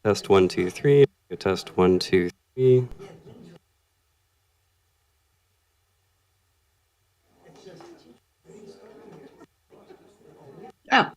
Test 1, 2, 3. Test 1, 2, 3. Oh.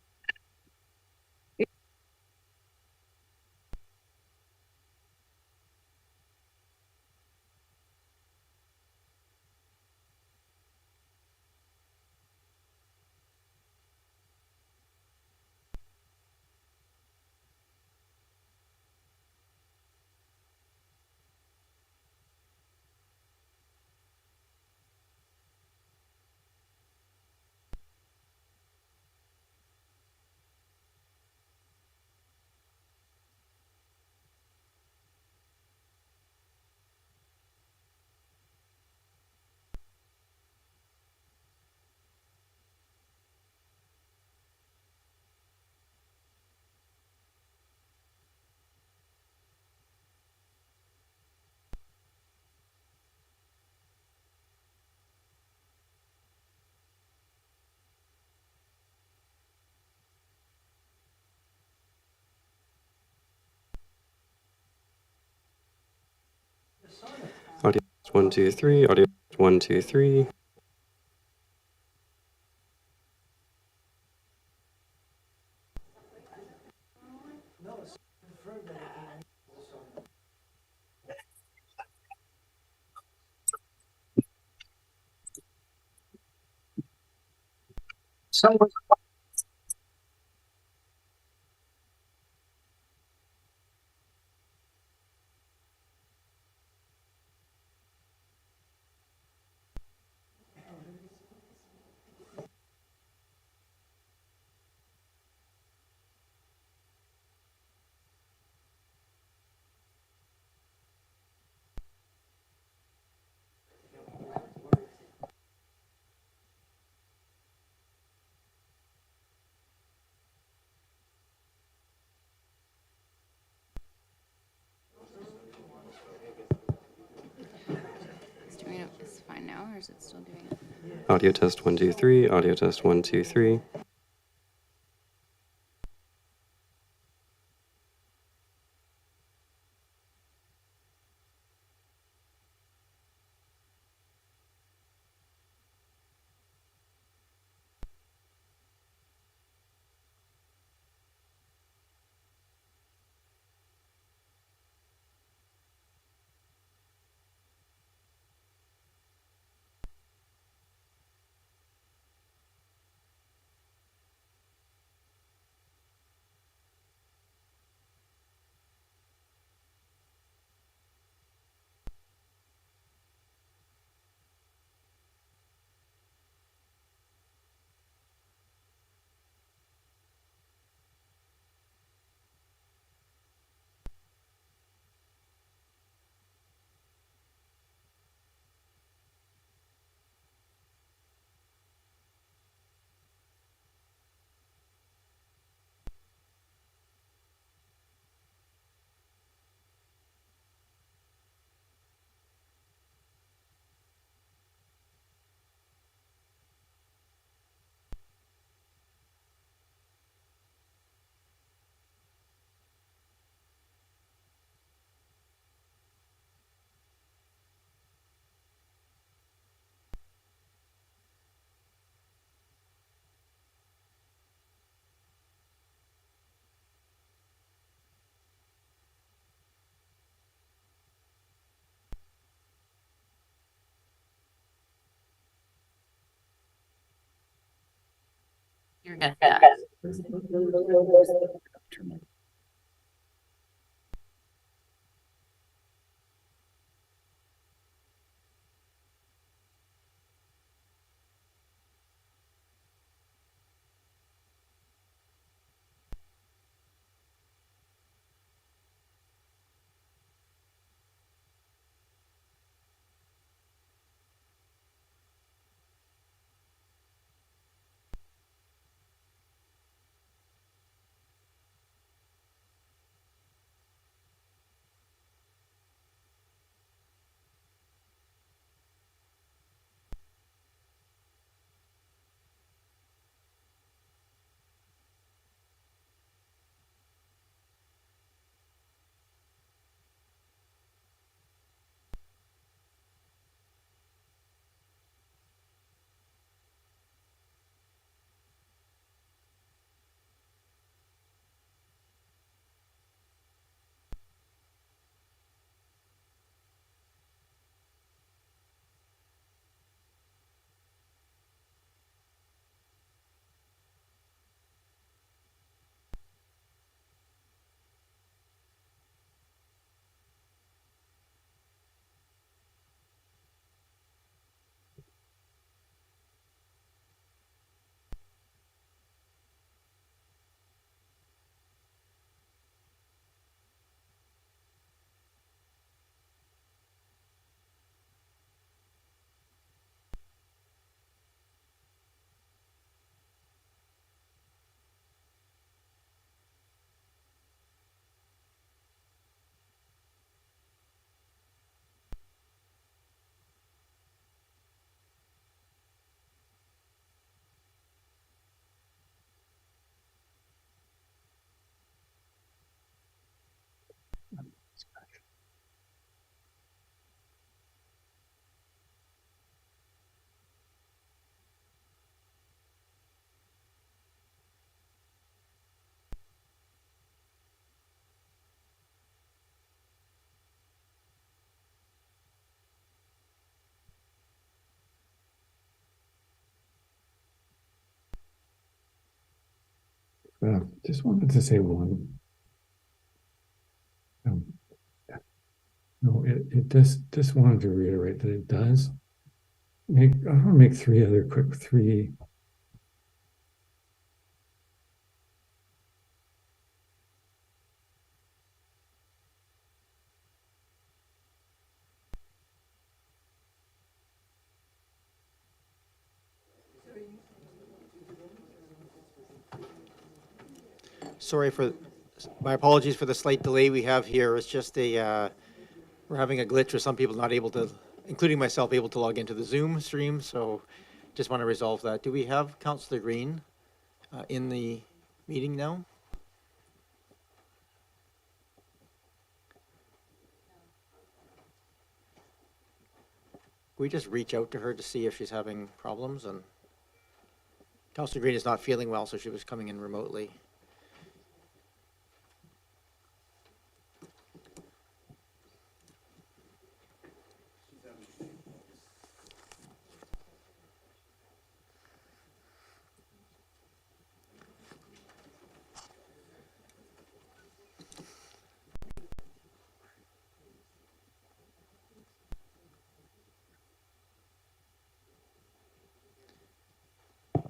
Audio test 1, 2, 3. Audio test 1, 2, 3. Someone. It's fine now, or is it still doing it? Audio test 1, 2, 3. Audio test 1, 2, 3. You're good. Just wanted to say one. Um, no, it just wanted to reiterate that it does make, I want to make three. Sorry for, my apologies for the slight delay we have here. It's just we're having a glitch with some people not able to, including myself, able to log into the Zoom stream. So just want to resolve that. Do we have Councillor Green in the meeting now? We just reach out to her to see if she's having problems, and Councillor Green is not feeling well, so she was coming in remotely.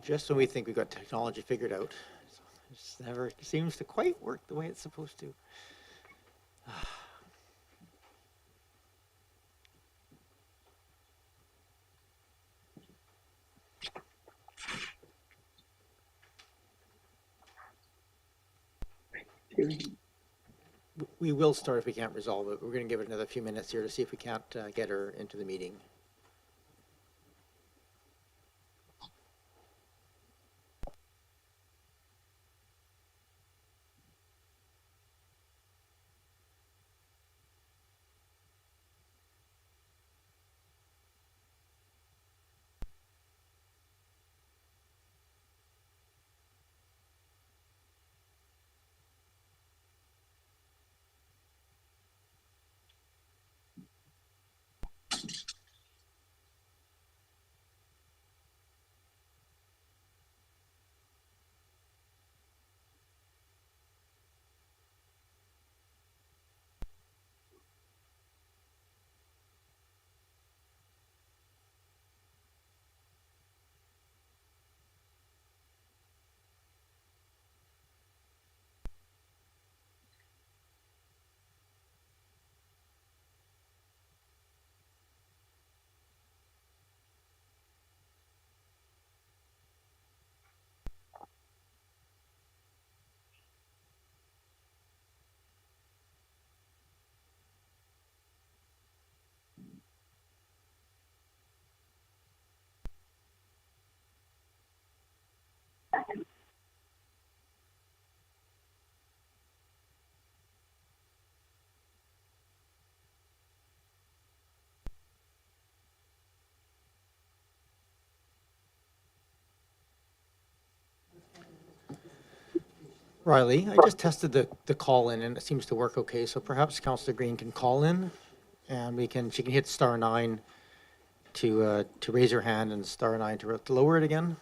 Just when we think we've got technology figured out, it just never seems to quite work the way it's supposed to. We will start if we can't resolve it. We're going to give it another few minutes here to see if we can't get her into the meeting. Riley, I just tested the call in and it seems to work okay. So perhaps Councillor Green can call in and she can hit *9 to raise her hand and *9 to lower it again.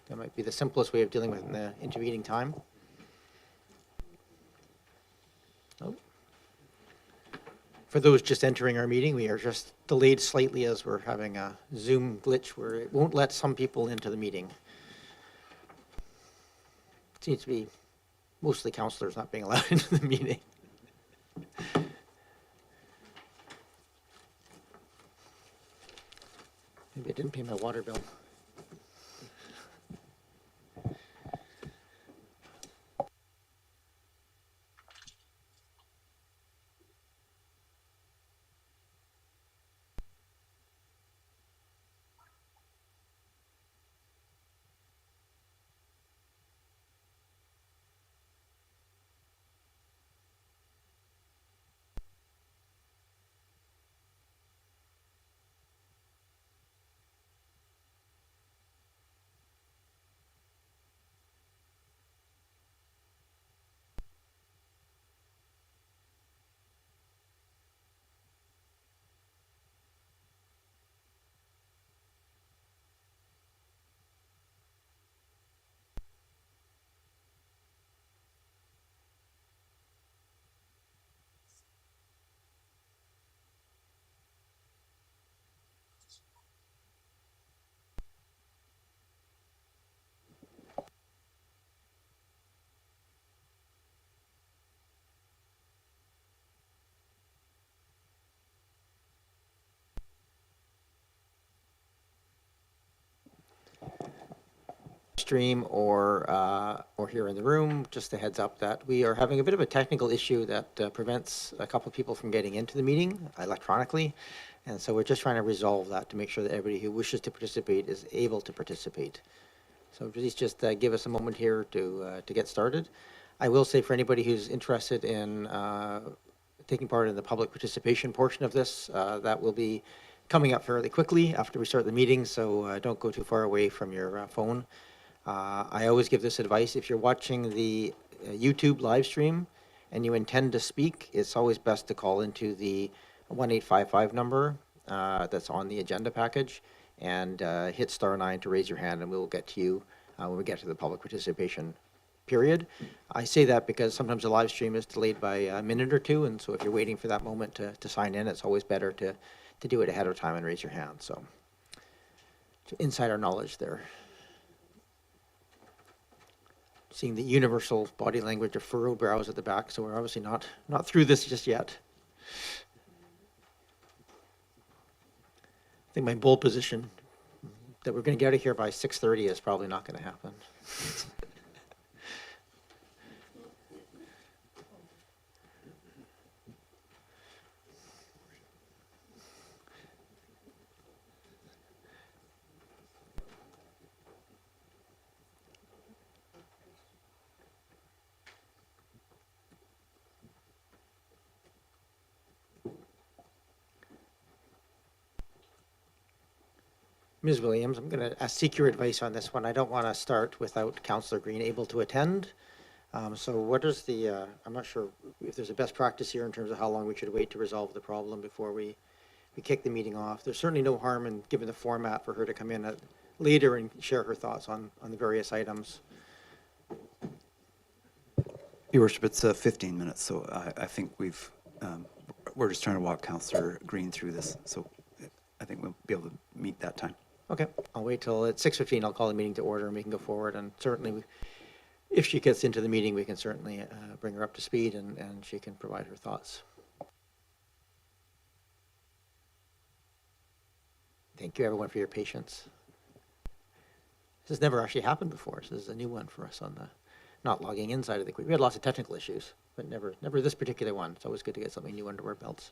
That might be the simplest way of dealing with it in the intervening time. Oh. For those just entering our meeting, we are just delayed slightly as we're having a Zoom glitch where it won't let some people into the meeting. It seems to be mostly councillors not being allowed into the meeting. Maybe I didn't pay my water bill. stream or here in the room, just a heads up that we are having a bit of a technical issue that prevents a couple of people from getting into the meeting electronically. And so we're just trying to resolve that to make sure that everybody who wishes to participate is able to participate. So please just give us a moment here to get started. I will say for anybody who's interested in taking part in the public participation portion of this, that will be coming up fairly quickly after we start the meeting, so don't go too far away from your phone. I always give this advice: if you're watching the YouTube live stream and you intend to speak, it's always best to call into the 1855 number that's on the agenda package and hit *9 to raise your hand, and we'll get to you when we get to the public participation period. I say that because sometimes the live stream is delayed by a minute or two, and so if you're waiting for that moment to sign in, it's always better to do it ahead of time and raise your hand. So insider knowledge there. Seeing the universal body language of furrowed brows at the back, so we're obviously not through this just yet. I think my bold position that we're going to get out of here by 6:30 is probably not going to happen. Ms. Williams, I'm going to seek your advice on this one. I don't want to start without Councillor Green able to attend. So what is the, I'm not sure if there's a best practice here in terms of how long we should wait to resolve the problem before we kick the meeting off. There's certainly no harm in giving the format for her to come in later and share her thoughts on the various items. Your Worship, it's 15 minutes, so I think we're just trying to walk Councillor Green through this, so I think we'll be able to meet that time. Okay, I'll wait till it's 6:15. I'll call the meeting to order and we can go forward. And certainly, if she gets into the meeting, we can certainly bring her up to speed and she can provide her thoughts. Thank you, everyone, for your patience. This has never actually happened before. So this is a new one for us on the not logging in side of the equation. We had lots of technical issues, but never this particular one. It's always good to get something new under our belts.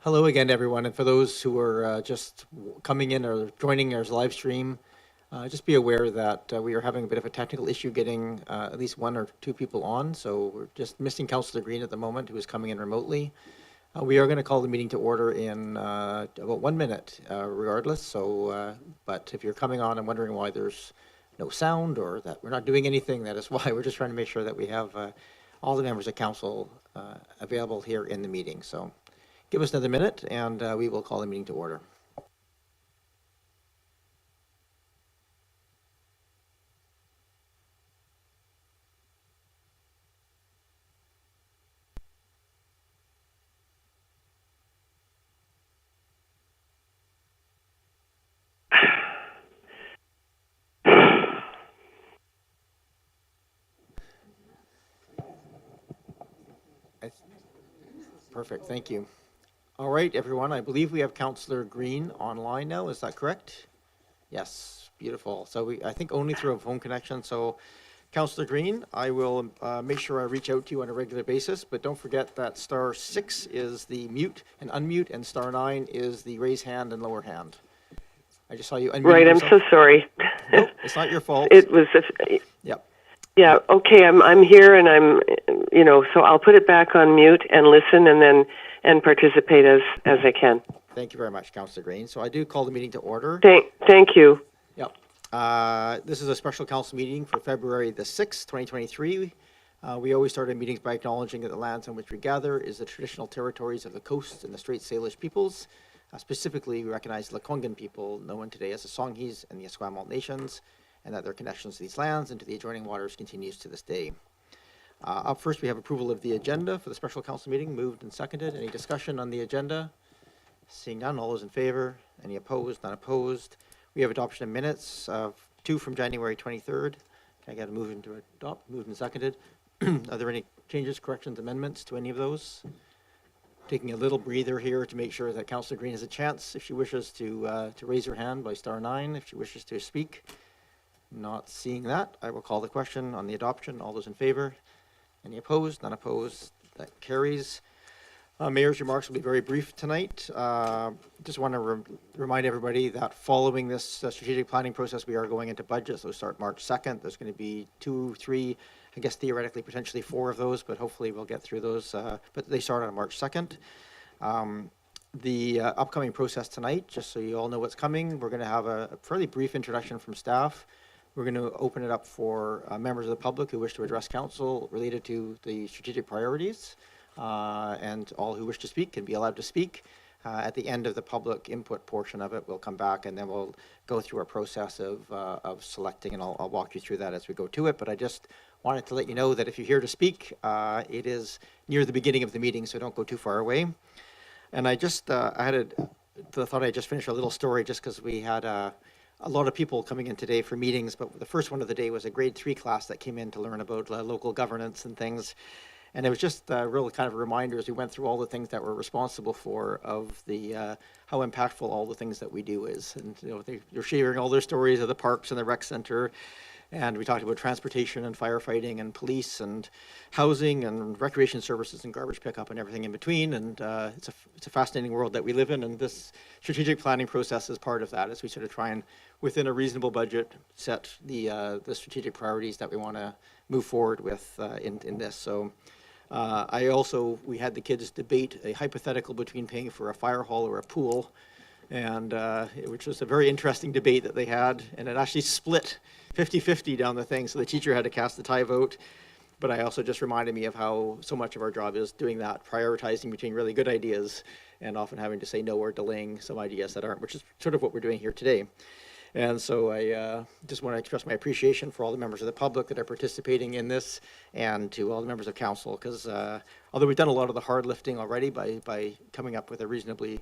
Hello again, everyone. And for those who are just coming in or joining our live stream, just be aware that we are having a bit of a technical issue getting at least one or two people on. So we're just missing Councillor Green at the moment, who is coming in remotely. We are going to call the meeting to order in about 1 minute, regardless. So, but if you're coming on and wondering why there's no sound or that we're not doing anything, that is why. We're just trying to make sure that we have all the members of council available here in the meeting. So give us another minute and we will call the meeting to order. Perfect, thank you. All right, everyone, I believe we have Councillor Green online now, is that correct? Yes, beautiful. So I think only through a phone connection. So Councillor Green, I will make sure I reach out to you on a regular basis, but don't forget that *6 is the mute and unmute, and *9 is the raise hand and lower hand. I just saw you unmute. Right, yourself. I'm so sorry. Nope, it's not your fault. It was, Yep. yeah, okay, I'm here and I'm, so I'll put it back on mute and listen and participate as I can. Thank you very much, Councillor Green. So I do call the meeting to order. Thank you. Yep. This is a special council meeting for February the 6th, 2023. We always start our meetings by acknowledging that the lands on which we gather is the traditional territories of the coast and the Straits Salish peoples. Specifically, we recognize the Lekwungen people, known today as the Songhees and the Esquimalt nations, and that their connections to these lands and to the adjoining waters continues to this day. Up first, we have approval of the agenda for the special council meeting, moved and seconded. Any discussion on the agenda? Seeing none, all those in favor? Any opposed? None opposed. We have adoption of minutes, 2 from January 23rd. Can I get a move to adopt? Moved and seconded. Are there any changes, corrections, amendments to any of those? Taking a little breather here to make sure that Councillor Green has a chance if she wishes to raise her hand by *9, if she wishes to speak. Not seeing that, I will call the question on the adoption. All those in favor? Any opposed? None opposed. That carries. Mayor's remarks will be very brief tonight. Just want to remind everybody that following this strategic planning process, we are going into budgets. Those start March 2nd. There's going to be 2, 3, I guess theoretically, potentially 4 of those, but hopefully we'll get through those. But they start on March 2nd. The upcoming process tonight, just so you all know what's coming, we're going to have a fairly brief introduction from staff. We're going to open it up for members of the public who wish to address council related to the strategic priorities, and all who wish to speak can be allowed to speak. At the end of the public input portion of it, we'll come back and then we'll go through a process of selecting, and I'll walk you through that as we go to it. But I just wanted to let you know that if you're here to speak, it is near the beginning of the meeting, so don't go too far away. And I just, thought I'd just finish a little story just because we had a lot of people coming in today for meetings, but the first one of the day was a grade 3 class that came in to learn about local governance and things. And it was just a real kind of a reminder as we went through all the things that we're responsible for of the how impactful all the things that we do is. And they're sharing all their stories of the parks and the rec center. And we talked about transportation and firefighting and police and housing and recreation services and garbage pickup and everything in between. And it's a fascinating world that we live in. And this strategic planning process is part of that, as we sort of try and, within a reasonable budget, set the strategic priorities that we want to move forward with in this. So we had the kids debate a hypothetical between paying for a fire hall or a pool, and which was a very interesting debate that they had, and it actually split 50-50 down the thing, so the teacher had to cast the tie vote. But I also just reminded me of how so much of our job is doing that, prioritizing between really good ideas and often having to say no or delaying some ideas that aren't, which is sort of what we're doing here today. And so I just want to express my appreciation for all the members of the public that are participating in this, and to all the members of council, because although we've done a lot of the hard lifting already by coming up with a reasonably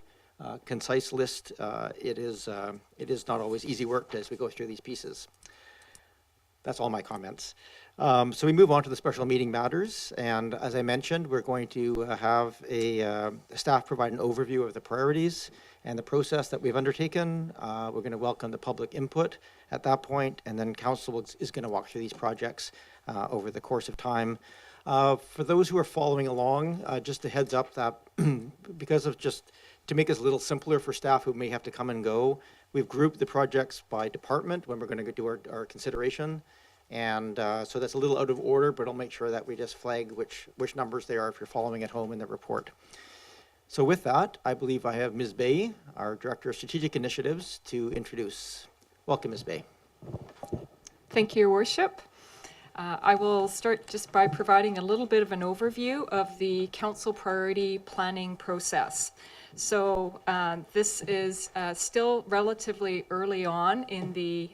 concise list, it is not always easy work as we go through these pieces. That's all my comments. So we move on to the special meeting matters, and as I mentioned, we're going to have a staff provide an overview of the priorities and the process that we've undertaken. We're going to welcome the public input at that point, and then council is going to walk through these projects over the course of time. For those who are following along, just a heads up that because of just to make this a little simpler for staff who may have to come and go, we've grouped the projects by department when we're going to do our consideration. And so that's a little out of order, but I'll make sure that we just flag which numbers they are if you're following at home in the report. So with that, I believe I have Ms. Bay, our Director of Strategic Initiatives, to introduce. Welcome, Ms. Bay. Thank you, Your Worship. I will start just by providing a little bit of an overview of the council priority planning process. So this is still relatively early on in the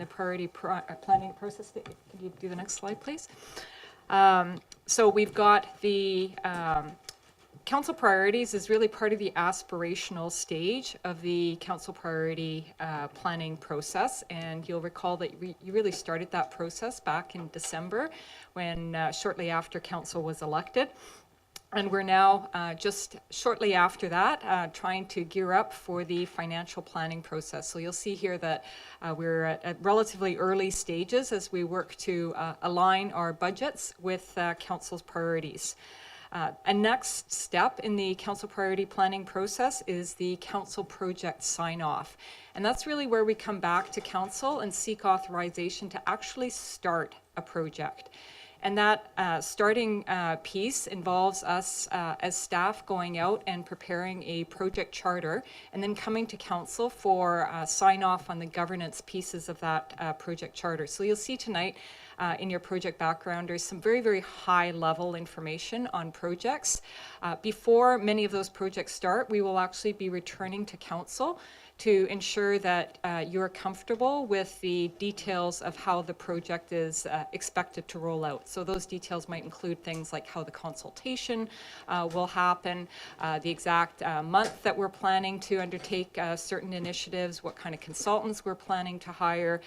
priority planning process. Can you do the next slide, please? So we've got the council priorities is really part of the aspirational stage of the council priority planning process. And you'll recall that you really started that process back in December when shortly after council was elected. And we're now just shortly after that trying to gear up for the financial planning process. So you'll see here that we're at relatively early stages as we work to align our budgets with council's priorities. A next step in the council priority planning process is the council project sign-off. And that's really where we come back to council and seek authorization to actually start a project. And that starting piece involves us as staff going out and preparing a project charter and then coming to council for sign off on the governance pieces of that project charter. So you'll see tonight in your project background, there's some very, very high level information on projects. Before many of those projects start, we will actually be returning to council to ensure that you're comfortable with the details of how the project is expected to roll out. So those details might include things like how the consultation will happen, the exact month that we're planning to undertake certain initiatives, what kind of consultants we're planning to hire,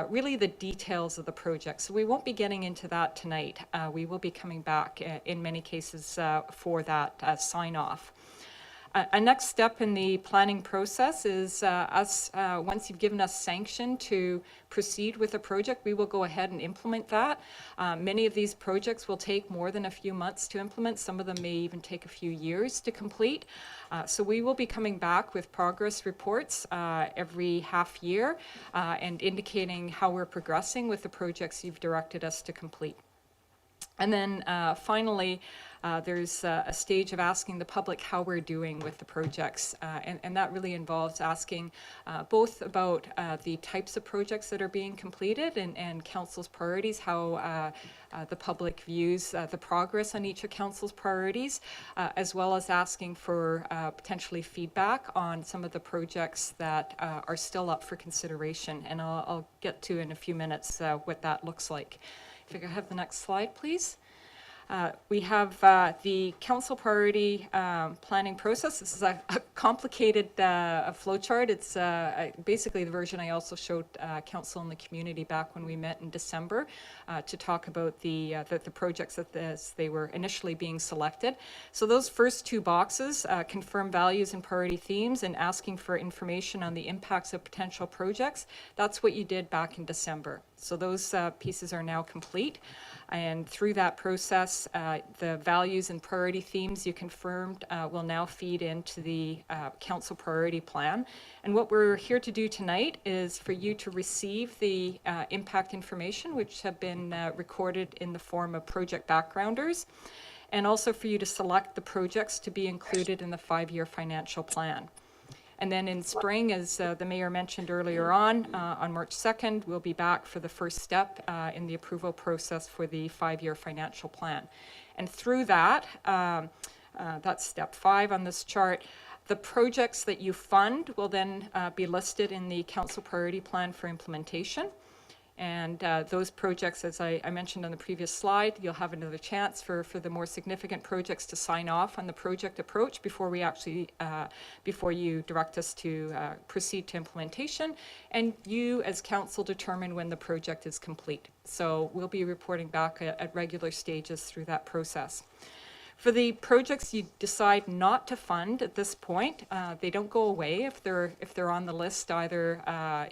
really the details of the project. So we won't be getting into that tonight. We will be coming back in many cases for that sign-off. A next step in the planning process is once you've given us sanction to proceed with a project, we will go ahead and implement that. Many of these projects will take more than a few months to implement. Some of them may even take a few years to complete. So we will be coming back with progress reports every half year and indicating how we're progressing with the projects you've directed us to complete. And then finally, there's a stage of asking the public how we're doing with the projects. And that really involves asking both about the types of projects that are being completed and council's priorities, how the public views the progress on each of council's priorities, as well as asking for potentially feedback on some of the projects that are still up for consideration. And I'll get to in a few minutes what that looks like. If I could have the next slide, please. We have the council priority planning process. This is a complicated flowchart. It's basically the version I also showed council and the community back when we met in December to talk about the projects as they were initially being selected. So those first two boxes, confirm values and priority themes and asking for information on the impacts of potential projects, that's what you did back in December. So those pieces are now complete. And through that process, the values and priority themes you confirmed will now feed into the council priority plan. And what we're here to do tonight is for you to receive the impact information, which have been recorded in the form of project backgrounders, and also for you to select the projects to be included in the 5-year financial plan. And then in spring, as the mayor mentioned earlier on March 2nd, we'll be back for the first step in the approval process for the 5-year financial plan. And through that, that's step 5 on this chart, the projects that you fund will then be listed in the council priority plan for implementation. And those projects, as I mentioned on the previous slide, you'll have another chance for the more significant projects to sign off on the project approach before we actually, before you direct us to proceed to implementation. And you as council determine when the project is complete. So we'll be reporting back at regular stages through that process. For the projects you decide not to fund at this point, they don't go away if they're on the list either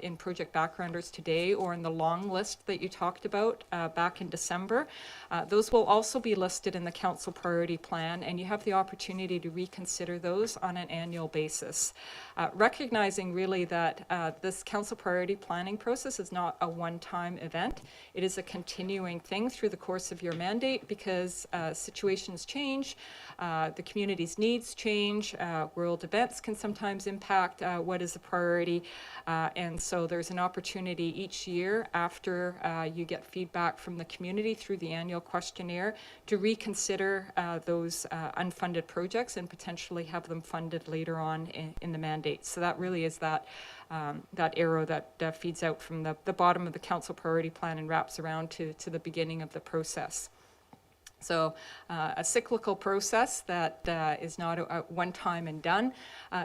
in project backgrounders today or in the long list that you talked about back in December. Those will also be listed in the council priority plan, and you have the opportunity to reconsider those on an annual basis. Recognizing really that this council priority planning process is not a one-time event. It is a continuing thing through the course of your mandate because situations change, the community's needs change, world events can sometimes impact what is a priority, and so there's an opportunity each year after you get feedback from the community through the annual questionnaire to reconsider those unfunded projects and potentially have them funded later on in the mandate. So that really is that arrow that feeds out from the bottom of the council priority plan and wraps around to the beginning of the process. So a cyclical process that is not a one time and done,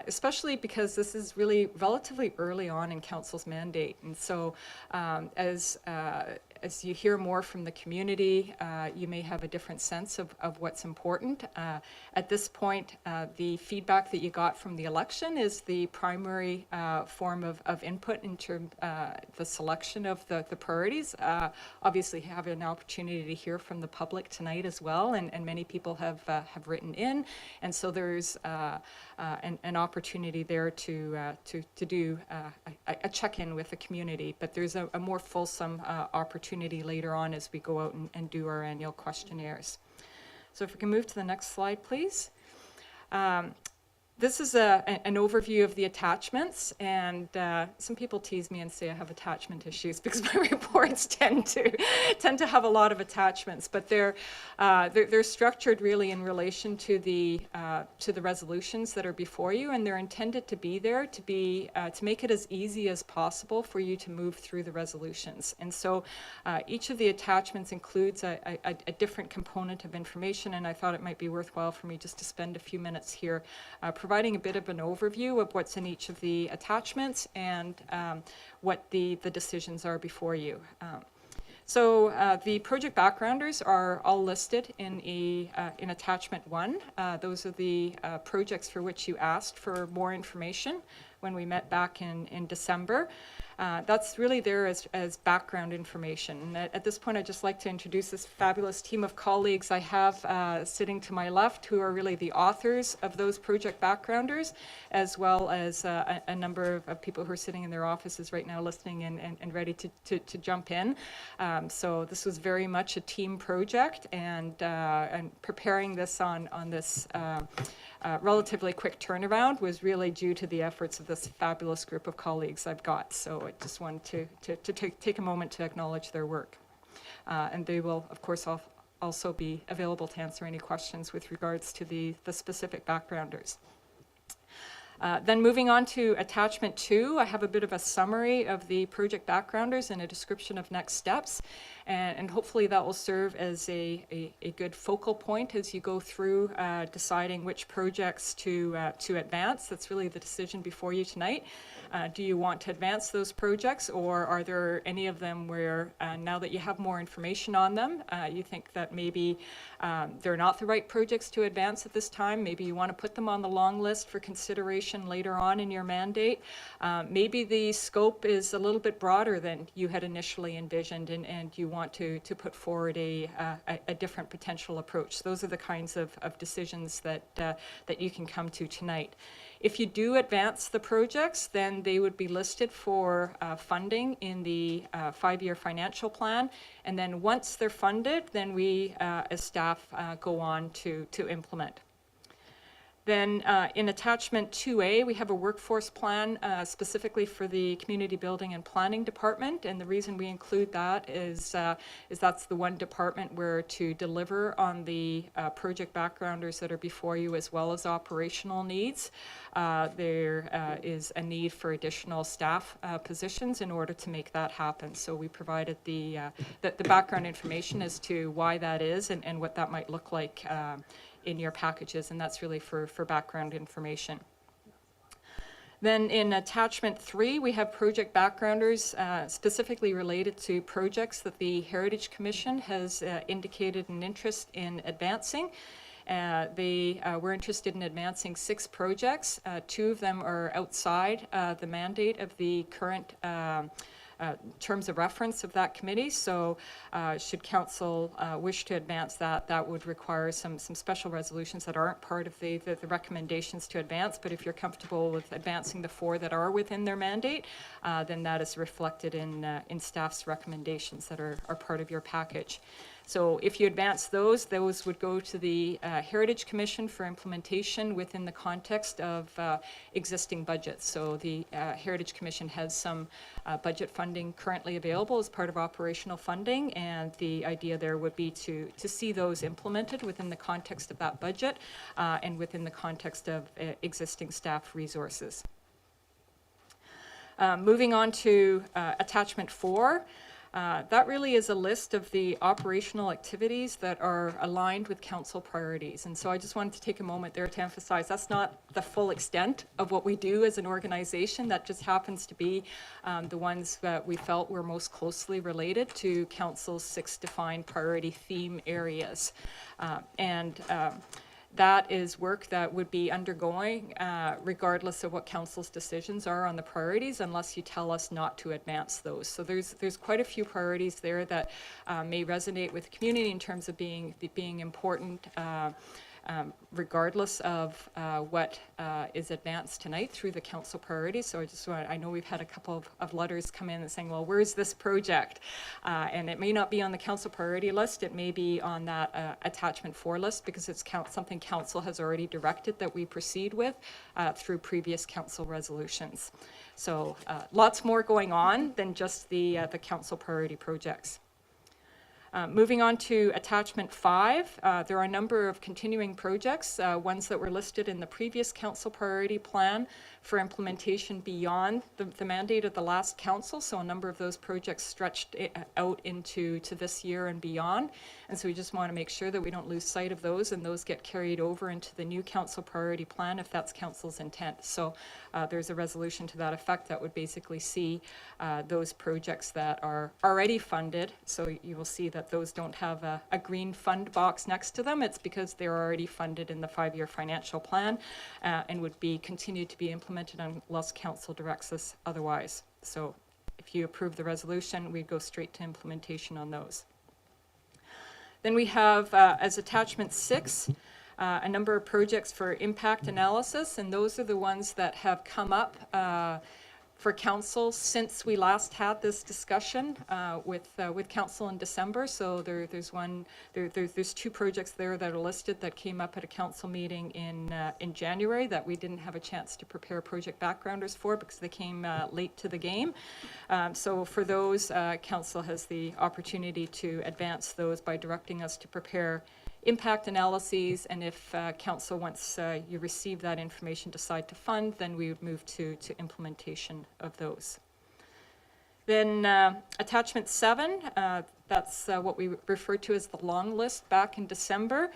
especially because this is really relatively early on in council's mandate. And so as you hear more from the community, you may have a different sense of what's important. At this point, the feedback that you got from the election is the primary form of input in terms the selection of the priorities. Obviously, have an opportunity to hear from the public tonight as well, and many people have written in, and so there's an opportunity there to do a check-in with the community. But there's a more fulsome opportunity later on as we go out and do our annual questionnaires. So if we can move to the next slide, please. This is an overview of the attachments, and some people tease me and say I have attachment issues because my reports tend to have a lot of attachments, but they're structured really in relation to the resolutions that are before you, and they're intended to be there to make it as easy as possible for you to move through the resolutions. And so each of the attachments includes a different component of information, and I thought it might be worthwhile for me just to spend a few minutes here providing a bit of an overview of what's in each of the attachments and what the decisions are before you. So the project backgrounders are all listed in attachment 1. Those are the projects for which you asked for more information when we met back in December. That's really there as background information. And at this point, I'd just like to introduce this fabulous team of colleagues I have sitting to my left, who are really the authors of those project backgrounders, as well as a number of people who are sitting in their offices right now listening and ready to jump in. So this was very much a team project, and preparing this on this relatively quick turnaround was really due to the efforts of this fabulous group of colleagues I've got. So I just wanted to take a moment to acknowledge their work. And they will, of course, also be available to answer any questions with regards to the specific backgrounders. Then moving on to attachment 2, I have a bit of a summary of the project backgrounders and a description of next steps. And hopefully that will serve as a good focal point as you go through deciding which projects to advance. That's really the decision before you tonight. Do you want to advance those projects, or are there any of them where now that you have more information on them, you think that maybe they're not the right projects to advance at this time? Maybe you want to put them on the long list for consideration later on in your mandate. Maybe the scope is a little bit broader than you had initially envisioned, and you want to put forward a different potential approach. Those are the kinds of decisions that you can come to tonight. If you do advance the projects, then they would be listed for funding in the 5-year financial plan. And then once they're funded, then we as staff go on to implement. Then in attachment 2A, we have a workforce plan specifically for the Community Building and Planning Department. And the reason we include that is that's the one department where to deliver on the project backgrounders that are before you, as well as operational needs. There is a need for additional staff positions in order to make that happen. So we provided the background information as to why that is and what that might look like in your packages, and that's really for background information. Then in attachment 3, we have project backgrounders specifically related to projects that the Heritage Commission has indicated an interest in advancing. They were interested in advancing 6 projects. 2 of them are outside the mandate of the current terms of reference of that committee. So should council wish to advance that, that would require some special resolutions that aren't part of the recommendations to advance. But if you're comfortable with advancing the 4 that are within their mandate, then that is reflected in staff's recommendations that are part of your package. So if you advance those would go to the Heritage Commission for implementation within the context of existing budgets. So the Heritage Commission has some budget funding currently available as part of operational funding, and the idea there would be to see those implemented within the context of that budget and within the context of existing staff resources. Moving on to attachment 4. That really is a list of the operational activities that are aligned with council priorities. And so I just wanted to take a moment there to emphasize that's not the full extent of what we do as an organization. That just happens to be the ones that we felt were most closely related to council's 6 defined priority theme areas. That is work that would be undergoing regardless of what council's decisions are on the priorities, unless you tell us not to advance those. So there's quite a few priorities there that may resonate with the community in terms of being important, regardless of what is advanced tonight through the council priorities. So I know we've had a couple of letters come in and saying, well, where's this project? And it may not be on the council priority list. It may be on that attachment 4 list because it's something council has already directed that we proceed with through previous council resolutions. So lots more going on than just the council priority projects. Moving on to attachment 5, there are a number of continuing projects, ones that were listed in the previous council priority plan for implementation beyond the mandate of the last council. So a number of those projects stretched out into this year and beyond. And so we just want to make sure that we don't lose sight of those and those get carried over into the new council priority plan if that's council's intent. So there's a resolution to that effect that would basically see those projects that are already funded. So you will see that those don't have a green fund box next to them. It's because they're already funded in the 5-year financial plan and would be continued to be implemented unless council directs us otherwise. So if you approve the resolution, we go straight to implementation on those. Then we have, as attachment 6, a number of projects for impact analysis, and those are the ones that have come up for council since we last had this discussion with council in December. So there's 2 projects there that are listed that came up at a council meeting in January that we didn't have a chance to prepare project backgrounders for because they came late to the game. So for those, council has the opportunity to advance those by directing us to prepare impact analyses, and if council, once you receive that information, decide to fund, then we would move to implementation of those. Then attachment 7, that's what we referred to as the long list back in December.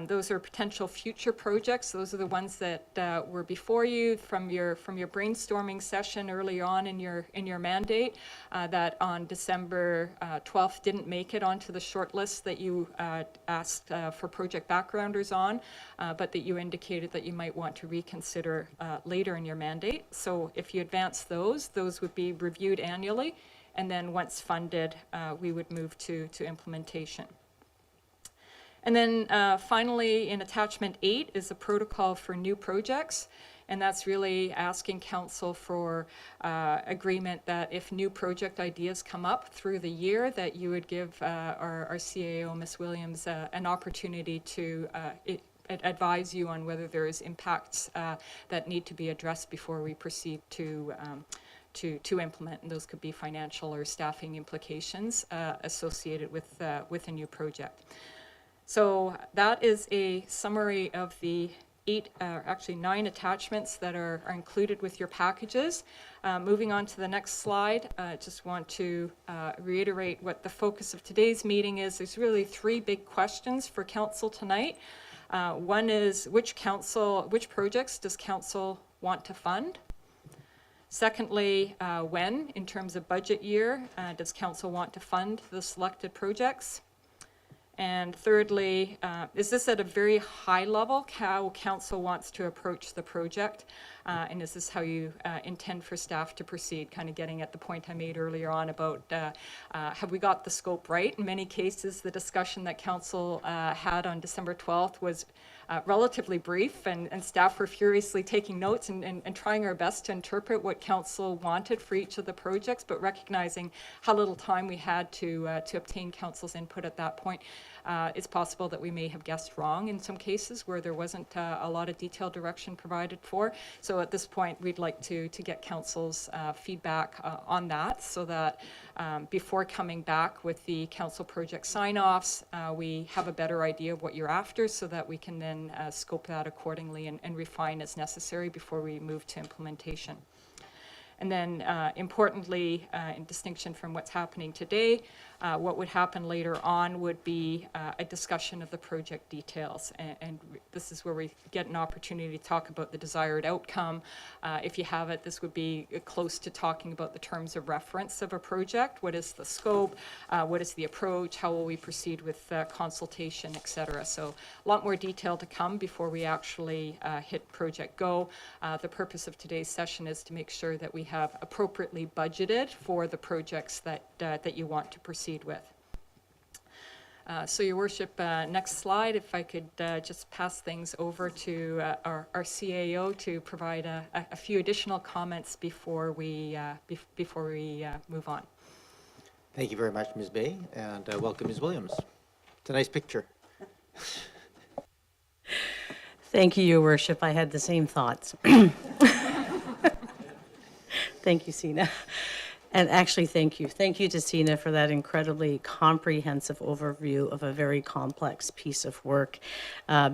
Those are potential future projects. Those are the ones that were before you from your brainstorming session early on in your mandate that on December 12th didn't make it onto the short list that you asked for project backgrounders on, but that you indicated that you might want to reconsider later in your mandate. So if you advance those would be reviewed annually, and then once funded, we would move to implementation. And then finally, in attachment 8 is a protocol for new projects. And that's really asking council for agreement that if new project ideas come up through the year, that you would give our CAO, Ms. Williams, an opportunity to advise you on whether there is impacts that need to be addressed before we proceed to implement, and those could be financial or staffing implications associated with a new project. So that is a summary of the 9 attachments that are included with your packages. Moving on to the next slide, I just want to reiterate what the focus of today's meeting is. There's really 3 big questions for council tonight. One is which projects does council want to fund? Secondly, when, in terms of budget year, does council want to fund the selected projects? And thirdly, is this at a very high level, how council wants to approach the project? And is this how you intend for staff to proceed? Kind of getting at the point I made earlier on about have we got the scope right? In many cases, the discussion that council had on December 12th was relatively brief, and staff were furiously taking notes and trying our best to interpret what council wanted for each of the projects, but recognizing how little time we had to obtain council's input at that point. It's possible that we may have guessed wrong in some cases where there wasn't a lot of detailed direction provided for. So at this point, we'd like to get council's feedback on that, so that before coming back with the council project sign-offs, we have a better idea of what you're after, so that we can then scope that accordingly and refine as necessary before we move to implementation. And then importantly, in distinction from what's happening today, what would happen later on would be a discussion of the project details. And this is where we get an opportunity to talk about the desired outcome. If you have it, this would be close to talking about the terms of reference of a project. What is the scope? What is the approach? How will we proceed with consultation, et cetera? So a lot more detail to come before we actually hit project go. The purpose of today's session is to make sure that we have appropriately budgeted for the projects that you want to proceed with. So Your Worship, next slide, if I could just pass things over to our CAO to provide a few additional comments before we move on. Thank you very much, Ms. Bay, and welcome, Ms. Williams. It's a nice picture. Thank you, Your Worship. I had the same thoughts. Thank you, Sina. And actually, thank you. Thank you to Sina for that incredibly comprehensive overview of a very complex piece of work.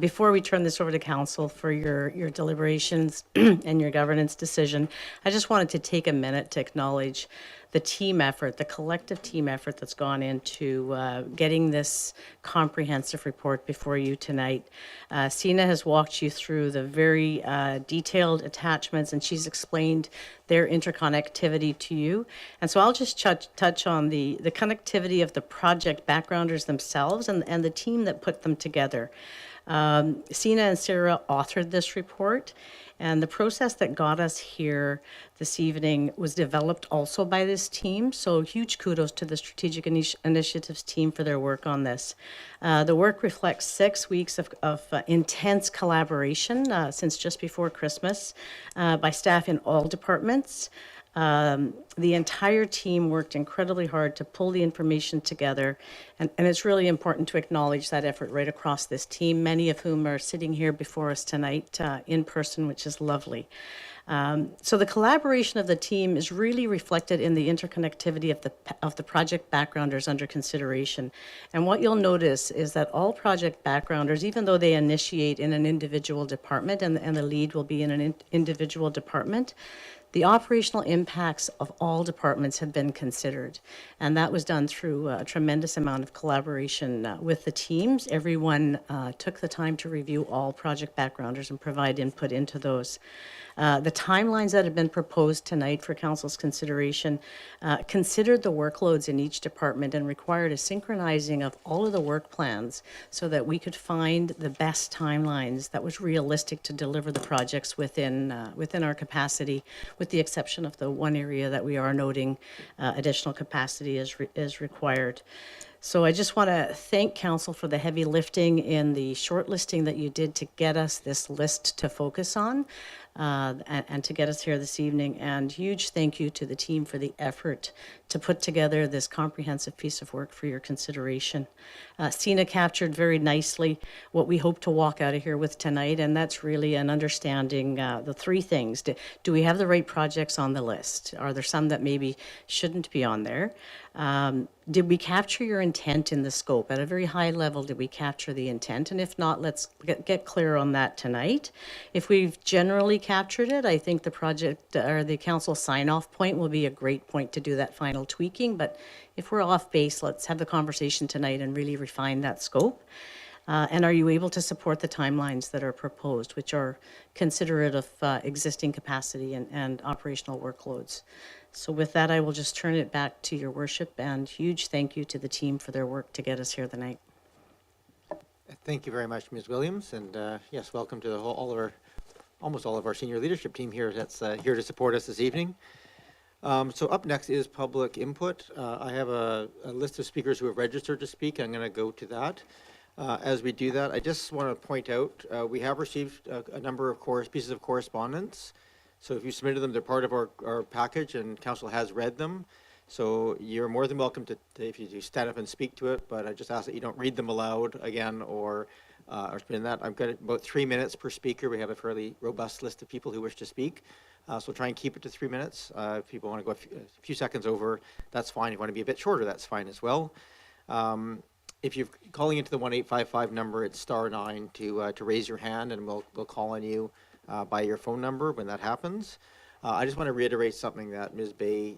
Before we turn this over to Council for your deliberations and your governance decision, I just wanted to take a minute to acknowledge the team effort, the collective team effort that's gone into getting this comprehensive report before you tonight. Sina has walked you through the very detailed attachments, and she's explained their interconnectivity to you. And so I'll just touch on the connectivity of the project backgrounders themselves and the team that put them together. Sina and Sarah authored this report, and the process that got us here this evening was developed also by this team. So huge kudos to the Strategic Initiatives team for their work on this. The work reflects 6 weeks of intense collaboration since just before Christmas by staff in all departments. The entire team worked incredibly hard to pull the information together, and it's really important to acknowledge that effort right across this team, many of whom are sitting here before us tonight in person, which is lovely. So the collaboration of the team is really reflected in the interconnectivity of the project backgrounders under consideration. And what you'll notice is that all project backgrounders, even though they initiate in an individual department, and the lead will be in an individual department, the operational impacts of all departments have been considered, and that was done through a tremendous amount of collaboration with the teams. Everyone took the time to review all project backgrounders and provide input into those. The timelines that have been proposed tonight for Council's consideration considered the workloads in each department and required a synchronizing of all of the work plans so that we could find the best timelines that was realistic to deliver the projects within our capacity, with the exception of the one area that we are noting additional capacity is required. So I just want to thank Council for the heavy lifting in the shortlisting that you did to get us this list to focus on and to get us here this evening. And huge thank you to the team for the effort to put together this comprehensive piece of work for your consideration. Sina captured very nicely what we hope to walk out of here with tonight, and that's really an understanding the three things. Do we have the right projects on the list? Are there some that maybe shouldn't be on there? Did we capture your intent in the scope? At a very high level, did we capture the intent? And if not, let's get clear on that tonight. If we've generally captured it, I think the project or the council sign-off point will be a great point to do that final tweaking. But if we're off base, let's have the conversation tonight and really refine that scope. And are you able to support the timelines that are proposed, which are considerate of existing capacity and operational workloads? So with that, I will just turn it back to your worship, and huge thank you to the team for their work to get us here tonight. Thank you very much, Ms. Williams, and yes, welcome to the whole, almost all of our senior leadership team here that's here to support us this evening. So up next is public input. I have a list of speakers who have registered to speak. I'm going to go to that. As we do that, I just want to point out we have received a number of pieces of correspondence. So if you submitted them, they're part of our package, and council has read them. So you're more than welcome to, if you do, stand up and speak to it, but I just ask that you don't read them aloud again or spin that. I've got about 3 minutes per speaker. We have a fairly robust list of people who wish to speak. So try and keep it to 3 minutes. If people want to go a few seconds over, that's fine. If you want to be a bit shorter, that's fine as well. If you're calling into the 1855 number, it's *9 to raise your hand, and we'll call on you by your phone number when that happens. I just want to reiterate something that Ms. Bay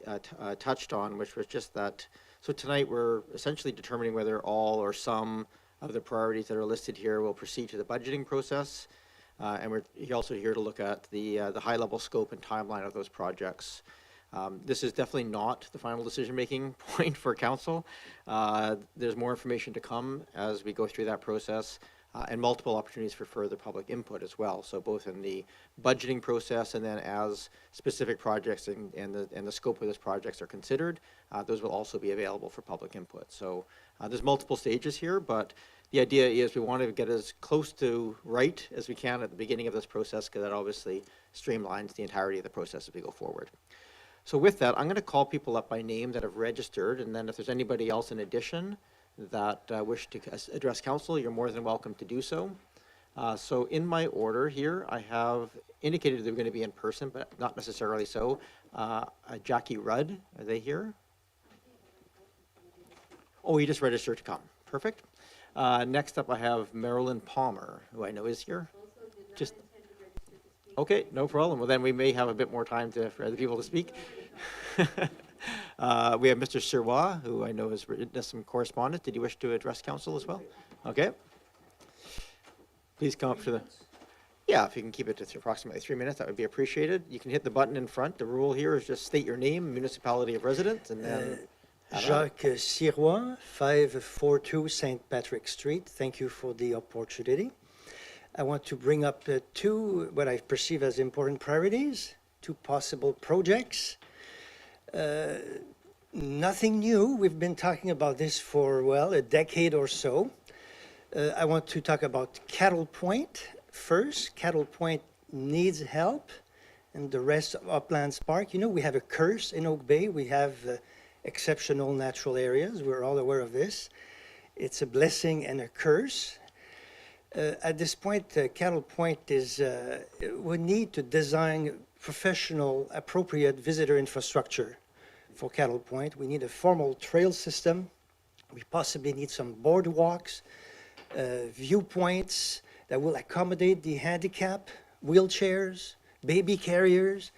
touched on, which was just that, so tonight we're essentially determining whether all or some of the priorities that are listed here will proceed to the budgeting process. And we're also here to look at the high-level scope and timeline of those projects. This is definitely not the final decision-making point for council. There's more information to come as we go through that process. And multiple opportunities for further public input as well. So both in the budgeting process and then as specific projects and the scope of those projects are considered, those will also be available for public input. So there's multiple stages here, but the idea is we want to get as close to right as we can at the beginning of this process, because that obviously streamlines the entirety of the process as we go forward. So with that, I'm going to call people up by name that have registered, and then if there's anybody else in addition that wish to address council, you're more than welcome to do so. So in my order here, I have indicated they're going to be in person, but not necessarily so. Jackie Rudd, are they here? Oh, you just registered to come. Perfect. Next up, I have Marilyn Palmer, who I know is here. Just okay, no problem. Well, then we may have a bit more time for other people to speak. We have Mr. Sirois, who I know has written us some correspondence. Did you wish to address council as well? Okay. Please come up to the... Yeah, if you can keep it to approximately 3 minutes, that would be appreciated. You can hit the button in front. The rule here is just state your name, municipality of residence, and then... Jacques Sirois, 542 St. Patrick Street. Thank you for the opportunity. I want to bring up two, what I perceive as important priorities, two possible projects. Nothing new. We've been talking about this for, well, a decade or so. I want to talk about Cattle Point first. Cattle Point needs help, and the rest of Uplands Park. You know, we have a curse in Oak Bay. We have exceptional natural areas. We're all aware of this. It's a blessing and a curse. At this point, Cattle Point is, we need to design professional, appropriate visitor infrastructure for Cattle Point. We need a formal trail system. We possibly need some boardwalks, viewpoints that will accommodate the handicap, wheelchairs, baby carriers.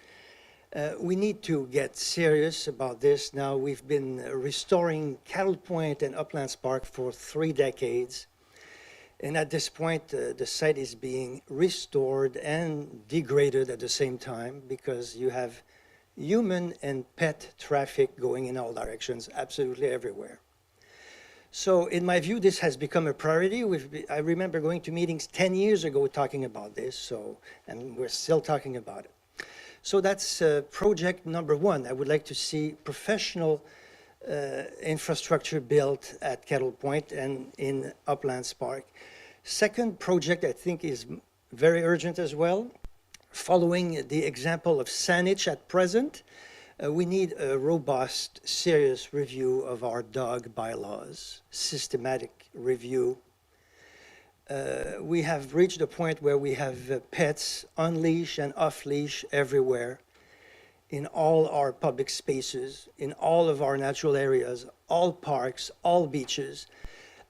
We need to get serious about this. Now, we've been restoring Cattle Point and Uplands Park for 3 decades. And at this point, the site is being restored and degraded at the same time, because you have human and pet traffic going in all directions, absolutely everywhere. So in my view, this has become a priority. I remember going to meetings 10 years ago talking about this, and we're still talking about it. So that's project number one. I would like to see professional infrastructure built at Cattle Point and in Uplands Park. Second project I think is very urgent as well. Following the example of Salish at present, we need a robust, serious review of our dog bylaws, systematic review. We have reached a point where we have pets on leash and off leash everywhere, in all our public spaces, in all of our natural areas, all parks, all beaches.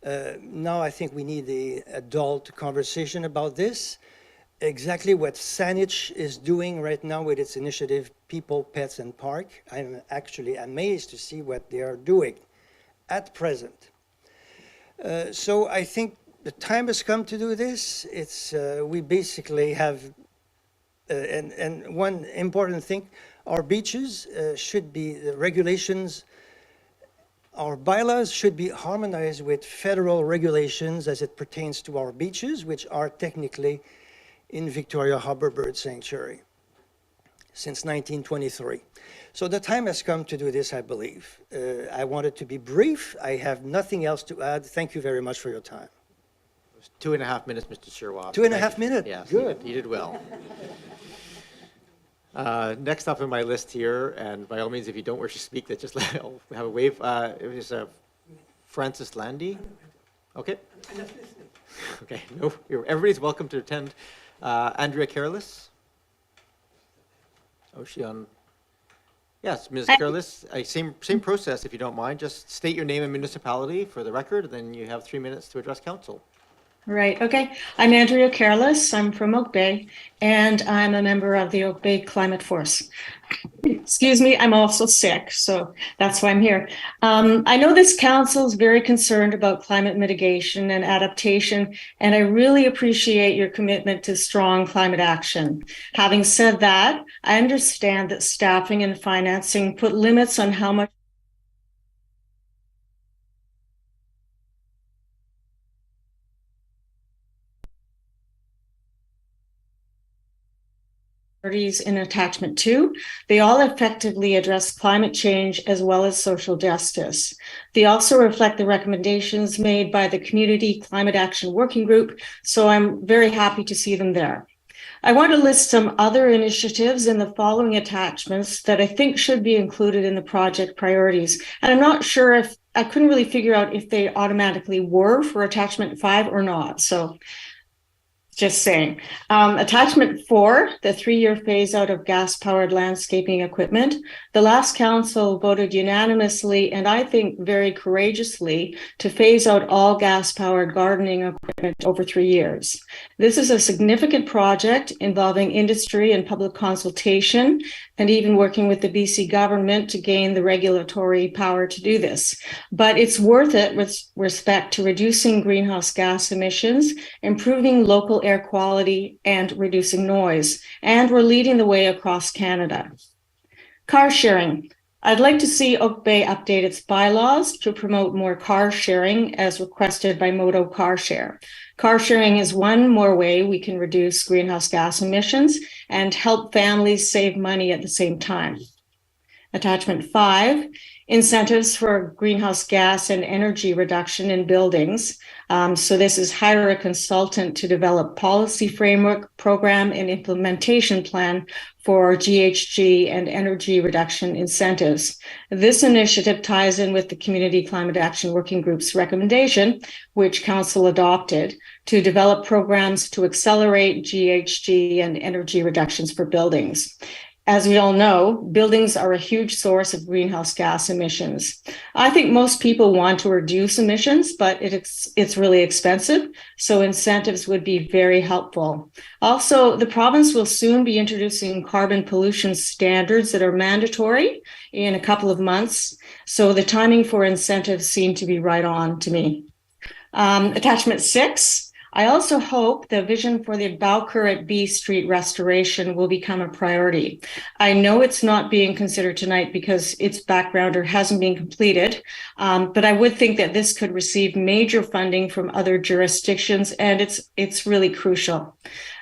Now I think we need the adult conversation about this. Exactly what Salish is doing right now with its initiative, People, Pets and Park. I'm actually amazed to see what they are doing at present. So I think the time has come to do this. It's we basically have, and one important thing, our beaches should be, the regulations Our bylaws should be harmonized with federal regulations as it pertains to our beaches, which are technically in Victoria Harbour Bird Sanctuary since 1923. So the time has come to do this, I believe. I wanted to be brief. I have nothing else to add. Thank you very much for your time. 2.5 minutes, Mr. Sherwoff. 2.5 minutes? Yes, Good. you did well. Next up on my list here, and by all means, if you don't wish to speak, that just I'll have a wave. It was Francis Landy. Okay. Okay. No, everybody's welcome to attend. Andrea Careless. Oh, she on? Yes, Ms. Careless. Same process, if you don't mind. Just state your name and municipality for the record, then you have 3 minutes to address council. Right. Okay. I'm Andrea Careless. I'm from Oak Bay, and I'm a member of the Oak Bay Climate Force. Excuse me. I'm also sick, so that's why I'm here. I know this council is very concerned about climate mitigation and adaptation, and I really appreciate your commitment to strong climate action. Having said that, I understand that staffing and financing put limits on how much in attachment 2. They all effectively address climate change as well as social justice. They also reflect the recommendations made by the Community Climate Action Working Group, so I'm very happy to see them there. I want to list some other initiatives in the following attachments that I think should be included in the project priorities. And I'm not sure if, I couldn't really figure out if they automatically were for attachment 5 or not. So just saying. Attachment 4, the 3-year phase out of gas-powered landscaping equipment. The last council voted unanimously, and I think very courageously, to phase out all gas-powered gardening equipment over 3 years. This is a significant project involving industry and public consultation, and even working with the BC government to gain the regulatory power to do this. But it's worth it with respect to reducing greenhouse gas emissions, improving local air quality, and reducing noise. And we're leading the way across Canada. Car sharing. I'd like to see Oak Bay update its bylaws to promote more car sharing as requested by Moto Car Share. Car sharing is one more way we can reduce greenhouse gas emissions and help families save money at the same time. Attachment 5, incentives for greenhouse gas and energy reduction in buildings. So this is hire a consultant to develop policy framework, program, and implementation plan for GHG and energy reduction incentives. This initiative ties in with the Community Climate Action Working Group's recommendation, which Council adopted, to develop programs to accelerate GHG and energy reductions for buildings. As we all know, buildings are a huge source of greenhouse gas emissions. I think most people want to reduce emissions, but it's really expensive, so incentives would be very helpful. Also, the province will soon be introducing carbon pollution standards that are mandatory in a couple of months, so the timing for incentives seem to be right on to me. Attachment 6. I also hope the vision for the Balcurret B Street restoration will become a priority. I know it's not being considered tonight because its backgrounder hasn't been completed, but I would think that this could receive major funding from other jurisdictions, and it's really crucial.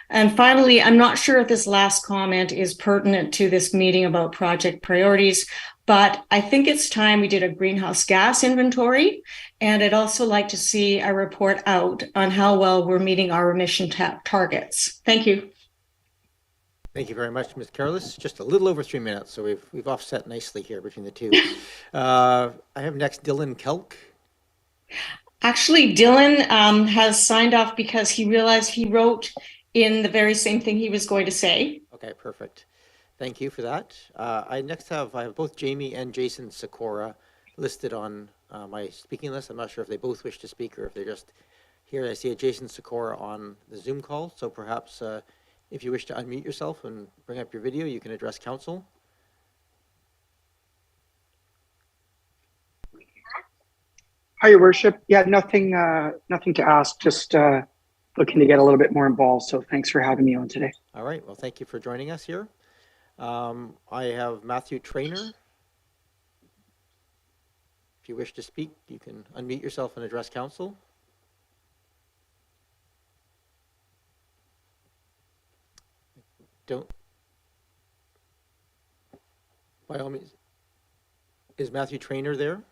And finally, I'm not sure if this last comment is pertinent to this meeting about project priorities, but I think it's time we did a greenhouse gas inventory. And I'd also like to see a report out on how well we're meeting our emission targets. Thank you. Thank you very much, Ms. Careless. Just a little over 3 minutes, so we've offset nicely here between the two. I have next Dylan Kelk. Actually, Dylan has signed off because he realized he wrote in the very same thing he was going to say. Okay, perfect. Thank you for that. I have both Jamie and Jason Sikora listed on my speaking list. I'm not sure if they both wish to speak or if they're just here. I see a Jason Sikora on the Zoom call, so perhaps if you wish to unmute yourself and bring up your video, you can address council. Hi, Your Worship. Yeah, nothing to ask, just looking to get a little bit more involved, so thanks for having me on today. All right, well, thank you for joining us here. I have Matthew Trainer. If If you wish to speak, you can unmute yourself and address council. Don't. By all means. Is Matthew Trainer there?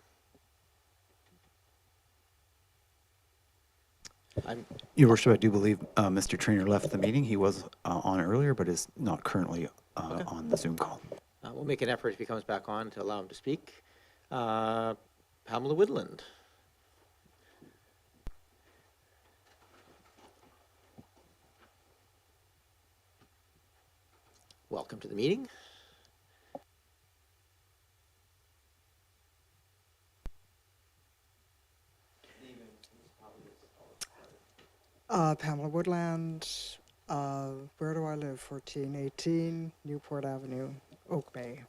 Your Worship, I do believe Mr. Trainer left the meeting. He was on earlier, but is not currently on the Zoom call. We'll make an effort if he comes back on to allow him to speak. Pamela Woodland. Welcome to the meeting. Pamela Woodland, where do I live? 1418 Newport Avenue, Oak Bay.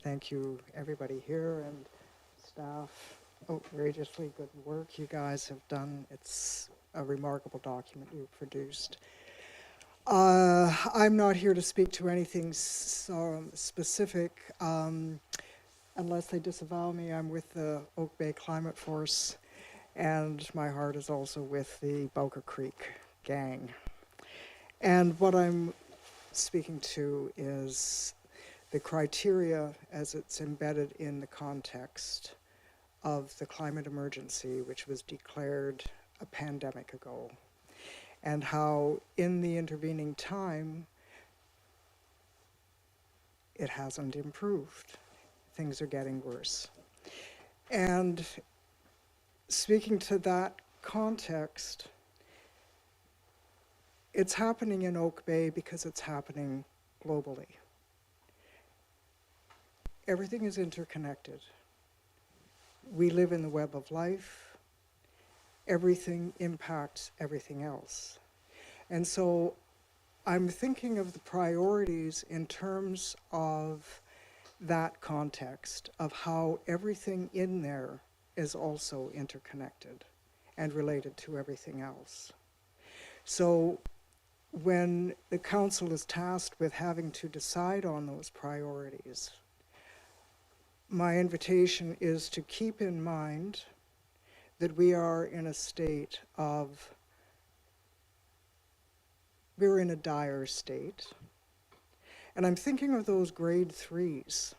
Thank you, everybody here and staff. Outrageously good work you guys have done. It's a remarkable document you've produced. I'm not here to speak to anything specific. Unless they disavow me, I'm with the Oak Bay Climate Force, and my heart is also with the Boca Creek gang. And what I'm speaking to is the criteria as it's embedded in the context of the climate emergency, which was declared a pandemic ago, and how in the intervening time, it hasn't improved. Things are getting worse. And speaking to that context, it's happening in Oak Bay because it's happening globally. Everything is interconnected. We live in the web of life. Everything impacts everything else. And so I'm thinking of the priorities in terms of that context of how everything in there is also interconnected and related to everything else. So when the council is tasked with having to decide on those priorities, my invitation is to keep in mind that we are in a state of, we're in a dire state. And I'm thinking of those grade 3s.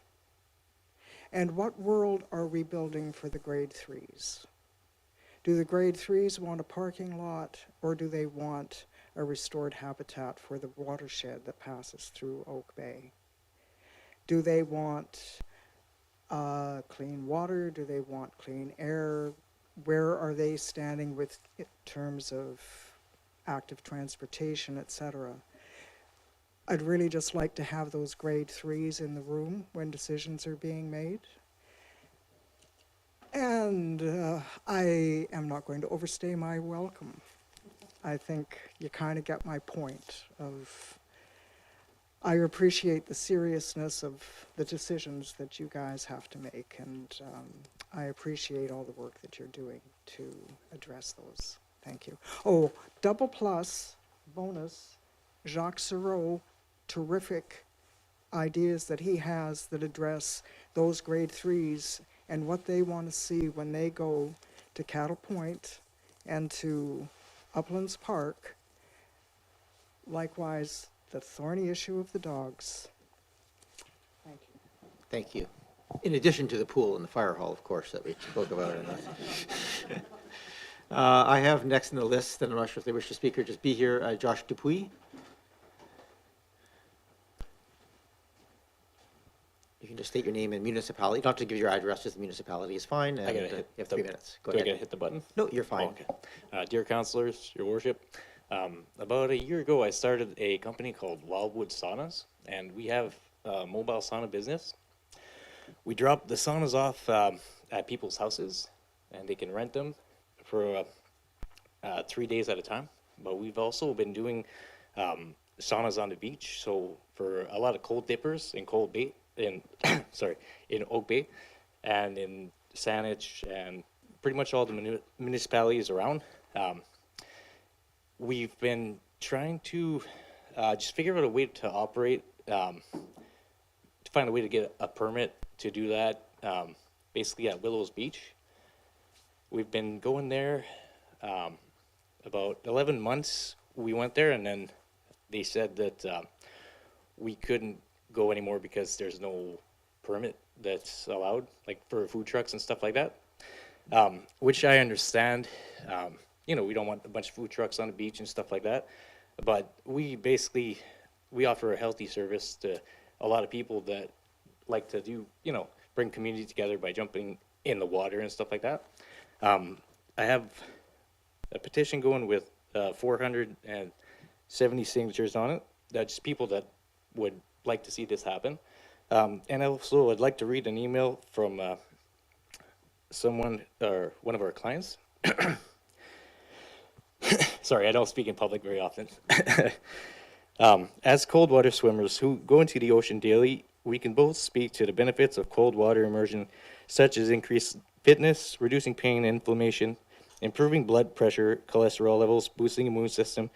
And what world are we building for the grade 3s? Do the grade 3s want a parking lot, or do they want a restored habitat for the watershed that passes through Oak Bay? Do they want clean water? Do they want clean air? Where are they standing with in terms of active transportation, etc.? I'd really just like to have those grade 3s in the room when decisions are being made. And I am not going to overstay my welcome. I think you kind of get my point of, I appreciate the seriousness of the decisions that you guys have to make, and I appreciate all the work that you're doing to address those. Thank you. Oh, double plus, bonus, Jacques Sereau, terrific ideas that he has that address those grade 3s and what they want to see when they go to Cattle Point and to Uplands Park. Likewise, the thorny issue of the dogs. Thank you. Thank you. In addition to the pool and the fire hall, of course, that we spoke about. I have next in the list, and I'm not sure if they wish to speak or just be here, Josh Dupuis. You can just state your name and municipality. You don't have to give your address, just the municipality is fine. And I gotta hit you have 3 minutes. Go do ahead. I gotta hit the button? No, you're fine. Oh, okay. Dear councilors, your worship, about a year ago I started a company called Wildwood Saunas, and we have a mobile sauna business. We drop the saunas off at people's houses, and they can rent them for 3 days at a time. But we've also been doing saunas on the beach, so for a lot of cold dippers in Cold Bay, in Oak Bay, and in Salish, and pretty much all the municipalities around. We've been trying to just figure out a way to operate, to find a way to get a permit to do that. basically at Willows Beach. We've been going there about 11 months. We went there, and then they said that we couldn't go anymore because there's no permit that's allowed, like for food trucks and stuff like that, which I understand. You know, we don't want a bunch of food trucks on the beach and stuff like that, but we offer a healthy service to a lot of people that like to do, you know, bring community together by jumping in the water and stuff like that. I have a petition going with 470 signatures on it. That's people that would like to see this happen. And also, I'd like to read an email from someone, or one of our clients. Sorry, I don't speak in public very often. As cold water swimmers who go into the ocean daily, we can both speak to the benefits of cold water immersion, such as increased fitness, reducing pain and inflammation, improving blood pressure, cholesterol levels, boosting immune system.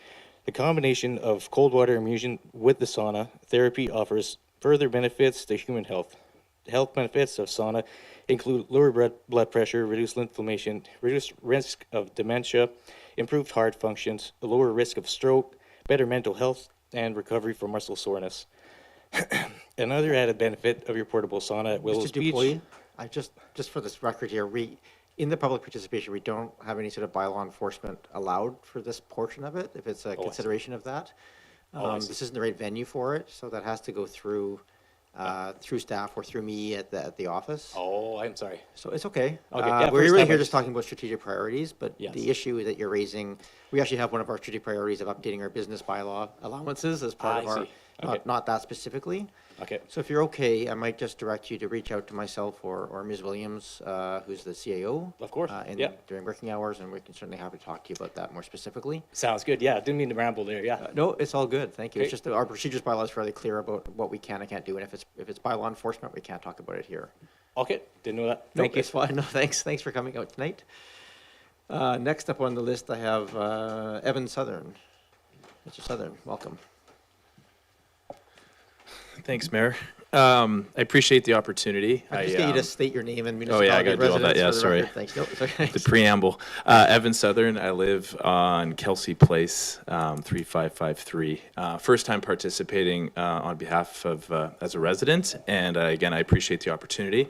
The combination of cold water immersion with the sauna therapy offers further benefits to human health. The health benefits of sauna include lower blood pressure, reduced inflammation, reduced risk of dementia, improved heart functions, a lower risk of stroke, better mental health, and recovery from muscle soreness. Another added benefit of your portable sauna at Willows Mr. Beach. Dupuy, I just for this record here, in the public participation, we don't have any sort of bylaw enforcement allowed for this portion of it, if it's a consideration of that. This isn't the right venue for it, so that has to go through staff or through me at the office. Oh, I'm sorry. So it's okay. Okay, yeah, we're first really time here I just talking about strategic priorities, but Yes. the issue that you're raising, we actually have one of our strategic priorities of updating our business bylaw allowances as part of I our, see. Okay. not that specifically. Okay. So if you're okay, I might just direct you to reach out to myself or Ms. Williams, who's the CAO. Of course, During working hours, and we can certainly have to talk to you about that more specifically. Sounds good. Yeah, didn't mean to ramble there. Yeah. No, it's all good. Thank you. Okay. It's just that our procedures bylaw is fairly clear about what we can and can't do, and if it's bylaw enforcement, we can't talk about it here. Okay, didn't know that. No, Thank you. it's fine. No, thanks. Thanks for coming out tonight. Next up on the list, I have Evan Southern. Mr. Southern, welcome. Thanks, Mayor. I appreciate the opportunity. I just get you to state your name and Oh yeah, I got to do all that. Yeah, sorry. Thanks. No, it's okay. The preamble. Evan Southern. I live on Kelsey Place, 3553. First time participating on behalf of as a resident, and again, I appreciate the opportunity.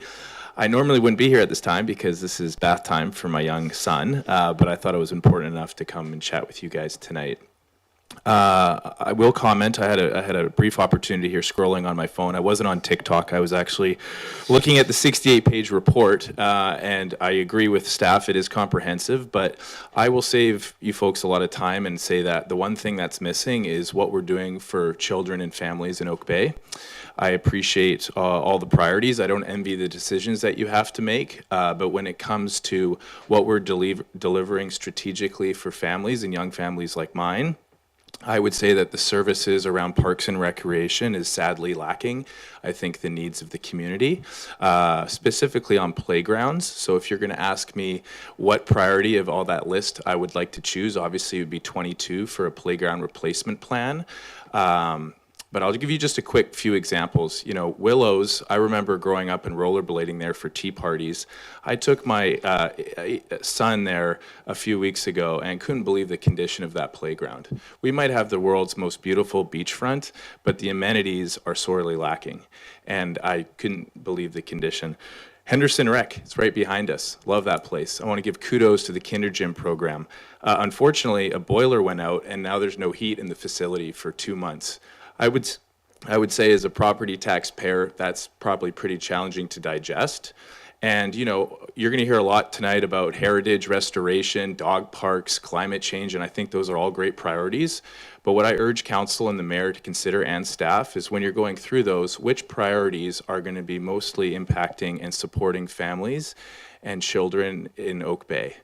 I normally wouldn't be here at this time because this is bath time for my young son, but I thought it was important enough to come and chat with you guys tonight. I will comment. I had a brief opportunity here scrolling on my phone. I wasn't on TikTok. I was actually looking at the 68-page report, and I agree with staff. It is comprehensive, but I will save you folks a lot of time and say that the one thing that's missing is what we're doing for children and families in Oak Bay. I appreciate all the priorities. I don't envy the decisions that you have to make, but when it comes to what we're delivering strategically for families and young families like mine, I would say that the services around parks and recreation is sadly lacking. I think the needs of the community, specifically on playgrounds. So if you're going to ask me what priority of all that list I would like to choose, obviously it would be 22 for a playground replacement plan. But I'll give you just a quick few examples. You know, Willows, I remember growing up and rollerblading there for tea parties. I took my son there a few weeks ago and couldn't believe the condition of that playground. We might have the world's most beautiful beachfront, but the amenities are sorely lacking. And I couldn't believe the condition. Henderson Rec, it's right behind us. Love that place. I want to give kudos to the Kinder Gym program. Unfortunately, a boiler went out and now there's no heat in the facility for 2 months. I would say as a property taxpayer, that's probably pretty challenging to digest. And, you know, you're going to hear a lot tonight about heritage restoration, dog parks, climate change, and I think those are all great priorities. But what I urge council and the mayor to consider and staff is when you're going through those, which priorities are going to be mostly impacting and supporting families and children in Oak Bay.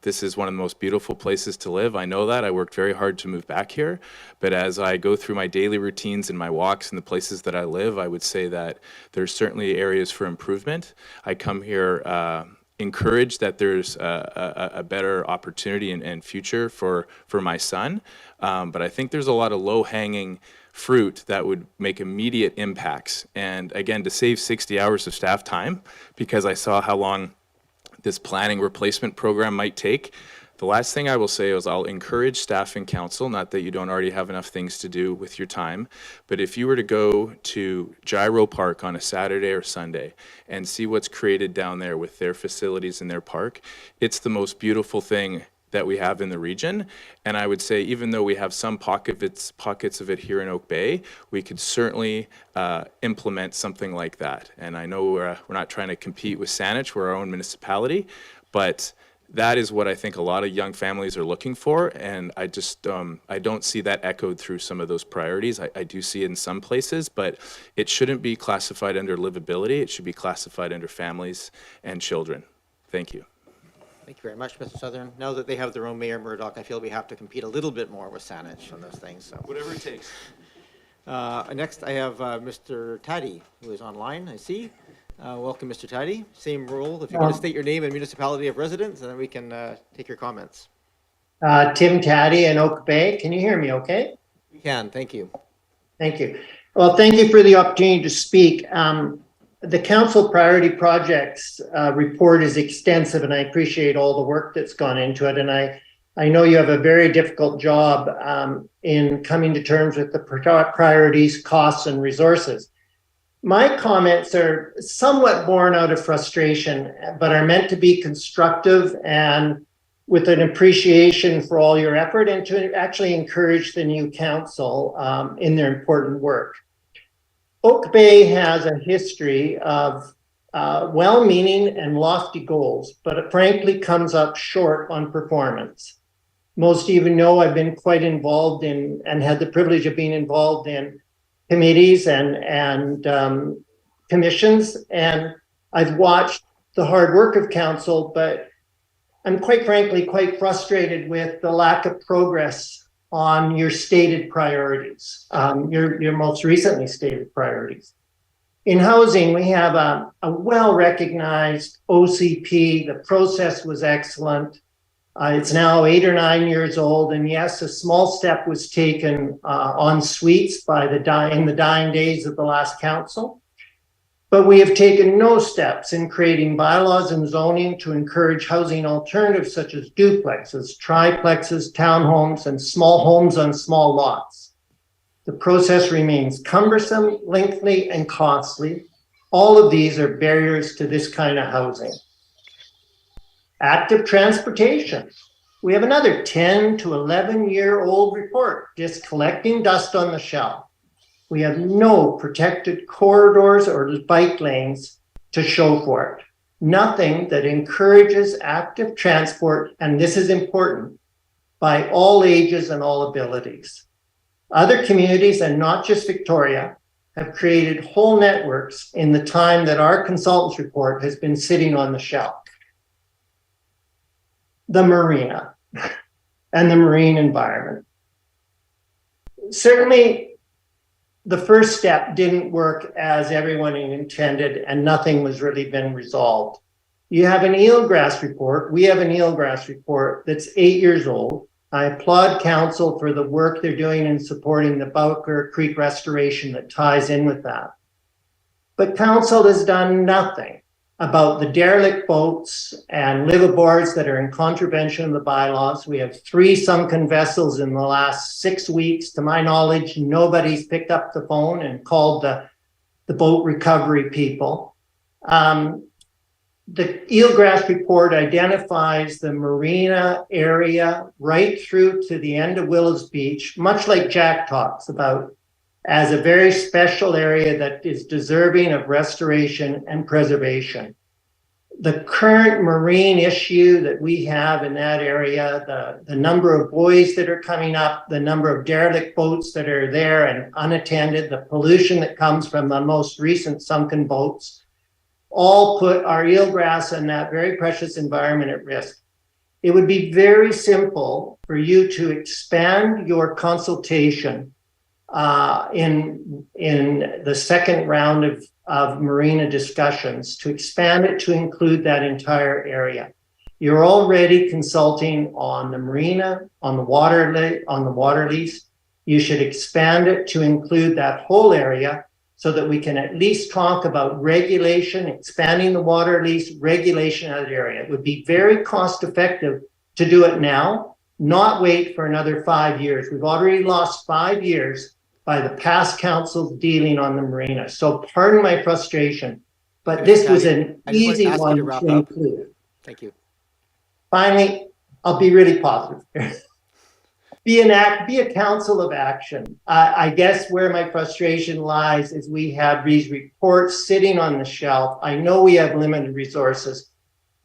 This is one of the most beautiful places to live. I know that. I worked very hard to move back here. But as I go through my daily routines and my walks in the places that I live, I would say that there's certainly areas for improvement. I come here encouraged that there's a better opportunity and future for my son. But I think there's a lot of low-hanging fruit that would make immediate impacts. And again, to save 60 hours of staff time, because I saw how long this planning replacement program might take, the last thing I will say is I'll encourage staff and council, not that you don't already have enough things to do with your time, but if you were to go to Gyro Park on a Saturday or Sunday and see what's created down there with their facilities in their park, it's the most beautiful thing that we have in the region. And I would say, even though we have some pockets of it here in Oak Bay, we could certainly implement something like that. And I know we're not trying to compete with Saanich, we're our own municipality, but that is what I think a lot of young families are looking for, and I just I don't see that echoed through some of those priorities. I do see it in some places, but it shouldn't be classified under livability. It should be classified under families and children. Thank you. Thank you very much, Mr. Southern. Now that they have their own mayor, Murdoch, I feel we have to compete a little bit more with Saanich on those things. So whatever it takes. Next, I have Mr. Taddy, who is online, I see. Welcome, Mr. Taddy. Same rule. If you want to state your name and municipality of residence, and then we can take your comments. Tim Taddy in Oak Bay. Can you hear me okay? We can. Thank you. Thank you. Well, thank you for the opportunity to speak. The council priority projects report is extensive, and I appreciate all the work that's gone into it. And I know you have a very difficult job in coming to terms with the priorities, costs, and resources. My comments are somewhat born out of frustration, but are meant to be constructive and with an appreciation for all your effort, and to actually encourage the new council in their important work. Oak Bay has a history of well-meaning and lofty goals, but it frankly comes up short on performance. Most even know I've been quite involved in, and had the privilege of being involved in, committees and commissions, and I've watched the hard work of council, but I'm quite frankly quite frustrated with the lack of progress on your stated priorities, your most recently stated priorities. In housing, we have a well-recognized OCP. The process was excellent. It's now 8 or 9 years old, and yes, a small step was taken on suites in the dying days of the last council. But we have taken no steps in creating bylaws and zoning to encourage housing alternatives such as duplexes, triplexes, townhomes, and small homes on small lots. The process remains cumbersome, lengthy, and costly. All of these are barriers to this kind of housing. Active transportation. We have another 10 to 11-year-old report just collecting dust on the shelf. We have no protected corridors or bike lanes to show for it. Nothing that encourages active transport, and this is important, by all ages and all abilities. Other communities, and not just Victoria, have created whole networks in the time that our consultant's report has been sitting on the shelf. The marina and the marine environment. Certainly, the first step didn't work as everyone intended, and nothing was really been resolved. You have an eelgrass report. We have an eelgrass report that's 8 years old. I applaud council for the work they're doing in supporting the Bowker Creek restoration that ties in with that. But council has done nothing about the derelict boats and liveaboards that are in contravention of the bylaws. We have 3 sunken vessels in the last 6 weeks. To my knowledge, nobody's picked up the phone and called the boat recovery people. The eelgrass report identifies the marina area right through to the end of Willows Beach, much like Jack talks about, as a very special area that is deserving of restoration and preservation. The current marine issue that we have in that area, the number of buoys that are coming up, the number of derelict boats that are there and unattended, the pollution that comes from the most recent sunken boats, all put our eelgrass and that very precious environment at risk. It would be very simple for you to expand your consultation in the second round of marina discussions, to expand it to include that entire area. You're already consulting on the marina, on the water lease. you should expand it to include that whole area so that we can at least talk about regulation, expanding the water lease, regulation of that area. It would be very cost effective to do it now, not wait for another 5 years. We've already lost 5 years by the past council's dealing on the marina. So pardon my frustration, but this was an easy one to include. Thank you. Finally, I'll be really positive. Be a council of action. I guess where my frustration lies is we have these reports sitting on the shelf. I know we have limited resources,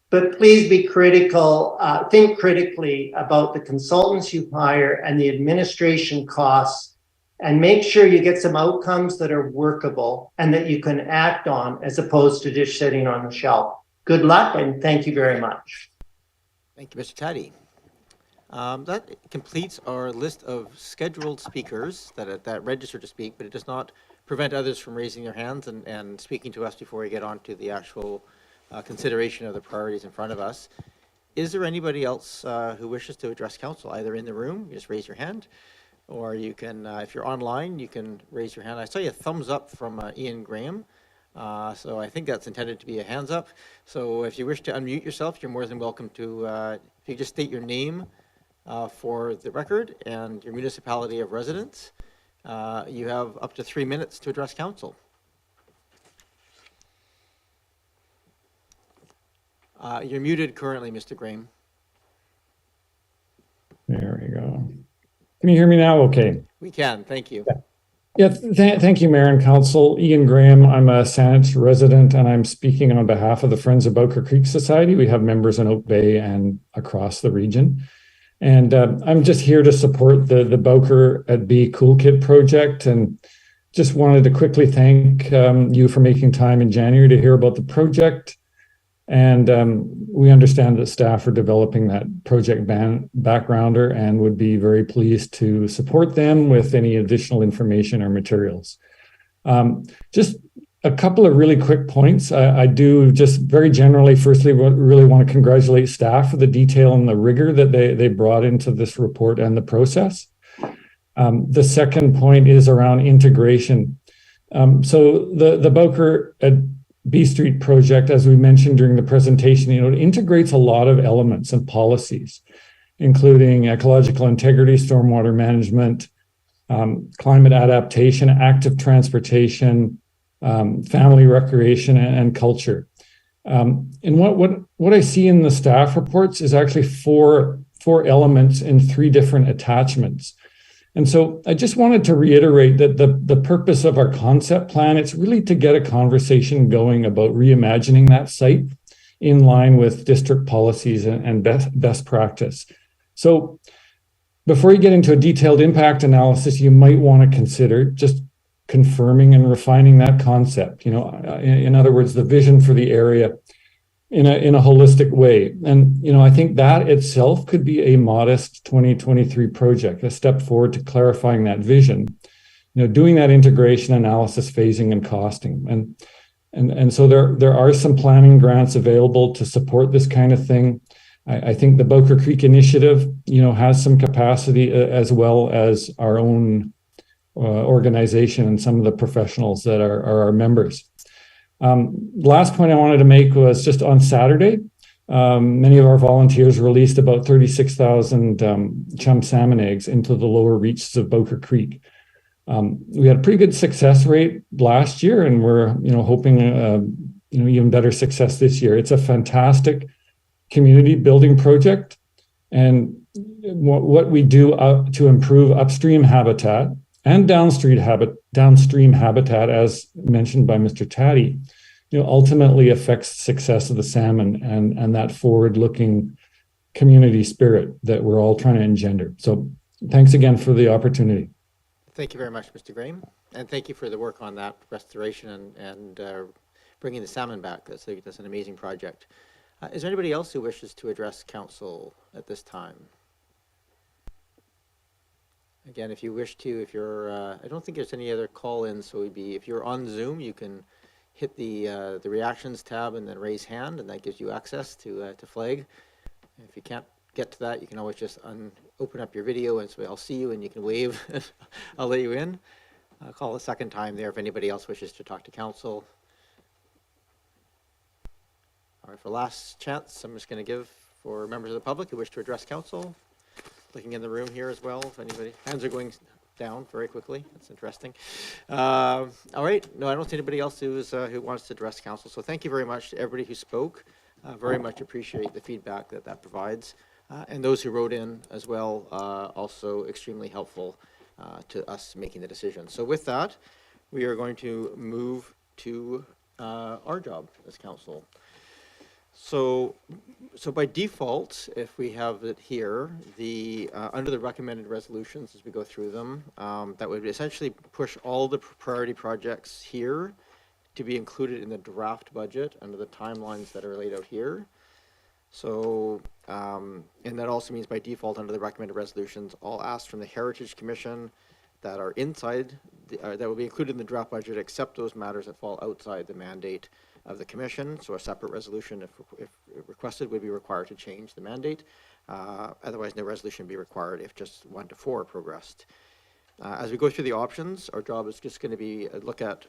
but please be critical, think critically about the consultants you hire and the administration costs, and make sure you get some outcomes that are workable and that you can act on as opposed to just sitting on the shelf. Good luck and thank you very much. Thank you, Mr. Taddy. That completes our list of scheduled speakers that register to speak, but it does not prevent others from raising their hands and speaking to us before we get on to the actual consideration of the priorities in front of us. Is there anybody else who wishes to address council, either in the room, you just raise your hand, or you can, if you're online, you can raise your hand. I saw a thumbs up from Ian Graham. So I think that's intended to be a hands up. So if you wish to unmute yourself, you're more than welcome to, if you just state your name for the record and your municipality of residence, you have up to 3 minutes to address council. You're muted currently, Mr. Graham. There we go. Can you hear me now? Okay. We can, thank you. Yeah, thank you, Mayor and Council. Ian Graham, I'm a Saanich resident, and I'm speaking on behalf of the Friends of Boker Creek Society. We have members in Oak Bay and across the region. And I'm just here to support the Boker at B Cool Kit project, and just wanted to quickly thank you for making time in January to hear about the project. And we understand that staff are developing that project backgrounder and would be very pleased to support them with any additional information or materials. Just a couple of really quick points. I do just very generally, firstly, really want to congratulate staff for the detail and the rigor that they brought into this report and the process. The second point is around integration. So the Boker at B Street project, as we mentioned during the presentation, it integrates a lot of elements and policies, including ecological integrity, stormwater management, climate adaptation, active transportation, family recreation, and culture. And what I see in the staff reports is actually four elements in 3 different attachments. And so I just wanted to reiterate that the purpose of our concept plan, it's really to get a conversation going about reimagining that site in line with district policies and best practice. So before you get into a detailed impact analysis, you might want to consider just confirming and refining that concept. In other words, the vision for the area in a holistic way. And, I think that itself could be a modest 2023 project, a step forward to clarifying that vision, doing that integration analysis, phasing, and costing. And so there are some planning grants available to support this kind of thing. I think the Boker Creek Initiative, has some capacity, as well as our own organization and some of the professionals that are our members. Last point I wanted to make was just on Saturday, many of our volunteers released about 36,000 chum salmon eggs into the lower reaches of Boker Creek. We had a pretty good success rate last year, and we're hoping even better success this year. It's a fantastic community building project, and what we do to improve upstream habitat and downstream habitat, as mentioned by Mr. Taddy, ultimately affects the success of the salmon and that forward-looking community spirit that we're all trying to engender. So thanks again for the opportunity. Thank you very much, Mr. Graham. And thank you for the work on that restoration and bringing the salmon back. That's an amazing project. Is there anybody else who wishes to address council at this time? Again, if you wish to, if you're, I don't think there's any other call-ins, so if you're on Zoom, you can hit the reactions tab and then raise hand, and that gives you access to flag. If you can't get to that, you can always just open up your video and so I'll see you and you can wave. I'll let you in. I'll call a second time there if anybody else wishes to talk to council. All right, for last chance, I'm just going to give for members of the public who wish to address council. Looking in the room here as well, if anybody, hands are going down very quickly. That's interesting. All right, no, I don't see anybody else who wants to address council. So thank you very much to everybody who spoke. Very much appreciate the feedback that provides. And those who wrote in as well, also extremely helpful to us making the decision. So with that, we are going to move to our job as council. So by default, if we have it here, under the recommended resolutions as we go through them, that would essentially push all the priority projects here to be included in the draft budget under the timelines that are laid out here. So, and that also means by default under the recommended resolutions, all asks from the Heritage Commission that are inside, that will be included in the draft budget, except those matters that fall outside the mandate of the commission. So a separate resolution, if requested, would be required to change the mandate. Otherwise, no resolution would be required if just 1 to 4 progressed. As we go through the options, our job is just going to be look at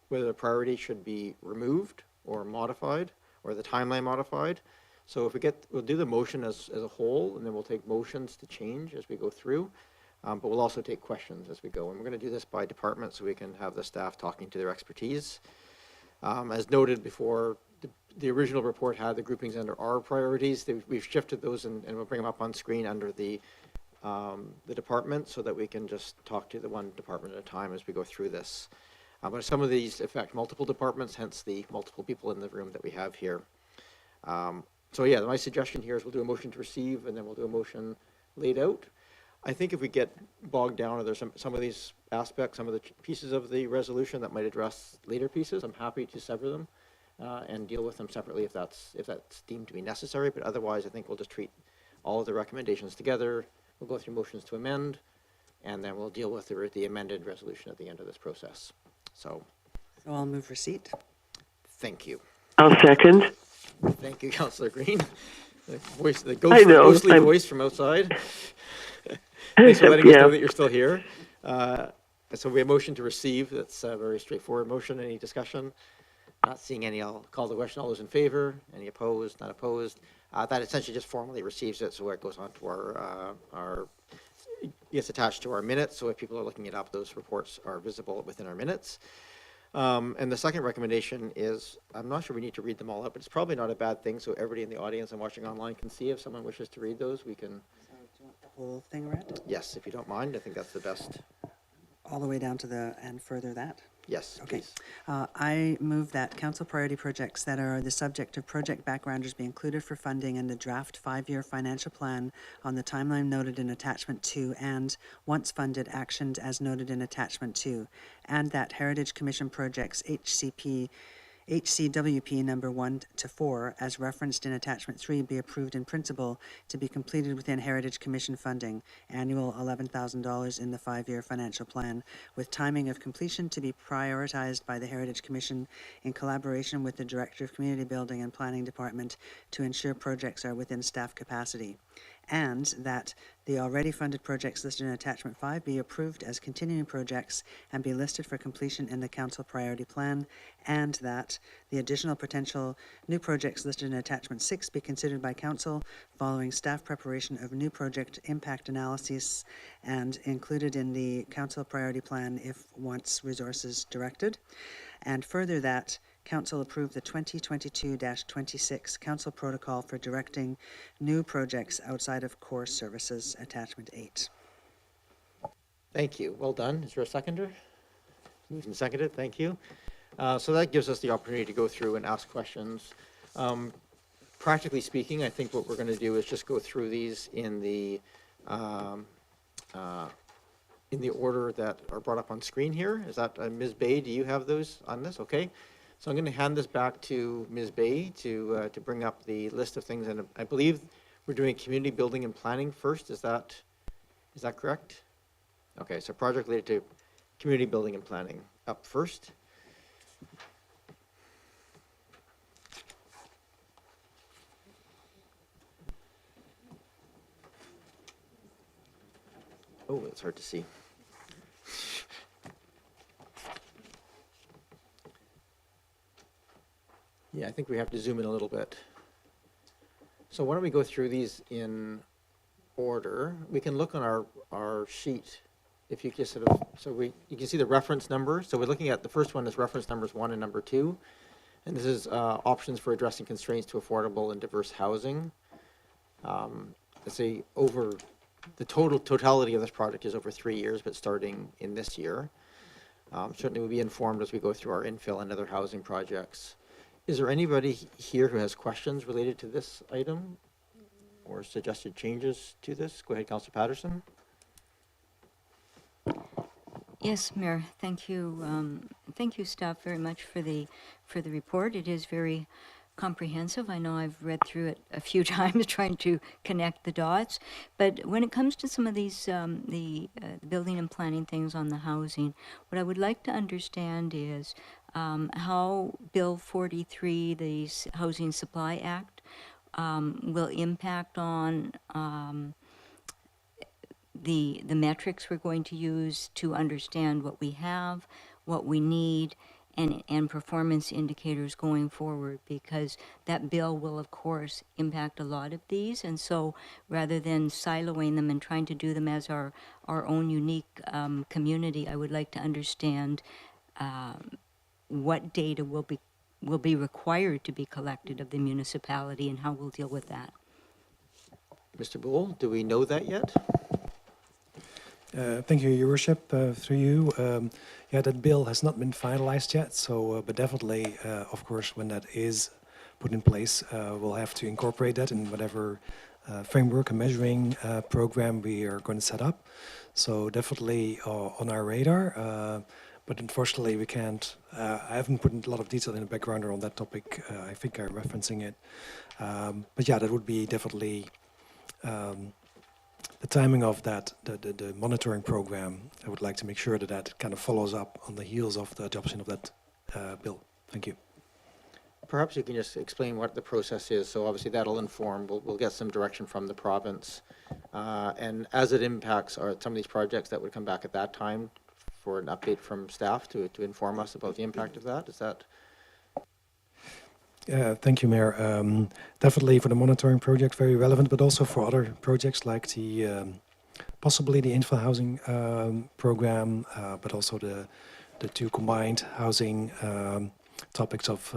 whether the priority should be removed or modified, or the timeline modified. So if we'll do the motion as a whole, and then we'll take motions to change as we go through. But we'll also take questions as we go. And we're going to do this by department so we can have the staff talking to their expertise. As noted before, the original report had the groupings under our priorities. We've shifted those and we'll bring them up on screen under the department so that we can just talk to the one department at a time as we go through this. But some of these affect multiple departments, hence the multiple people in the room that we have here. So yeah, my suggestion here is we'll do a motion to receive and then we'll do a motion laid out. I think if we get bogged down or there's some of these aspects, some of the pieces of the resolution that might address later pieces, I'm happy to sever them and deal with them separately if that's deemed to be necessary. But otherwise, I think we'll just treat all of the recommendations together. We'll go through motions to amend, and then we'll deal with the amended resolution at the end of this process. So I'll move receipt. Thank you. I'll second. Thank you, Councillor Green. The ghostly voice from outside. Thanks for letting us know that you're still here. So we have a motion to receive. That's a very straightforward motion. Any discussion? Not seeing any. I'll call the question. All those in favor? Any opposed? Not opposed? That essentially just formally receives it, so it goes on to our gets attached to our minutes. So if people are looking it up, those reports are visible within our minutes. And the second recommendation is, I'm not sure we need to read them all out, but it's probably not a bad thing. So everybody in the audience and watching online can see. If someone wishes to read those, we can. Whole thing read? Yes, if you don't mind. I think that's the best. All the way down to the and further that? Yes, okay. Please. I move that council priority projects that are the subject of project backgrounders be included for funding in the draft 5-year financial plan on the timeline noted in attachment 2 and, once funded, actioned as noted in attachment 2, and that Heritage Commission projects HCWP number 1 to 4, as referenced in attachment 3, be approved in principle to be completed within Heritage Commission funding, annual $11,000 in the 5-year financial plan, with timing of completion to be prioritized by the Heritage Commission in collaboration with the Director of Community Building and Planning Department to ensure projects are within staff capacity. And that the already funded projects listed in attachment 5 be approved as continuing projects and be listed for completion in the council priority plan, and that the additional potential new projects listed in attachment 6 be considered by council following staff preparation of new project impact analyses and included in the council priority plan if once resources directed. And further that Council approved the 2022-26 Council Protocol for directing new projects outside of core services, attachment 8. Thank you. Well done. Is there a seconder? Moved and seconded. Thank you. So that gives us the opportunity to go through and ask questions. Practically speaking, I think what we're going to do is just go through these in the order that are brought up on screen here. Is that Ms. Bay? Do you have those on this? Okay. So I'm going to hand this back to Ms. Bay to bring up the list of things, and I believe we're doing community building and planning first. Is that correct? Okay, so project related to community building and planning up first. Oh, it's hard to see. Yeah, I think we have to zoom in a little bit. So why don't we go through these in order? We can look on our sheet. If you just sort of, you can see the reference number. So we're looking at the first one is reference numbers 1 and number 2. And this is options for addressing constraints to affordable and diverse housing. Let's say over the totality of this project is over 3 years, but starting in this year. Certainly we'll be informed as we go through our infill and other housing projects. Is there anybody here who has questions related to this item or suggested changes to this? Go ahead, Councillor Patterson. Yes, Mayor. Thank you. Thank you, staff, very much for the report. It is very comprehensive. I know I've read through it a few times trying to connect the dots. But when it comes to some of these the building and planning things on the housing, what I would like to understand is how Bill 43, the Housing Supply Act, will impact on the metrics we're going to use to understand what we have, what we need, and performance indicators going forward, because that bill will, of course, impact a lot of these. And so rather than siloing them and trying to do them as our own unique community, I would like to understand what data will be required to be collected of the municipality and how we'll deal with that. Mr. Bull, do we know that yet? Thank you, Your Worship. Through you, yeah, that bill has not been finalized yet. So, but definitely, of course, when that is put in place, we'll have to incorporate that in whatever framework and measuring program we are going to set up. So, definitely on our radar. But unfortunately, we can't. I haven't put a lot of detail in the background on that topic. I think I'm referencing it. But yeah, that would be definitely. The timing of that, the monitoring program, I would like to make sure that that kind of follows up on the heels of the adoption of that bill. Thank you. Perhaps you can just explain what the process is. So obviously that'll inform, we'll get some direction from the province. And as it impacts some of these projects, that would come back at that time for an update from staff to inform us about the impact of that. Is that? Thank you, Mayor. Definitely for the monitoring project, very relevant, but also for other projects like the possibly the infill housing program, but also the two combined housing topics of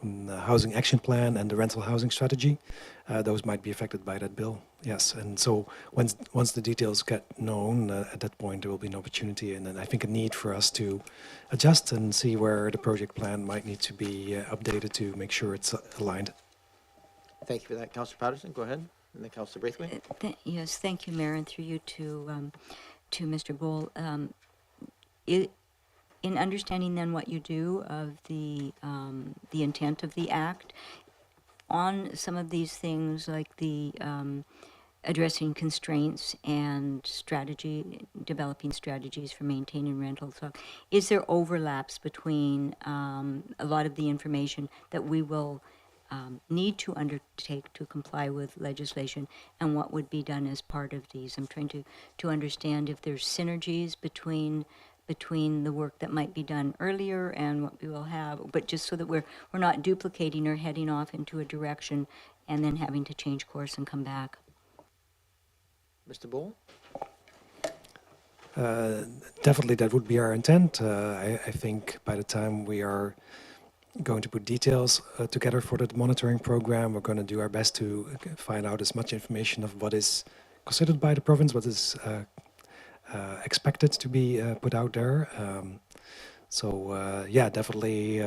the housing action plan and the rental housing strategy. Those might be affected by that bill. Yes, and so once the details get known, at that point there will be an opportunity and then I think a need for us to adjust and see where the project plan might need to be updated to make sure it's aligned. Thank you for that, Councillor Patterson. Go ahead, and then Councillor Braithwaite. Yes, thank you, Mayor, and through you to Mr. Bull. In understanding then what you do of the intent of the act, on some of these things like the addressing constraints and developing strategies for maintaining rentals, so is there overlaps between a lot of the information that we will need to undertake to comply with legislation and what would be done as part of these? I'm trying to understand if there's synergies between the work that might be done earlier and what we will have, but just so that we're not duplicating or heading off into a direction and then having to change course and come back. Mr. Bull? Definitely that would be our intent. I think by the time we are going to put details together for the monitoring program, we're going to do our best to find out as much information of what is considered by the province, what is expected to be put out there. Yeah, definitely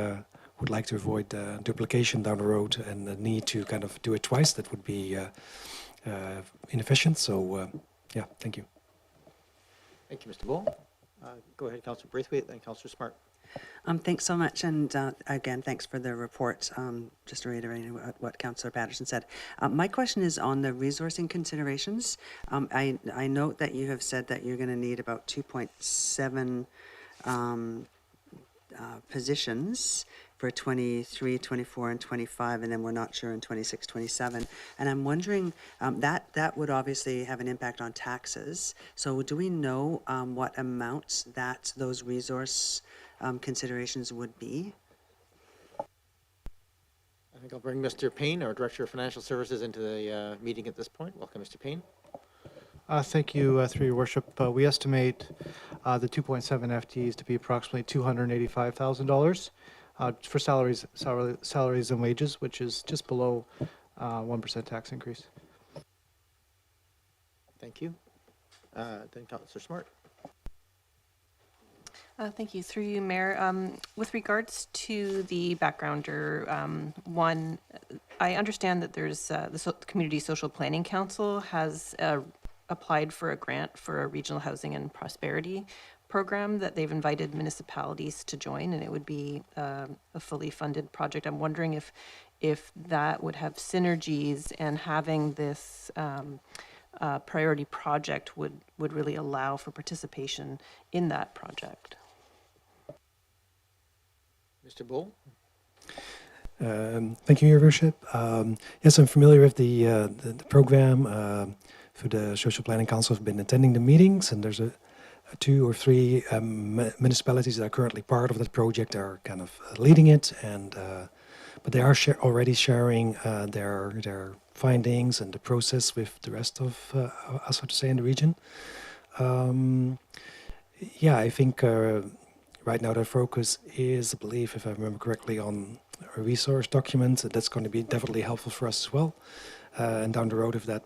would like to avoid duplication down the road and the need to kind of do it twice. That would be inefficient. So yeah, thank you. Thank you, Mr. Bull. Go ahead, Councillor Braithwaite, then Councillor Smart. Thanks so much, and again, thanks for the report. Just reiterating what Councillor Patterson said. My question is on the resourcing considerations. I note that you have said that you're going to need about 2.7 positions for 23, 24, and 25, and then we're not sure in 26, 27. And I'm wondering, that would obviously have an impact on taxes. So do we know what amounts that those resource considerations would be? I think I'll bring Mr. Payne, our Director of Financial Services, into the meeting at this point. Welcome, Mr. Payne. Thank you, through your worship. We estimate the 2.7 FTEs to be approximately $285,000 for salaries and wages, which is just below 1% tax increase. Thank you. Then Councillor Smart. Thank you. Through you, Mayor. With regards to the backgrounder, one, I understand that there's the Community Social Planning Council has applied for a grant for a regional housing and prosperity program that they've invited municipalities to join, and it would be a fully funded project. I'm wondering if that would have synergies, and having this priority project would really allow for participation in that project. Mr. Bull. Thank you, Your Worship. Yes, I'm familiar with the program. Through the Social Planning Council, have been attending the meetings, and there's 2 or 3 municipalities that are currently part of that project are kind of leading it, and but they are already sharing their findings and the process with the rest of us, so to say, in the region. Yeah, I think right now the focus is, I believe, if I remember correctly, on a resource document. That's going to be definitely helpful for us as well. And down the road, if that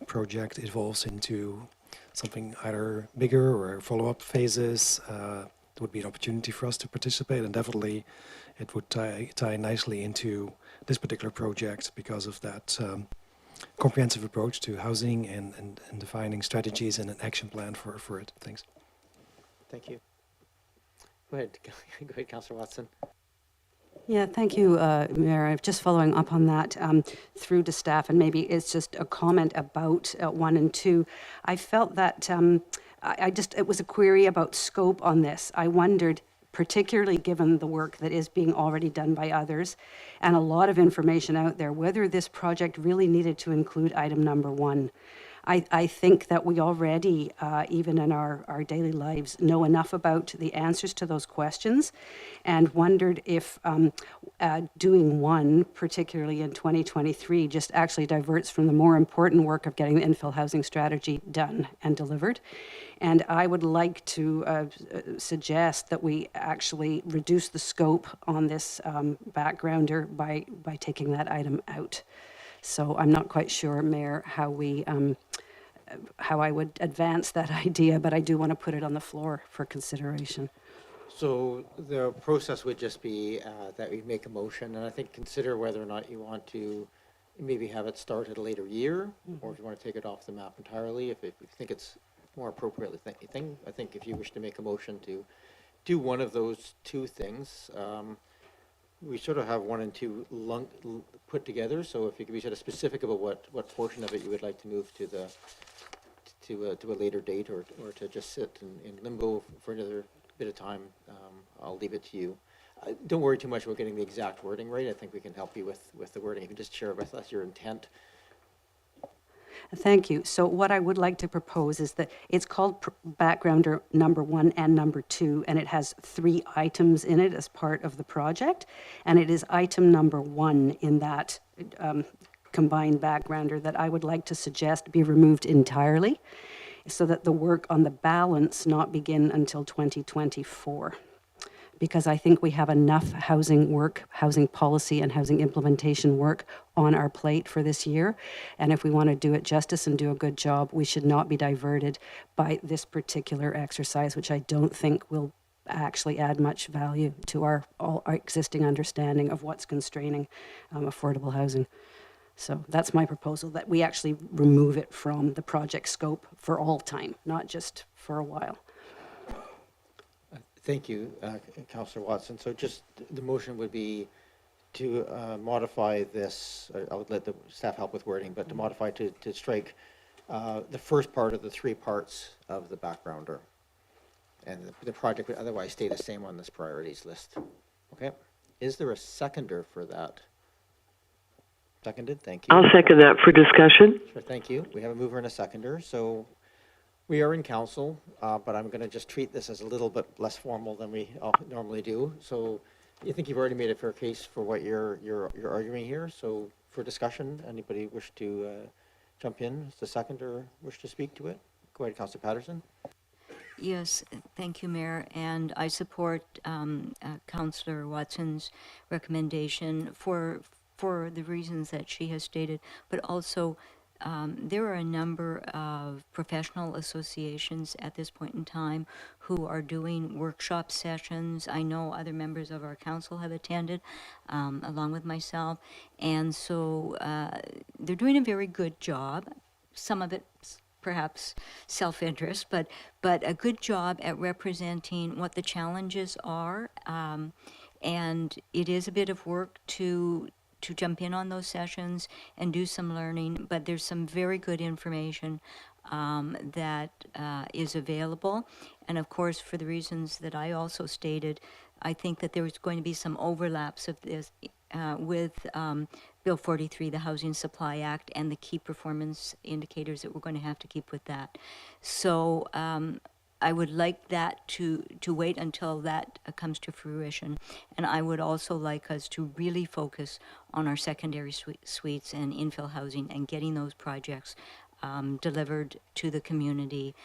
project evolves into something either bigger or follow-up phases, there would be an opportunity for us to participate, and definitely it would tie nicely into this particular project because of that comprehensive approach to housing and defining strategies and an action plan for it. Thanks. Thank you. Go ahead, Councillor Watson. Yeah, thank you, Mayor. Just following up on that through to staff, and maybe it's just a comment about 1 and 2. I felt that it was a query about scope on this. I wondered, particularly given the work that is being already done by others and a lot of information out there, whether this project really needed to include item number 1. I think that we already, even in our daily lives, know enough about the answers to those questions, and wondered if doing 1, particularly in 2023, just actually diverts from the more important work of getting the infill housing strategy done and delivered. And I would like to suggest that we actually reduce the scope on this backgrounder by taking that item out. So I'm not quite sure, Mayor, how I would advance that idea, but I do want to put it on the floor for consideration. So the process would just be that we make a motion, and I think consider whether or not you want to maybe have it start at a later year, or if you want to take it off the map entirely. If you think it's more appropriately thing, I think if you wish to make a motion to do one of those 2 things, we sort of have 1 and 2 put together. So if you could be sort of specific about what portion of it you would like to move to a later date, or to just sit in limbo for another bit of time, I'll leave it to you. Don't worry too much about getting the exact wording right. I think we can help you with the wording. You can just share with us your intent. Thank you. So what I would like to propose is that it's called backgrounder number 1 and number 2, and it has 3 items in it as part of the project. And it is item number 1 in that combined backgrounder that I would like to suggest be removed entirely, so that the work on the balance not begin until 2024. Because I think we have enough housing work, housing policy and housing implementation work on our plate for this year. And if we want to do it justice and do a good job, we should not be diverted by this particular exercise, which I don't think will actually add much value to our existing understanding of what's constraining affordable housing. So that's my proposal, that we actually remove it from the project scope for all time, not just for a while. Thank you, Councillor Watson. So just the motion would be to modify this. I'll let the staff help with wording, but to modify to strike the first part of the 3 parts of the backgrounder. And the project would otherwise stay the same on this priorities list. Okay? Is there a seconder for that? Seconded, thank you. I'll second that for discussion. Sure, thank you. We have a mover and a seconder, so we are in council, but I'm going to just treat this as a little bit less formal than we normally do. So I think you've already made a fair case for what you're arguing here. So for discussion, anybody wish to jump in as the seconder wish to speak to it? Go ahead, Councillor Patterson. Yes, thank you, Mayor, and I support Councillor Watson's recommendation for the reasons that she has stated, but also there are a number of professional associations at this point in time who are doing workshop sessions. I know other members of our council have attended, along with myself, and so they're doing a very good job. Some of it's perhaps self-interest, but a good job at representing what the challenges are, and it is a bit of work to jump in on those sessions and do some learning, but there's some very good information that is available. And of course, for the reasons that I also stated, I think that there is going to be some overlaps of this with Bill 43, the Housing Supply Act, and the key performance indicators that we're going to have to keep with that. So I would like that to wait until that comes to fruition. And I would also like us to really focus on our secondary suites and infill housing and getting those projects delivered to the community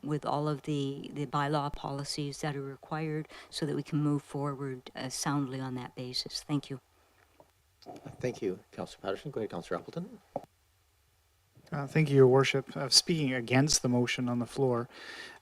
with all of the bylaw policies that are required so that we can move forward soundly on that basis. Thank you. Thank you, Councillor Patterson. Go ahead, Councillor Appleton. Thank you, Your Worship. Speaking against the motion on the floor,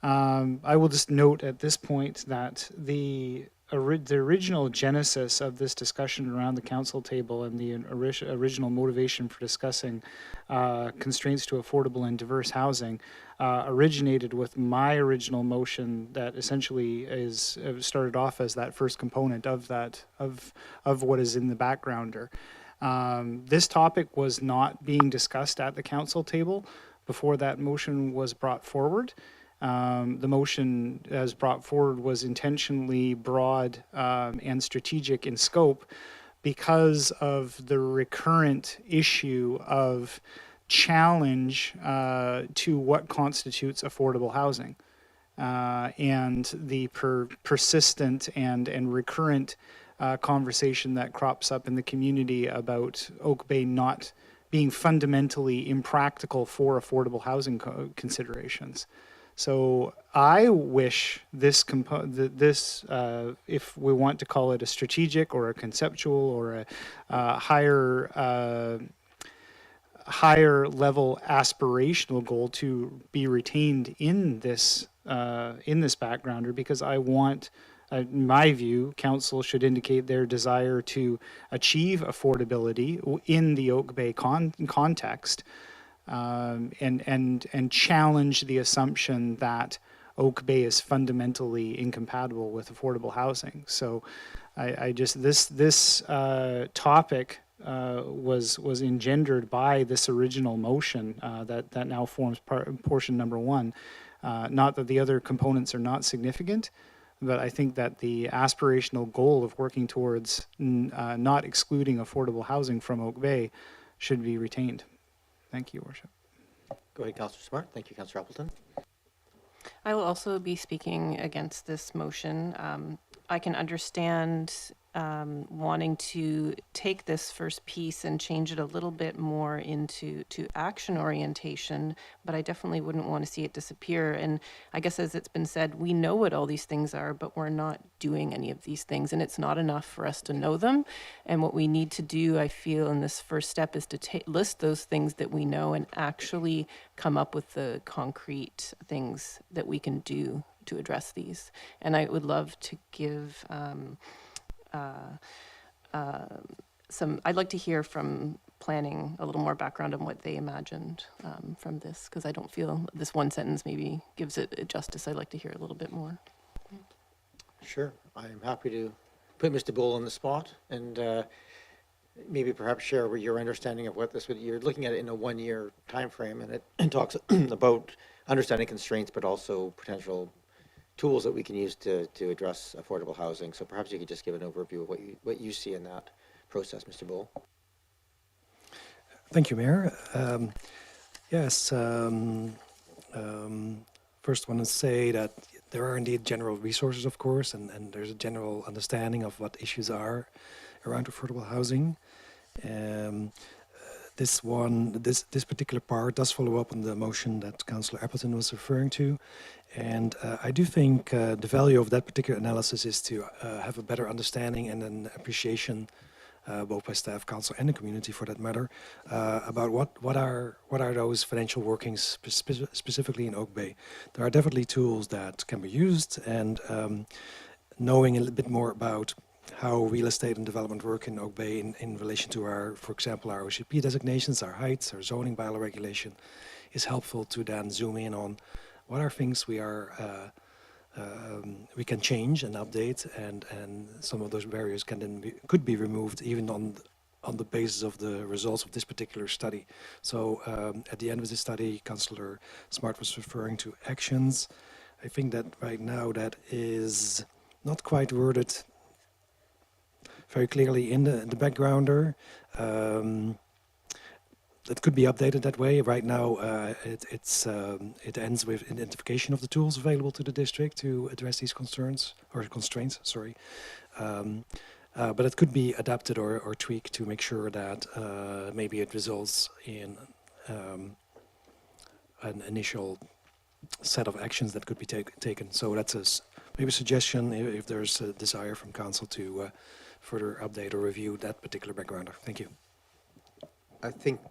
I will just note at this point that the original genesis of this discussion around the council table and the original motivation for discussing constraints to affordable and diverse housing originated with my original motion that essentially is started off as that first component of that of what is in the backgrounder. This topic was not being discussed at the council table before that motion was brought forward. The motion as brought forward was intentionally broad and strategic in scope because of the recurrent issue of challenge to what constitutes affordable housing and the persistent and recurrent conversation that crops up in the community about Oak Bay not being fundamentally impractical for affordable housing considerations. So I wish this, if we want to call it a strategic or a conceptual or a higher level aspirational goal, to be retained in this backgrounder, because I want, in my view, council should indicate their desire to achieve affordability in the Oak Bay context. And challenge the assumption that Oak Bay is fundamentally incompatible with affordable housing. So I just, this topic was engendered by this original motion that now forms portion number one. Not that the other components are not significant, but I think that the aspirational goal of working towards not excluding affordable housing from Oak Bay should be retained. Thank you, Your Worship. Go ahead, Councillor Smart. Thank you, Councillor Appleton. I will also be speaking against this motion. I can understand wanting to take this first piece and change it a little bit more into action orientation, but I definitely wouldn't want to see it disappear. And I guess, as it's been said, we know what all these things are, but we're not doing any of these things, and it's not enough for us to know them. And what we need to do, I feel, in this first step is to list those things that we know and actually come up with the concrete things that we can do to address these. And I would love to give I'd like to hear from planning a little more background on what they imagined from this, because I don't feel this one sentence maybe gives it justice. I'd like to hear a little bit more. Sure. I'm happy to put Mr. Bull on the spot and maybe perhaps share your understanding of what this would, you're looking at it in a 1-year time frame, and it talks about understanding constraints, but also potential tools that we can use to address affordable housing. So perhaps you could just give an overview of what you see in that process, Mr. Bull. Thank you, Mayor. Yes, first want to say that there are indeed general resources, of course, and there's a general understanding of what issues are around affordable housing. This particular part does follow up on the motion that Councillor Appleton was referring to. And I do think the value of that particular analysis is to have a better understanding and an appreciation, both by staff, council, and the community for that matter, about what are those financial workings specifically in Oak Bay. There are definitely tools that can be used, and knowing a little bit more about how real estate and development work in Oak Bay in relation to our, for example, our OCP designations, our heights, our zoning bylaw regulation, is helpful to then zoom in on what are things we can change and update, and some of those barriers could be removed even on the basis of the results of this particular study. So at the end of the study, Councillor Smart was referring to actions. I think that right now that is not quite worded very clearly in the backgrounder. It could be updated that way. Right now, it ends with identification of the tools available to the district to address these constraints. Sorry. But it could be adapted or tweaked to make sure that maybe it results in an initial set of actions that could be taken. So that's maybe a suggestion if there's a desire from council to further update or review that particular backgrounder. Thank you. I think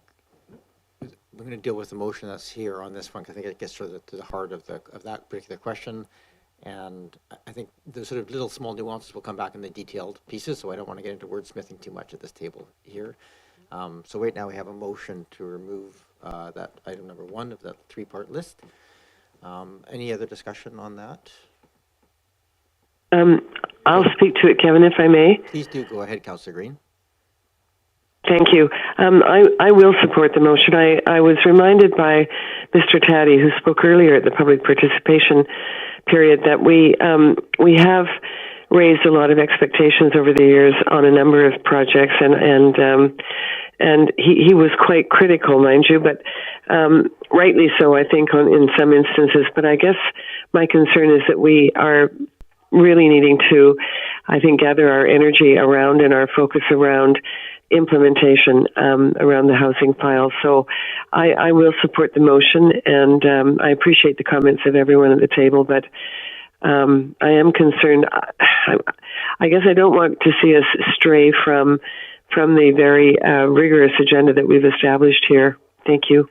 we're going to deal with the motion that's here on this one. I think it gets to the heart of that particular question, and I think the sort of little small nuances will come back in the detailed pieces. So I don't want to get into wordsmithing too much at this table here. So right now we have a motion to remove that item number 1 of that 3-part list. Any other discussion on that? I'll speak to it, Kevin, if I may. Please do go ahead, Councillor Green. Thank you. I will support the motion. I was reminded by Mr. Taddy, who spoke earlier at the public participation period, that we have raised a lot of expectations over the years on a number of projects, and he was quite critical, mind you, but rightly so, I think, in some instances. But I guess my concern is that we are really needing to, I think, gather our energy around and our focus around implementation around the housing file. So I will support the motion, and I appreciate the comments of everyone at the table, but I am concerned. I guess I don't want to see us stray from the very rigorous agenda that we've established here. Thank you.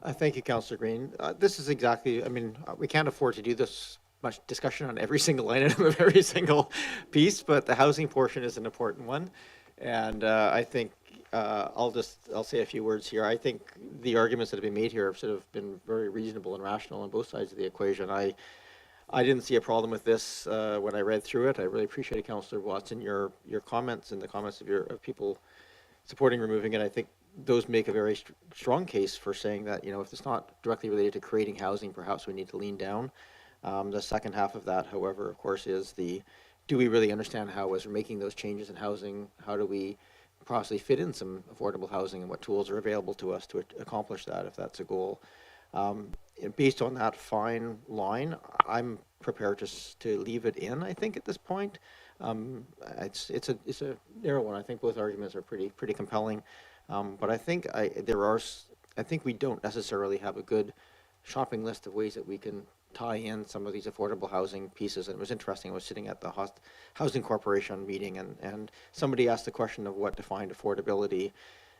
Thank you, Councillor Green. This is exactly, I mean, we can't afford to do this much discussion on every single line item of every single piece, but the housing portion is an important one. And I think I'll say a few words here. I think the arguments that have been made here have sort of been very reasonable and rational on both sides of the equation. I didn't see a problem with this when I read through it. I really appreciated, Councillor Watson, your comments and the comments of people supporting removing it. I think those make a very strong case for saying that, you know, if it's not directly related to creating housing, perhaps we need to lean down. The second half of that, however, of course, is do we really understand how, as we're making those changes in housing, how do we possibly fit in some affordable housing, and what tools are available to us to accomplish that, if that's a goal. Based on that fine line, I'm prepared to leave it in, I think, at this point. It's a narrow one. I think both arguments are pretty compelling. But I think I think we don't necessarily have a good shopping list of ways that we can tie in some of these affordable housing pieces. And it was interesting, I was sitting at the Housing Corporation meeting, and somebody asked the question of what defined affordability,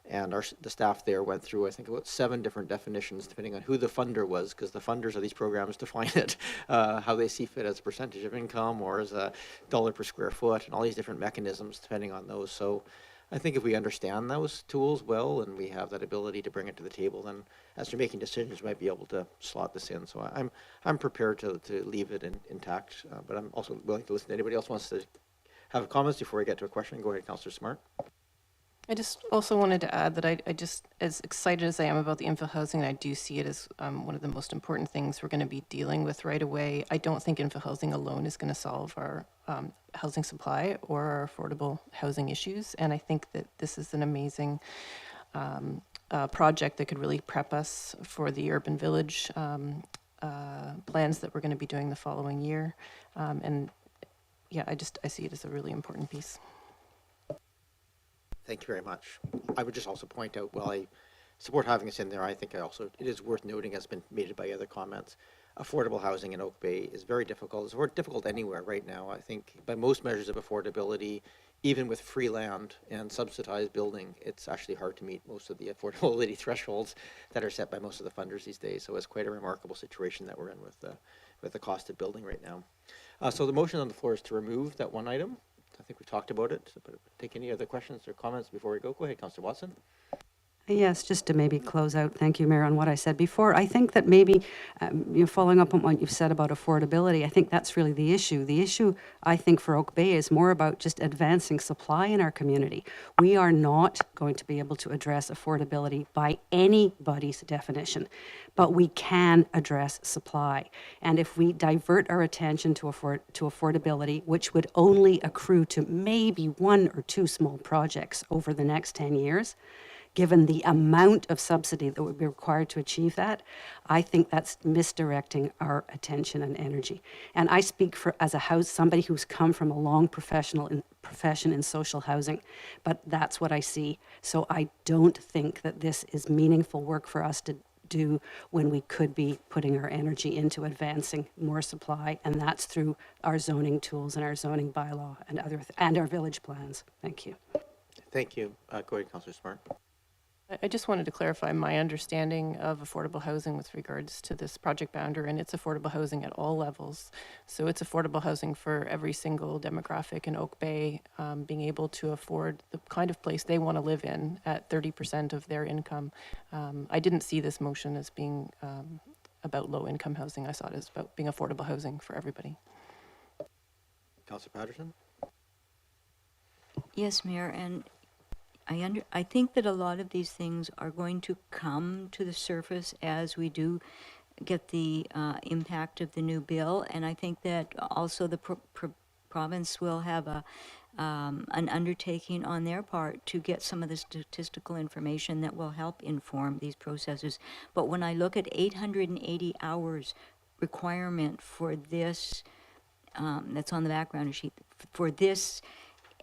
and the staff there went through, I think, about 7 different definitions, depending on who the funder was, because the funders of these programs define it, how they see fit as a percentage of income or as a dollar per square foot, and all these different mechanisms depending on those. So I think if we understand those tools well and we have that ability to bring it to the table, then as we're making decisions, we might be able to slot this in. So I'm prepared to leave it intact, but I'm also willing to listen to anybody else who wants to have comments before we get to a question. Go ahead, Councillor Smart. I just also wanted to add that I just, as excited as I am about the infill housing, I do see it as one of the most important things we're going to be dealing with right away. I don't think infill housing alone is going to solve our housing supply or our affordable housing issues. And I think that this is an amazing project that could really prep us for the urban village plans that we're going to be doing the following year. And yeah, I see it as a really important piece. Thank you very much. I would just also point out, while I support having us in there, I think it is worth noting, as been made by other comments, affordable housing in Oak Bay is very difficult. It's difficult anywhere right now. I think by most measures of affordability, even with free land and subsidized building, it's actually hard to meet most of the affordability thresholds that are set by most of the funders these days. So it's quite a remarkable situation that we're in with the cost of building right now. So the motion on the floor is to remove that one item. I think we talked about it, but take any other questions or comments before we go. Go ahead, Councillor Watson. Yes, just to maybe close out, thank you, Mayor, on what I said before. I think that maybe, following up on what you've said about affordability, I think that's really the issue. The issue, I think, for Oak Bay is more about just advancing supply in our community. We are not going to be able to address affordability by anybody's definition, but we can address supply. And if we divert our attention to affordability, which would only accrue to maybe one or two small projects over the next 10 years, given the amount of subsidy that would be required to achieve that, I think that's misdirecting our attention and energy. And I speak as somebody who's come from a long profession in social housing, but that's what I see. So I don't think that this is meaningful work for us to do when we could be putting our energy into advancing more supply, and that's through our zoning tools and our zoning bylaw and our village plans. Thank you. Thank you. Go ahead, Councillor Smart. I just wanted to clarify my understanding of affordable housing with regards to this project boundary, and it's affordable housing at all levels. So it's affordable housing for every single demographic in Oak Bay, being able to afford the kind of place they want to live in at 30% of their income. I didn't see this motion as being about low income housing. I saw it as about being affordable housing for everybody. Councillor Patterson? Yes, Mayor, and I think that a lot of these things are going to come to the surface as we do get the impact of the new bill, and I think that also the province will have an undertaking on their part to get some of the statistical information that will help inform these processes. But when I look at 880 hours requirement for this, that's on the background sheet, for this,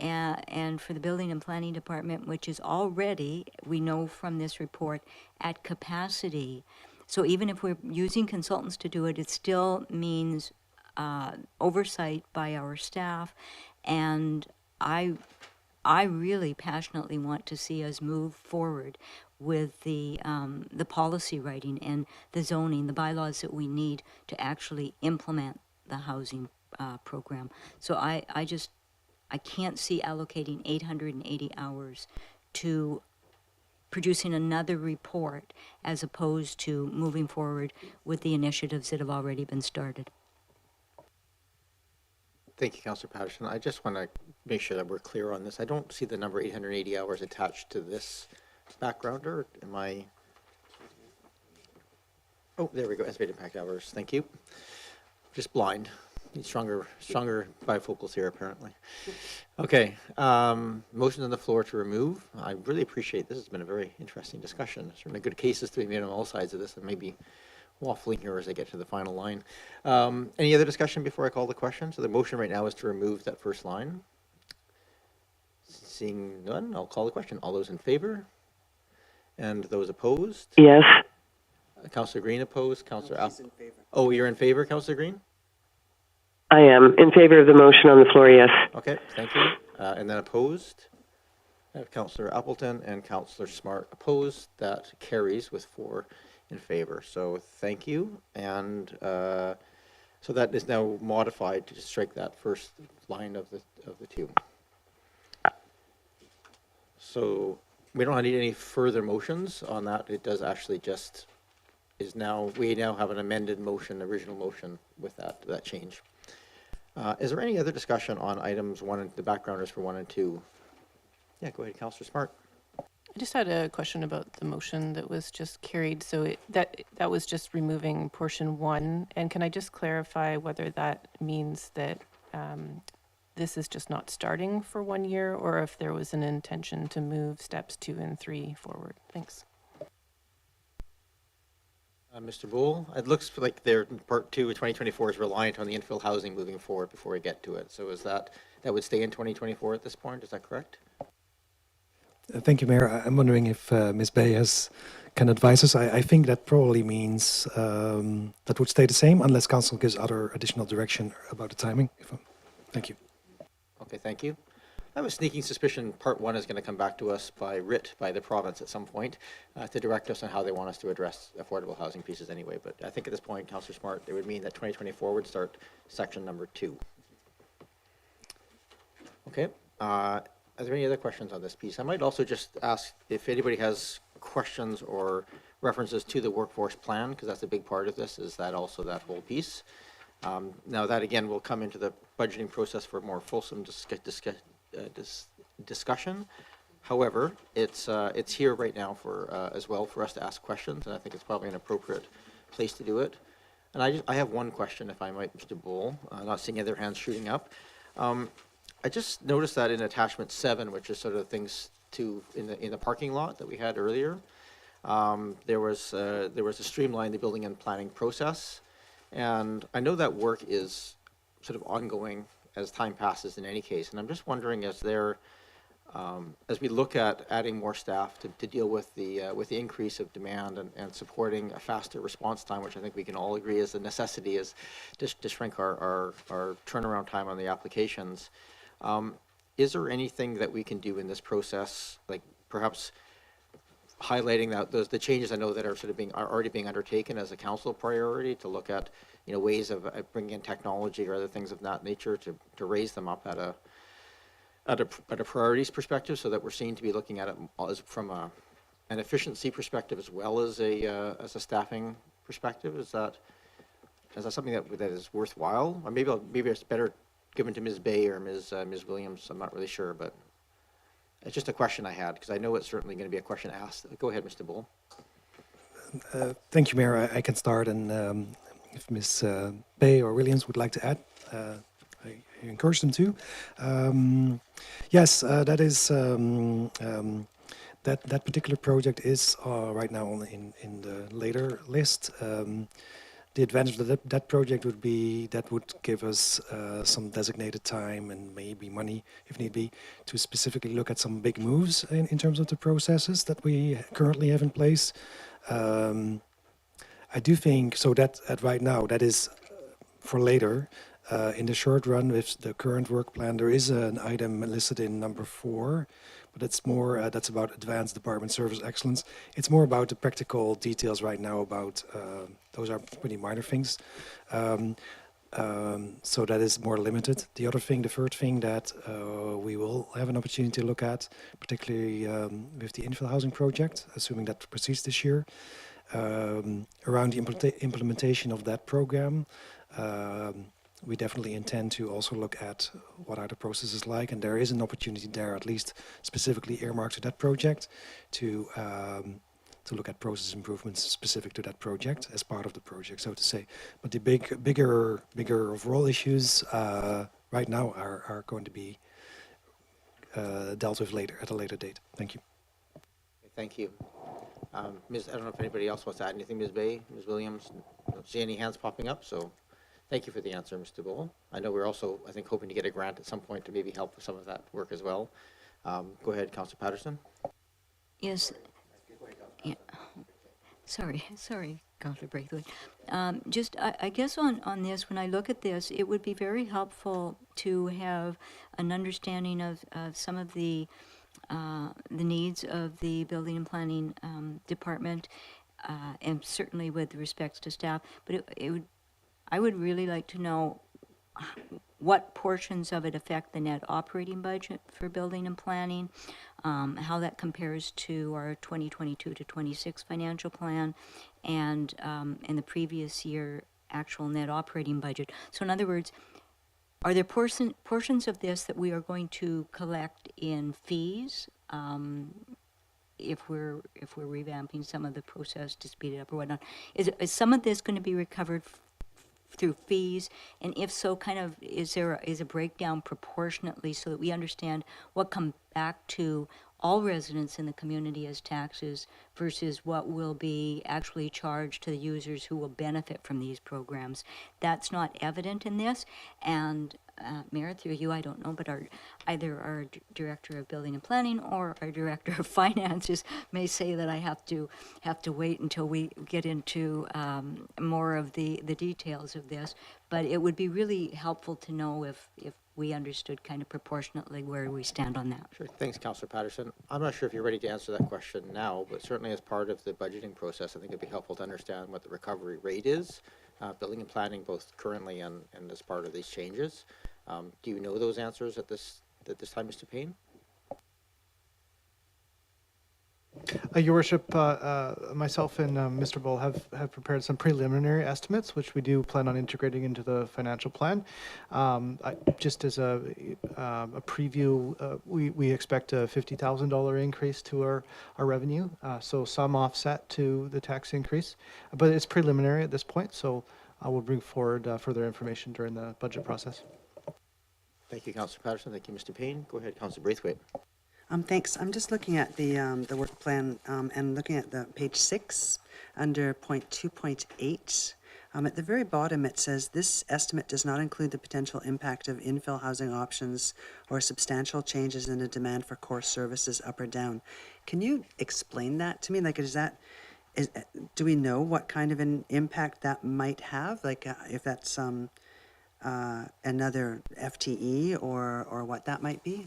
and for the Building and Planning Department, which is already, we know from this report, at capacity. So even if we're using consultants to do it, it still means oversight by our staff. And I really passionately want to see us move forward with the policy writing and the zoning, the bylaws that we need to actually implement the housing program. So I can't see allocating 880 hours to producing another report as opposed to moving forward with the initiatives that have already been started. Thank you, Councillor Patterson. I just want to make sure that we're clear on this. I don't see the number 880 hours attached to this backgrounder. Am I? Oh, there we go. Estimated impact hours. Thank you. Just blind. Need stronger bifocals here, apparently. Okay. Motion on the floor to remove. I really appreciate this. Has been a very interesting discussion. Certainly good cases to be made on all sides of this, and maybe waffling here as I get to the final line. Any other discussion before I call the question? So the motion right now is to remove that first line. Seeing none, I'll call the question. All those in favor? And those opposed? Yes. Councillor Green opposed. Councillor Apple. Oh, you're in favor, Councillor Green? I am in favor of the motion on the floor, yes. Okay, thank you. And then opposed? I have Councillor Appleton and Councillor Smart opposed. That carries with 4 in favor. So thank you. And so that is now modified to strike that first line of the two. So we don't need any further motions on that. It does actually just is now, we now have an amended motion, original motion with that change. Is there any other discussion on items 1 and the backgrounders for 1 and 2? Yeah, go ahead, Councillor Smart. I just had a question about the motion that was just carried. So that was just removing portion 1. And can I just clarify whether that means that this is just not starting for 1 year, or if there was an intention to move steps 2 and 3 forward? Thanks. Mr. Bull, it looks like their part 2 of 2024 is reliant on the infill housing moving forward before we get to it. So is that would stay in 2024 at this point? Is that correct? Thank you, Mayor. I'm wondering if Ms. Bay can advise us. I think that probably means that would stay the same unless Council gives other additional direction about the timing. Thank you. Okay, thank you. I have a sneaking suspicion part 1 is going to come back to us by writ by the province at some point to direct us on how they want us to address affordable housing pieces anyway. But I think at this point, Councillor Smart, it would mean that 2024 would start section number 2. Okay. Are there any other questions on this piece? I might also just ask if anybody has questions or references to the workforce plan, because that's a big part of this, is that also that whole piece. Now that again will come into the budgeting process for more fulsome discussion. However, it's here right now for as well for us to ask questions, and I think it's probably an appropriate place to do it. And I have one question, if I might, Mr. Bull. Not seeing other hands shooting up. I just noticed that in attachment 7, which is sort of things to in the parking lot that we had earlier, there was a streamline the building and planning process, and I know that work is sort of ongoing as time passes in any case. And I'm just wondering, as we look at adding more staff to deal with the increase of demand and supporting a faster response time, which I think we can all agree is a necessity, is to shrink our turnaround time on the applications. Is there anything that we can do in this process, like perhaps highlighting that the changes I know that are sort of already being undertaken as a council priority to look at ways of bringing in technology or other things of that nature to raise them up at a priorities perspective, so that we're seen to be looking at it as from an efficiency perspective as well as a staffing perspective. Is that something that is worthwhile? Or maybe it's better given to Ms. Bay or Ms. Williams. I'm not really sure, but it's just a question I had, because I know it's certainly going to be a question asked. Go ahead, Mr. Bull. Thank you, Mayor. I can start, and if Ms. Bay or Williams would like to add, I encourage them to. Yes, that is that particular project is right now in the later list. The advantage of that project would be that would give us some designated time and maybe money, if need be, to specifically look at some big moves in terms of the processes that we currently have in place. I do think so that right now that is for later. In the short run, with the current work plan, there is an item listed in number 4, but it's more that's about advanced department service excellence. It's more about the practical details right now. About those are pretty minor things, so that is more limited. The other thing, the third thing that we will have an opportunity to look at, particularly with the infill housing project, assuming that proceeds this year, around the implementation of that program. We definitely intend to also look at what are the processes like, and there is an opportunity there, at least specifically earmarked to that project, to look at process improvements specific to that project as part of the project, so to say. But the bigger overall issues right now are going to be dealt with later at a later date. Thank you. Thank you. Ms. I don't know if anybody else wants to add anything. Ms. Bay, Ms. Williams, I don't see any hands popping up, so. Thank you for the answer, Mr. Bull. I know we're also, I think, hoping to get a grant at some point to maybe help with some of that work as well. Go ahead, Councillor Patterson. Yes. Yeah. Sorry, Councillor Braithwaite. Just, I guess on this, when I look at this, it would be very helpful to have an understanding of some of the needs of the building and planning department, and certainly with respect to staff. But I would really like to know what portions of it affect the net operating budget for building and planning, how that compares to our 2022 to 26 financial plan, and in the previous year actual net operating budget. So in other words, are there portions of this that we are going to collect in fees if we're revamping some of the process to speed it up or whatnot, is some of this going to be recovered through fees? And if so, kind of, is a breakdown proportionately so that we understand what comes back to all residents in the community as taxes versus what will be actually charged to the users who will benefit from these programs? That's not evident in this. And Mayor, through you, I don't know, but either our Director of Building and Planning or our Director of Finances may say that I have to wait until we get into more of the details of this. But it would be really helpful to know if we understood kind of proportionately where we stand on that. Sure. Thanks, Councillor Patterson. I'm not sure if you're ready to answer that question now, but certainly as part of the budgeting process, I think it'd be helpful to understand what the recovery rate is, building and planning both currently and as part of these changes. Do you know those answers at this time, Mr. Payne? Your Worship, myself and Mr. Bull have prepared some preliminary estimates, which we do plan on integrating into the financial plan. Just as a preview, we expect a $50,000 increase to our revenue, so some offset to the tax increase, but it's preliminary at this point, so I will bring forward further information during the budget process. Thank you, Councillor Patterson. Thank you, Mr. Payne. Go ahead, Councillor Braithwaite. Thanks. I'm just looking at the work plan and looking at the page 6 under point 2.8. At the very bottom, it says this estimate does not include the potential impact of infill housing options or substantial changes in the demand for core services up or down. Can you explain that to me? Like, do we know what kind of an impact that might have? Like, if that's another FTE or what that might be?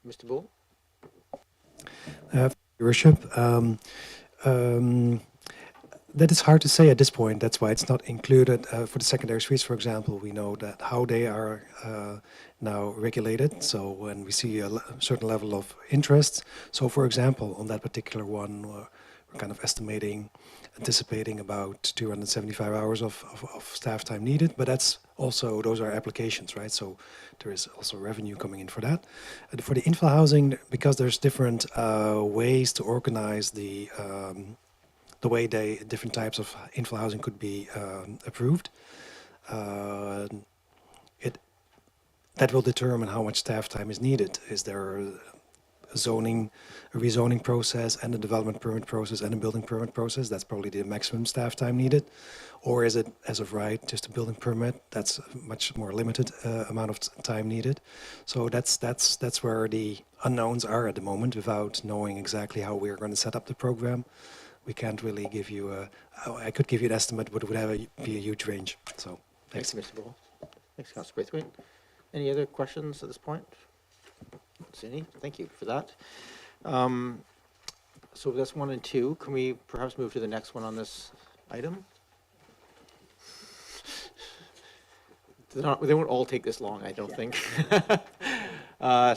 Mr. Bull? Your Worship, that is hard to say at this point. That's why it's not included. For the secondary suites, for example, we know that how they are now regulated. So when we see a certain level of interest, so for example, on that particular one, we're kind of anticipating about 275 hours of staff time needed, but those are applications, right? So there is also revenue coming in for that. And for the infill housing, because there's different ways to organize the way different types of infill housing could be approved, that will determine how much staff time is needed. Is there a rezoning process and a development permit process and a building permit process? That's probably the maximum staff time needed. Or is it, as of right, just a building permit? That's a much more limited amount of time needed. So that's where the unknowns are at the moment, without knowing exactly how we're going to set up the program. We can't really give you I could give you an estimate, but it would be a huge range. So thanks. Thank you, Mr. Bull. Thanks, Councillor Braithwaite. Any other questions at this point? Any? Thank you for that. So that's 1 and 2. Can we perhaps move to the next one on this item? They won't all take this long, I don't think.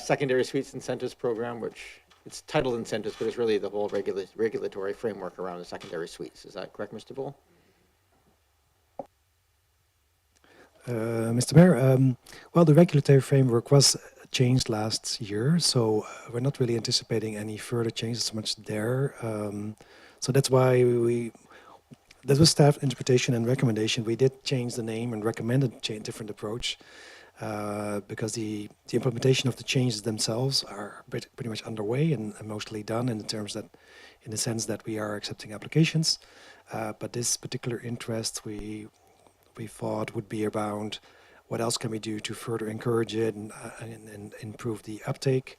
Secondary Suites Incentives Program, which it's titled Incentives, but it's really the whole regulatory framework around the secondary suites. Is that correct, Mr. Bull? Mr. Mayor, well, the regulatory framework was changed last year, so we're not really anticipating any further changes so much there. So that's why that was staff interpretation and recommendation. We did change the name and recommended a different approach because the implementation of the changes themselves are pretty much underway and mostly done in the sense that we are accepting applications. But this particular interest we thought would be around what else can we do to further encourage it and improve the uptake.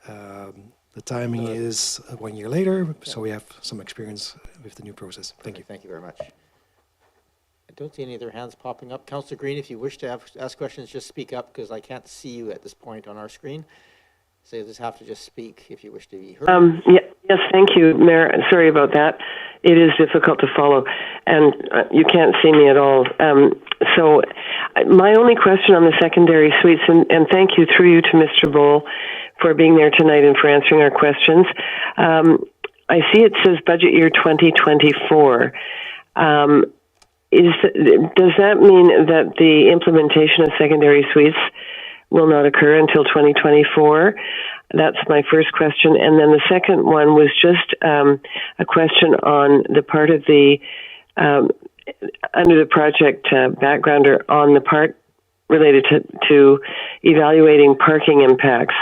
The timing is 1 year later, so we have some experience with the new process. Thank you. Thank you very much. I don't see any other hands popping up. Councillor Green, if you wish to ask questions, just speak up because I can't see you at this point on our screen. So you just have to just speak if you wish to be heard. Yes, thank you, Mayor. Sorry about that. It is difficult to follow, and you can't see me at all. So my only question on the secondary suites, and thank you through you to Mr. Bull for being there tonight and for answering our questions. I see it says budget year 2024. Does that mean that the implementation of secondary suites will not occur until 2024? That's my first question. And then the second one was just a question on the part of the, under the project backgrounder on the part related to evaluating parking impacts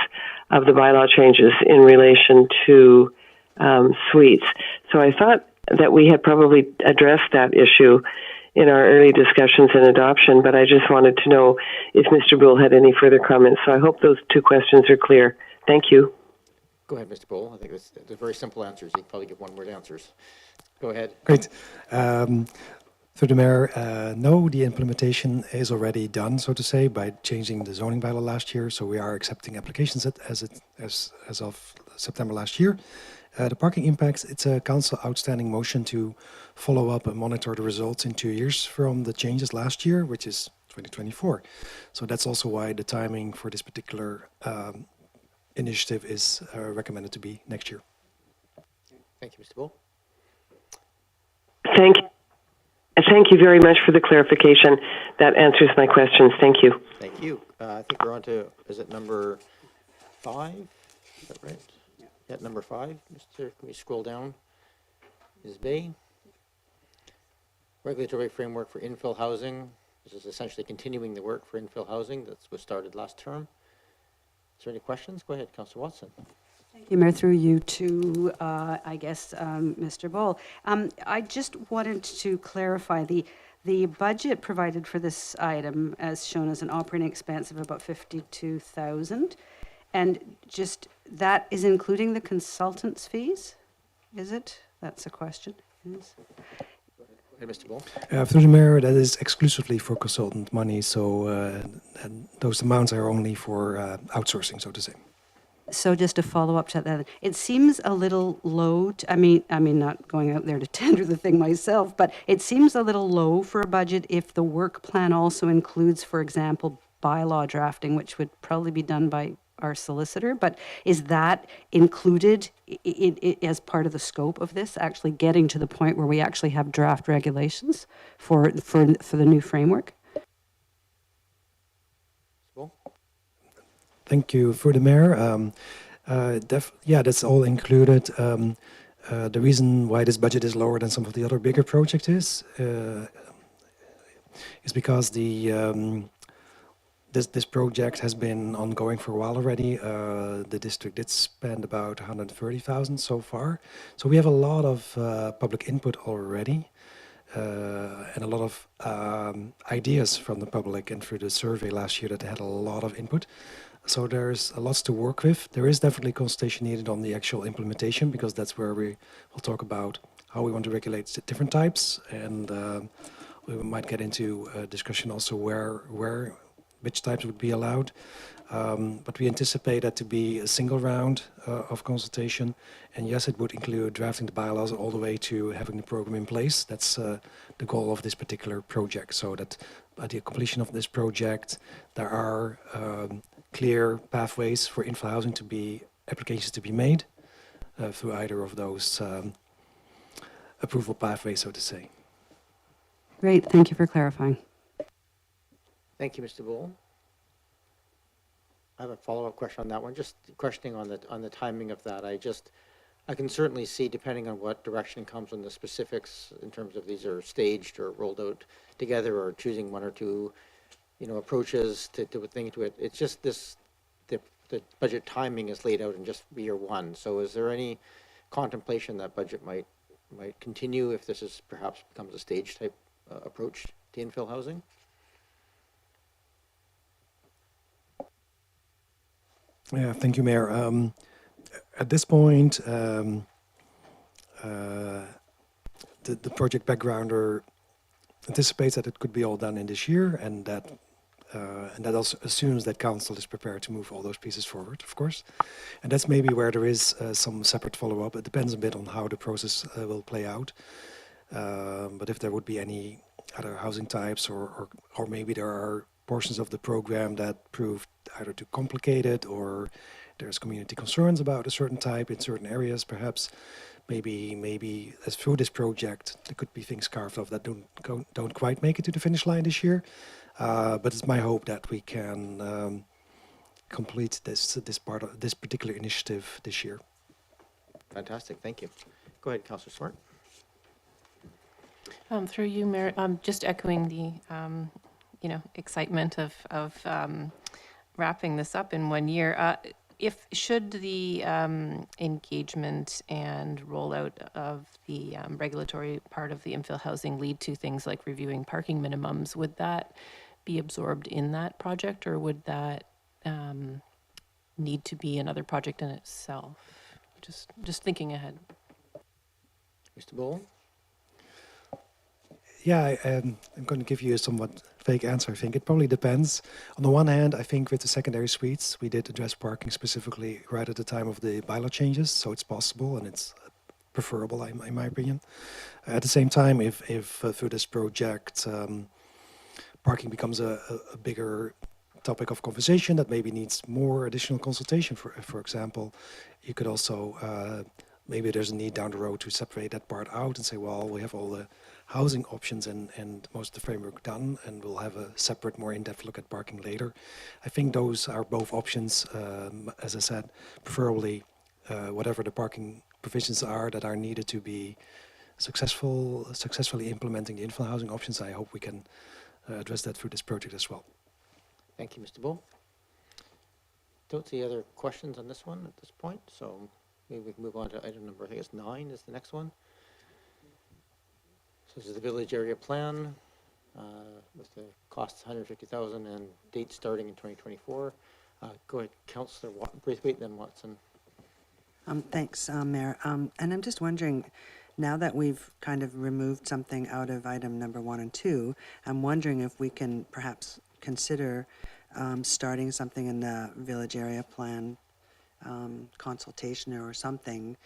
of the bylaw changes in relation to suites. So I thought that we had probably addressed that issue in our early discussions and adoption, but I just wanted to know if Mr. Bull had any further comments. So I hope those two questions are clear. Thank you. Go ahead, Mr. Bull. I think they're very simple answers. You can probably give one-word answers. Go ahead. Great. Through the Mayor, no, the implementation is already done, so to say, by changing the zoning bylaw last year. So we are accepting applications as of September last year. The parking impacts, it's a council outstanding motion to follow up and monitor the results in 2 years from the changes last year, which is 2024. So that's also why the timing for this particular initiative is recommended to be next year. Thank you, Mr. Bull. Thank you very much for the clarification. That answers my questions. Thank you. Thank you. I think we're on to, is it number 5? Is that right? Yeah, number 5. Mr. Can we scroll down? Ms. Bay. Regulatory framework for infill housing. This is essentially continuing the work for infill housing that was started last term. Is there any questions? Go ahead, Councillor Watson. Thank you, Mayor. Through you to, I guess, Mr. Bull. I just wanted to clarify the budget provided for this item as shown as an operating expense of about 52,000, and just that is including the consultant's fees, is it? That's a question. Yes. Hey, Mr. Bull. Through the Mayor, that is exclusively for consultant money, so and those amounts are only for outsourcing, so to say. So just to follow up to that, it seems a little low. I mean, not going out there to tender the thing myself, but it seems a little low for a budget if the work plan also includes, for example, bylaw drafting, which would probably be done by our solicitor. But is that included as part of the scope of this, actually getting to the point where we actually have draft regulations for the new framework? Thank you. For the Mayor, yeah, that's all included. The reason why this budget is lower than some of the other bigger projects is because this project has been ongoing for a while already. The district did spend about 130,000 so far. So we have a lot of public input already. And a lot of ideas from the public, and through the survey last year that had a lot of input. So there's a lot to work with. There is definitely consultation needed on the actual implementation, because that's where we will talk about how we want to regulate the different types, and we might get into a discussion also which types would be allowed. But we anticipate that to be a single round of consultation, and yes, it would include drafting the bylaws all the way to having the program in place. That's the goal of this particular project, so that at the completion of this project, there are clear pathways for infill housing applications to be made through either of those approval pathways, so to say. Great, thank you for clarifying. Thank you, Mr. Bull. I have a follow-up question on that one. Just questioning on the timing of that. I can certainly see, depending on what direction comes on the specifics in terms of these are staged or rolled out together, or choosing one or two, approaches to think to it. It's just the budget timing is laid out in just year one. So is there any contemplation that budget might continue if this is perhaps becomes a stage type approach to infill housing? Yeah, thank you, Mayor. At this point, the project backgrounder anticipates that it could be all done in this year, and that also assumes that council is prepared to move all those pieces forward, of course. And that's maybe where there is some separate follow-up. It depends a bit on how the process will play out. But if there would be any other housing types, or maybe there are portions of the program that proved either too complicated, or there's community concerns about a certain type in certain areas, perhaps maybe as through this project there could be things carved off that don't quite make it to the finish line this year. But it's my hope that we can complete this particular initiative this year. Fantastic, thank you. Go ahead, Councillor Smart. Through you, Mayor, just echoing the, excitement of wrapping this up in 1 year. Should the engagement and rollout of the regulatory part of the infill housing lead to things like reviewing parking minimums, would that be absorbed in that project, or would that need to be another project in itself? Just thinking ahead. Mr. Bowl? Yeah, I'm going to give you a somewhat vague answer. I think it probably depends. On the one hand, I think with the secondary suites, we did address parking specifically right at the time of the bylaw changes, so it's possible and it's preferable, in my opinion. At the same time, if through this project, parking becomes a bigger topic of conversation that maybe needs more additional consultation, for example, you could also, maybe there's a need down the road to separate that part out and say, well, we have all the housing options and most of the framework done, and we'll have a separate, more in-depth look at parking later. I think those are both options. As I said, preferably whatever the parking provisions are that are needed to be successfully implementing the infill housing options. I hope we can address that through this project as well. Thank you, Mr. Bull. Don't see other questions on this one at this point, so maybe we can move on to item number, I think it's 9 is the next one. So this is the village area plan with the cost $150,000 and date starting in 2024. Go ahead, Councillor Braithwaite, then Watson. Thanks, Mayor. And I'm just wondering, now that we've kind of removed something out of item number 1 and 2, I'm wondering if we can perhaps consider starting something in the village area plan consultation or something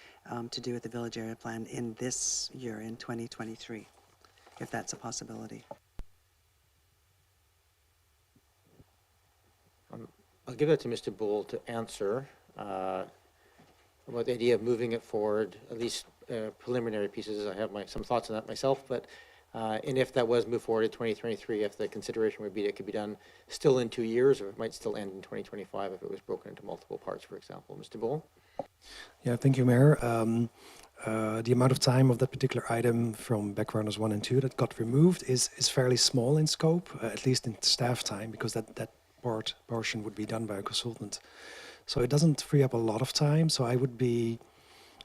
to do with the village area plan in this year, in 2023, if that's a possibility. I'll give that to Mr. Bull to answer about the idea of moving it forward, at least preliminary pieces. I have some thoughts on that myself, but and if that was moved forward in 2023, if the consideration would be that it could be done still in 2 years, or it might still end in 2025 if it was broken into multiple parts, for example. Mr. Bull? Yeah, thank you, Mayor. The amount of time of that particular item from backgrounders 1 and 2 that got removed is fairly small in scope, at least in staff time, because that portion would be done by a consultant. So it doesn't free up a lot of time. So I would be,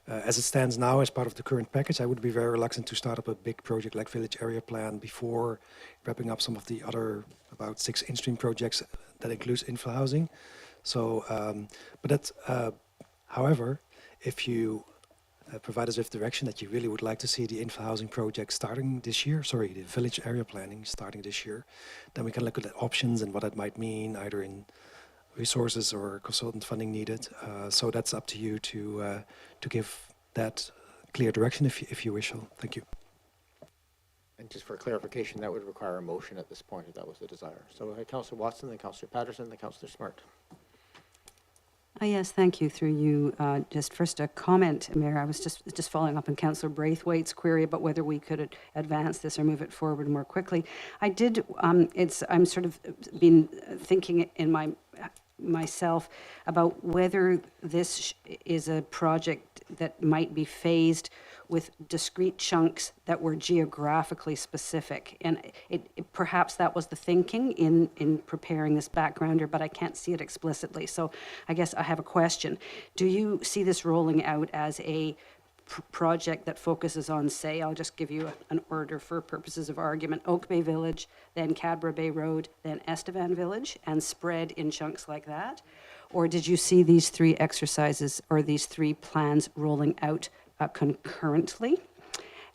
as it stands now, as part of the current package, I would be very reluctant to start up a big project like Village Area Plan before wrapping up some of the other about 6 in-stream projects that includes infill housing. So, but that's, however, if you provide us with direction that you really would like to see the infill housing project starting this year, sorry, the village area planning starting this year, then we can look at the options and what that might mean, either in resources or consultant funding needed. So that's up to you to give that clear direction if you wish. So thank you. And just for clarification, that would require a motion at this point if that was the desire. So Councillor Watson, then Councillor Patterson, then Councillor Smart. Yes, thank you. Through you, just first a comment, Mayor. I was just following up on Councillor Braithwaite's query about whether we could advance this or move it forward more quickly. I did. I'm sort of been thinking in myself about whether this is a project that might be phased with discrete chunks that were geographically specific. And perhaps that was the thinking in preparing this backgrounder, but I can't see it explicitly. So I guess I have a question. Do you see this rolling out as a project that focuses on, say, I'll just give you an order for purposes of argument, Oak Bay Village, then Cadbra Bay Road, then Estevan Village, and spread in chunks like that? Or did you see these 3 exercises or these 3 plans rolling out concurrently?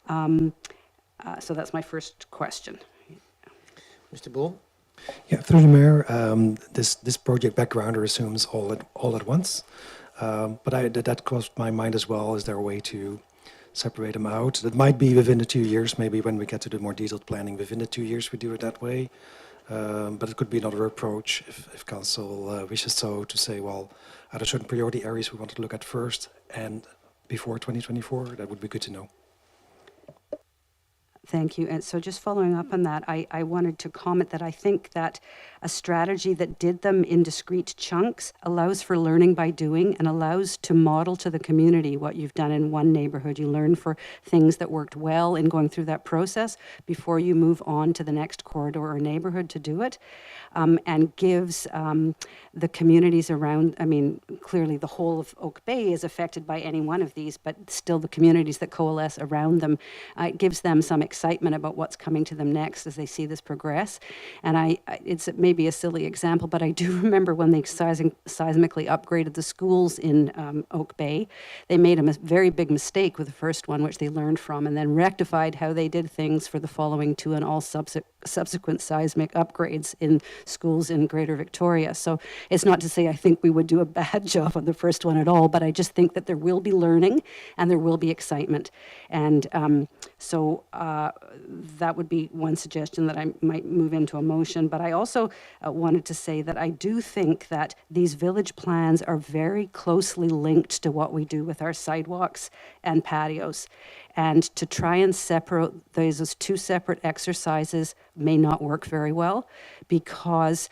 So that's my first question. Mr. Bull? Yeah, through the Mayor, this project backgrounder assumes all at once. But that crossed my mind as well. Is there a way to separate them out? That might be within the 2 years, maybe when we get to the more detailed planning. Within the 2 years we do it that way. But it could be another approach if Council wishes so, to say, well, are there certain priority areas we want to look at first and before 2024? That would be good to know. Thank you. And so just following up on that, I wanted to comment that I think that a strategy that did them in discrete chunks allows for learning by doing and allows to model to the community what you've done in one neighborhood. You learn for things that worked well in going through that process before you move on to the next corridor or neighborhood to do it, and gives the communities around, I mean, clearly the whole of Oak Bay is affected by any one of these, but still the communities that coalesce around them, it gives them some excitement about what's coming to them next as they see this progress. And it's maybe a silly example, but I do remember when they seismically upgraded the schools in Oak Bay, they made a very big mistake with the first one, which they learned from, and then rectified how they did things for the following two and all subsequent seismic upgrades in schools in Greater Victoria. So it's not to say I think we would do a bad job on the first one at all, but I just think that there will be learning and there will be excitement. And so that would be one suggestion that I might move into a motion. But I also wanted to say that I do think that these village plans are very closely linked to what we do with our sidewalks and patios. And to try and separate those as two separate exercises may not work very well, because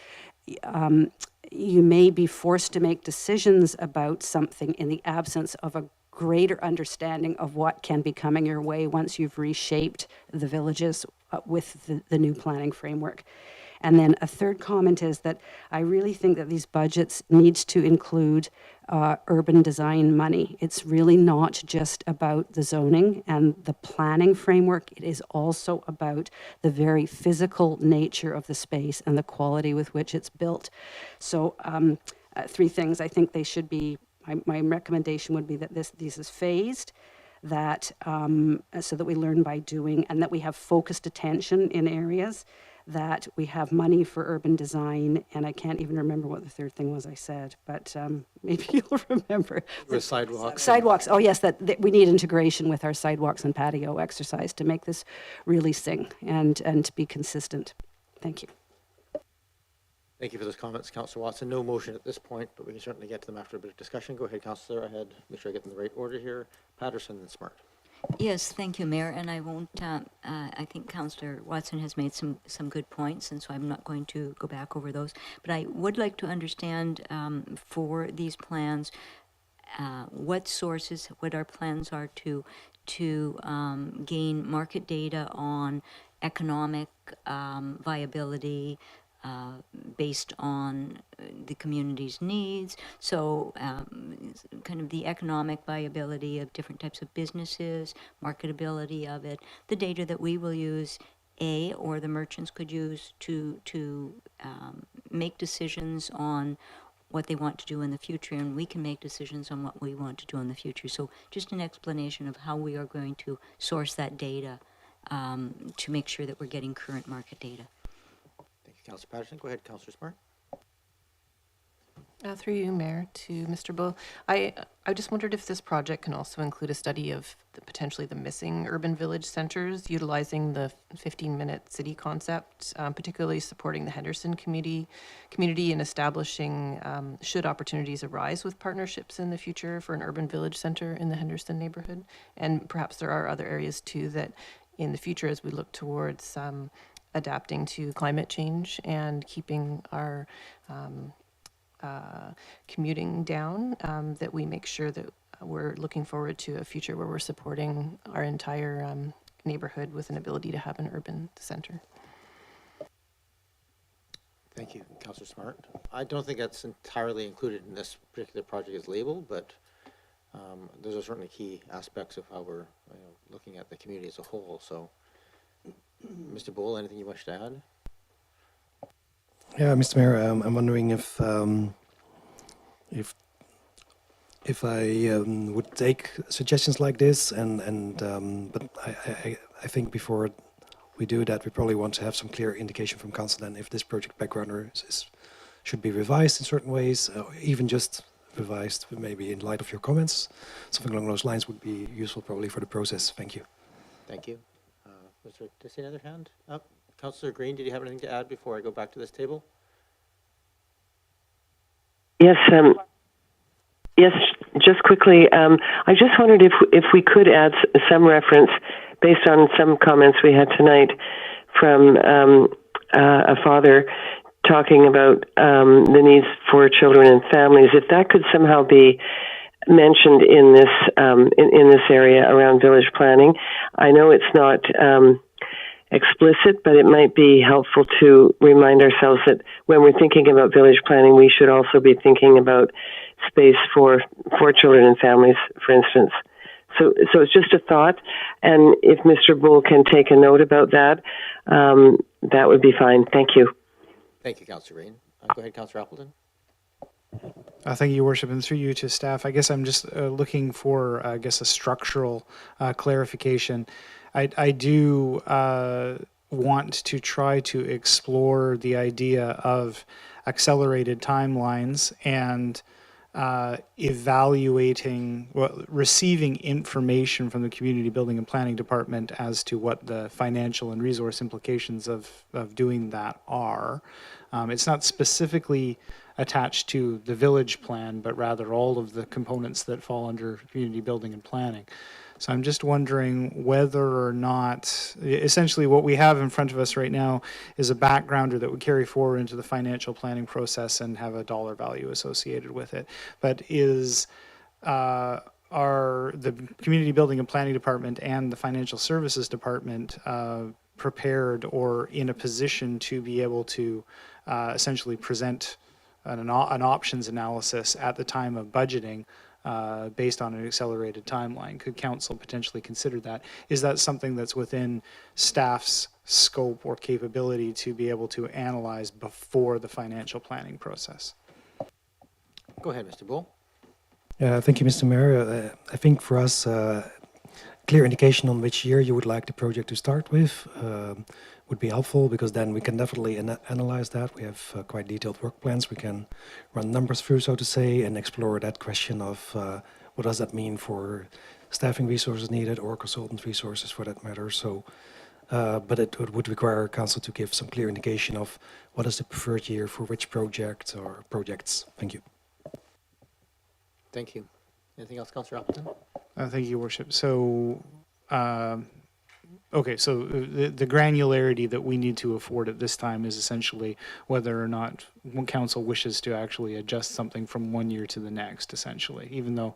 you may be forced to make decisions about something in the absence of a greater understanding of what can be coming your way once you've reshaped the villages with the new planning framework. And then a third comment is that I really think that these budgets needs to include urban design money. It's really not just about the zoning and the planning framework. It is also about the very physical nature of the space and the quality with which it's built. So three things. I think they should be, my recommendation would be that this is phased, that so that we learn by doing, and that we have focused attention in areas, that we have money for urban design, and I can't even remember what the third thing was I said, but maybe you'll remember. With sidewalks. Sidewalks, oh yes, that we need integration with our sidewalks and patio exercise to make this really sing and to be consistent. Thank you. Thank you for those comments, Councillor Watson. No motion at this point, but we can certainly get to them after a bit of discussion. Go ahead, Councillor. Make sure I get them in the right order here. Patterson and Smart. Yes, thank you, Mayor. And I won't, I think Councillor Watson has made some good points, and so I'm not going to go back over those. But I would like to understand for these plans, what our plans are to gain market data on economic viability, based on the community's needs. So kind of the economic viability of different types of businesses, marketability of it, the data that we will use, or the merchants could use to make decisions on what they want to do in the future, and we can make decisions on what we want to do in the future. So just an explanation of how we are going to source that data to make sure that we're getting current market data. Councillor Patterson. Go ahead, Councillor Smart. Through you, Mayor, to Mr. Bull. I just wondered if this project can also include a study of potentially the missing urban village centers, utilizing the 15-minute city concept, particularly supporting the Henderson community in establishing, should opportunities arise with partnerships in the future for an urban village center in the Henderson neighborhood. And perhaps there are other areas too that in the future, as we look towards adapting to climate change and keeping our commuting down, that we make sure that we're looking forward to a future where we're supporting our entire neighborhood with an ability to have an urban center. Thank you, Councillor Smart. I don't think that's entirely included in this particular project as labeled, but those are certainly key aspects of how we're looking at the community as a whole. So, Mr. Bull, anything you wish to add? Yeah, Mr. Mayor, I'm wondering if I would take suggestions like this, but I think before we do that, we probably want to have some clear indication from council then if this project backgrounder should be revised in certain ways, or even just revised maybe in light of your comments. Something along those lines would be useful probably for the process. Thank you. Thank you. Was there, did I see another hand up? Councillor Green, did you have anything to add before I go back to this table? Yes, yes. Just quickly, I just wondered if we could add some reference, based on some comments we had tonight from a father talking about the needs for children and families, if that could somehow be mentioned in this in this area around village planning. I know it's not explicit, but it might be helpful to remind ourselves that when we're thinking about village planning, we should also be thinking about space for children and families, for instance. So it's just a thought, and if Mr. Bull can take a note about that, that would be fine. Thank you. Thank you, Councillor Rain. Go ahead, Councillor Appleton. Thank you, Your Worship, and through you to staff. I guess I'm just looking for, I guess, a structural clarification. I do want to try to explore the idea of accelerated timelines and evaluating, receiving information from the Community Building and Planning Department as to what the financial and resource implications of doing that are. It's not specifically attached to the village plan, but rather all of the components that fall under community building and planning. So I'm just wondering whether or not, essentially what we have in front of us right now is a backgrounder that would carry forward into the financial planning process and have a dollar value associated with it. But are the Community Building and Planning Department and the Financial Services Department prepared or in a position to be able to essentially present an options analysis at the time of budgeting based on an accelerated timeline? Could council potentially consider that? Is that something that's within staff's scope or capability to be able to analyze before the financial planning process? Go ahead, Mr. Bull. Thank you, Mr. Mayor. I think for us, clear indication on which year you would like the project to start with would be helpful, because then we can definitely analyze that. We have quite detailed work plans. We can run numbers through, so to say, and explore that question of what does that mean for staffing resources needed or consultant resources for that matter. So, but it would require council to give some clear indication of what is the preferred year for which project or projects. Thank you. Thank you. Anything else, Councillor Appleton? Thank you, Your Worship. So, okay, so the granularity that we need to afford at this time is essentially whether or not council wishes to actually adjust something from one year to the next, essentially, even though,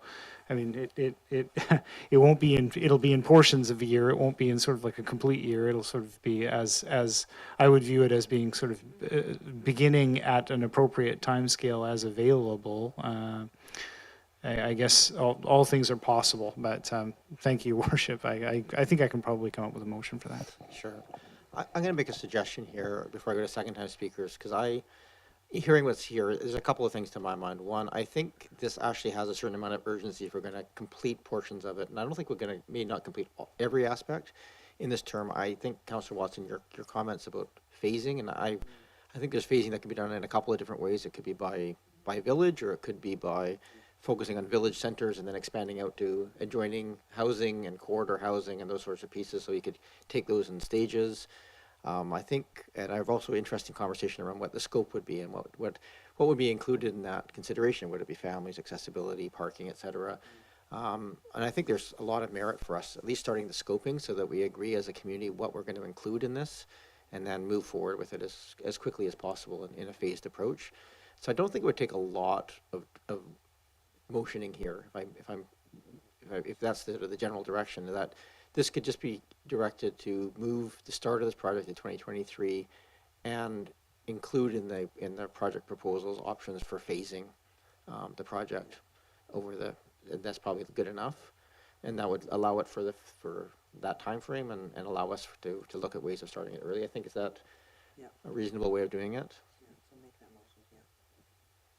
I mean, it won't be in, it'll be in portions of a year. It won't be in sort of like a complete year. It'll sort of be as I would view it as being sort of beginning at an appropriate timescale as available. I guess all things are possible, but thank you, Worship. I think I can probably come up with a motion for that. Sure. I'm going to make a suggestion here before I go to second-time speakers, because hearing what's here, there's a couple of things to my mind. One, I think this actually has a certain amount of urgency if we're going to complete portions of it, and I don't think we're going to may not complete every aspect in this term. I think, Councillor Watson, your comments about phasing, and I think there's phasing that can be done in a couple of different ways. It could be by village, or it could be by focusing on village centers and then expanding out to adjoining housing and corridor housing and those sorts of pieces, so you could take those in stages. I think, and I have also interesting conversation around what the scope would be and what would be included in that consideration. Would it be families, accessibility, parking, etc.? And I think there's a lot of merit for us, at least starting the scoping, so that we agree as a community what we're going to include in this, and then move forward with it as quickly as possible in a phased approach. So I don't think it would take a lot of motioning here, if that's the general direction, that this could just be directed to move the start of this project in 2023 and include in the project proposals options for phasing the project over that's probably good enough, and that would allow it for that time frame and allow us to look at ways of starting it early. I think, is that a reasonable way of doing it?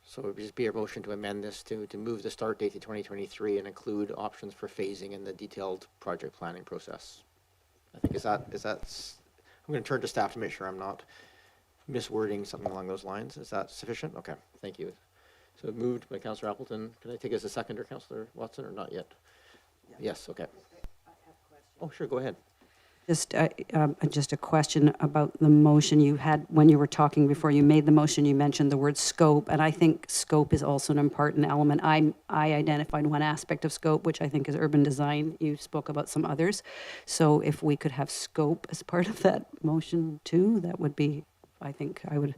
So it would just be a motion to amend this to move the start date to 2023 and include options for phasing in the detailed project planning process. I think is that I'm going to turn to staff to make sure I'm not miswording something along those lines. Is that sufficient? Okay, thank you. So moved by Councillor Appleton. Can I take it as a seconder, Councillor Watson, or not yet? Yeah. Yes, okay. Oh, sure, go ahead. Just a question about the motion you had when you were talking before you made the motion. You mentioned the word scope, and I think scope is also an important element. I identified one aspect of scope, which I think is urban design. You spoke about some others. So if we could have scope as part of that motion too, that would be, I think I would.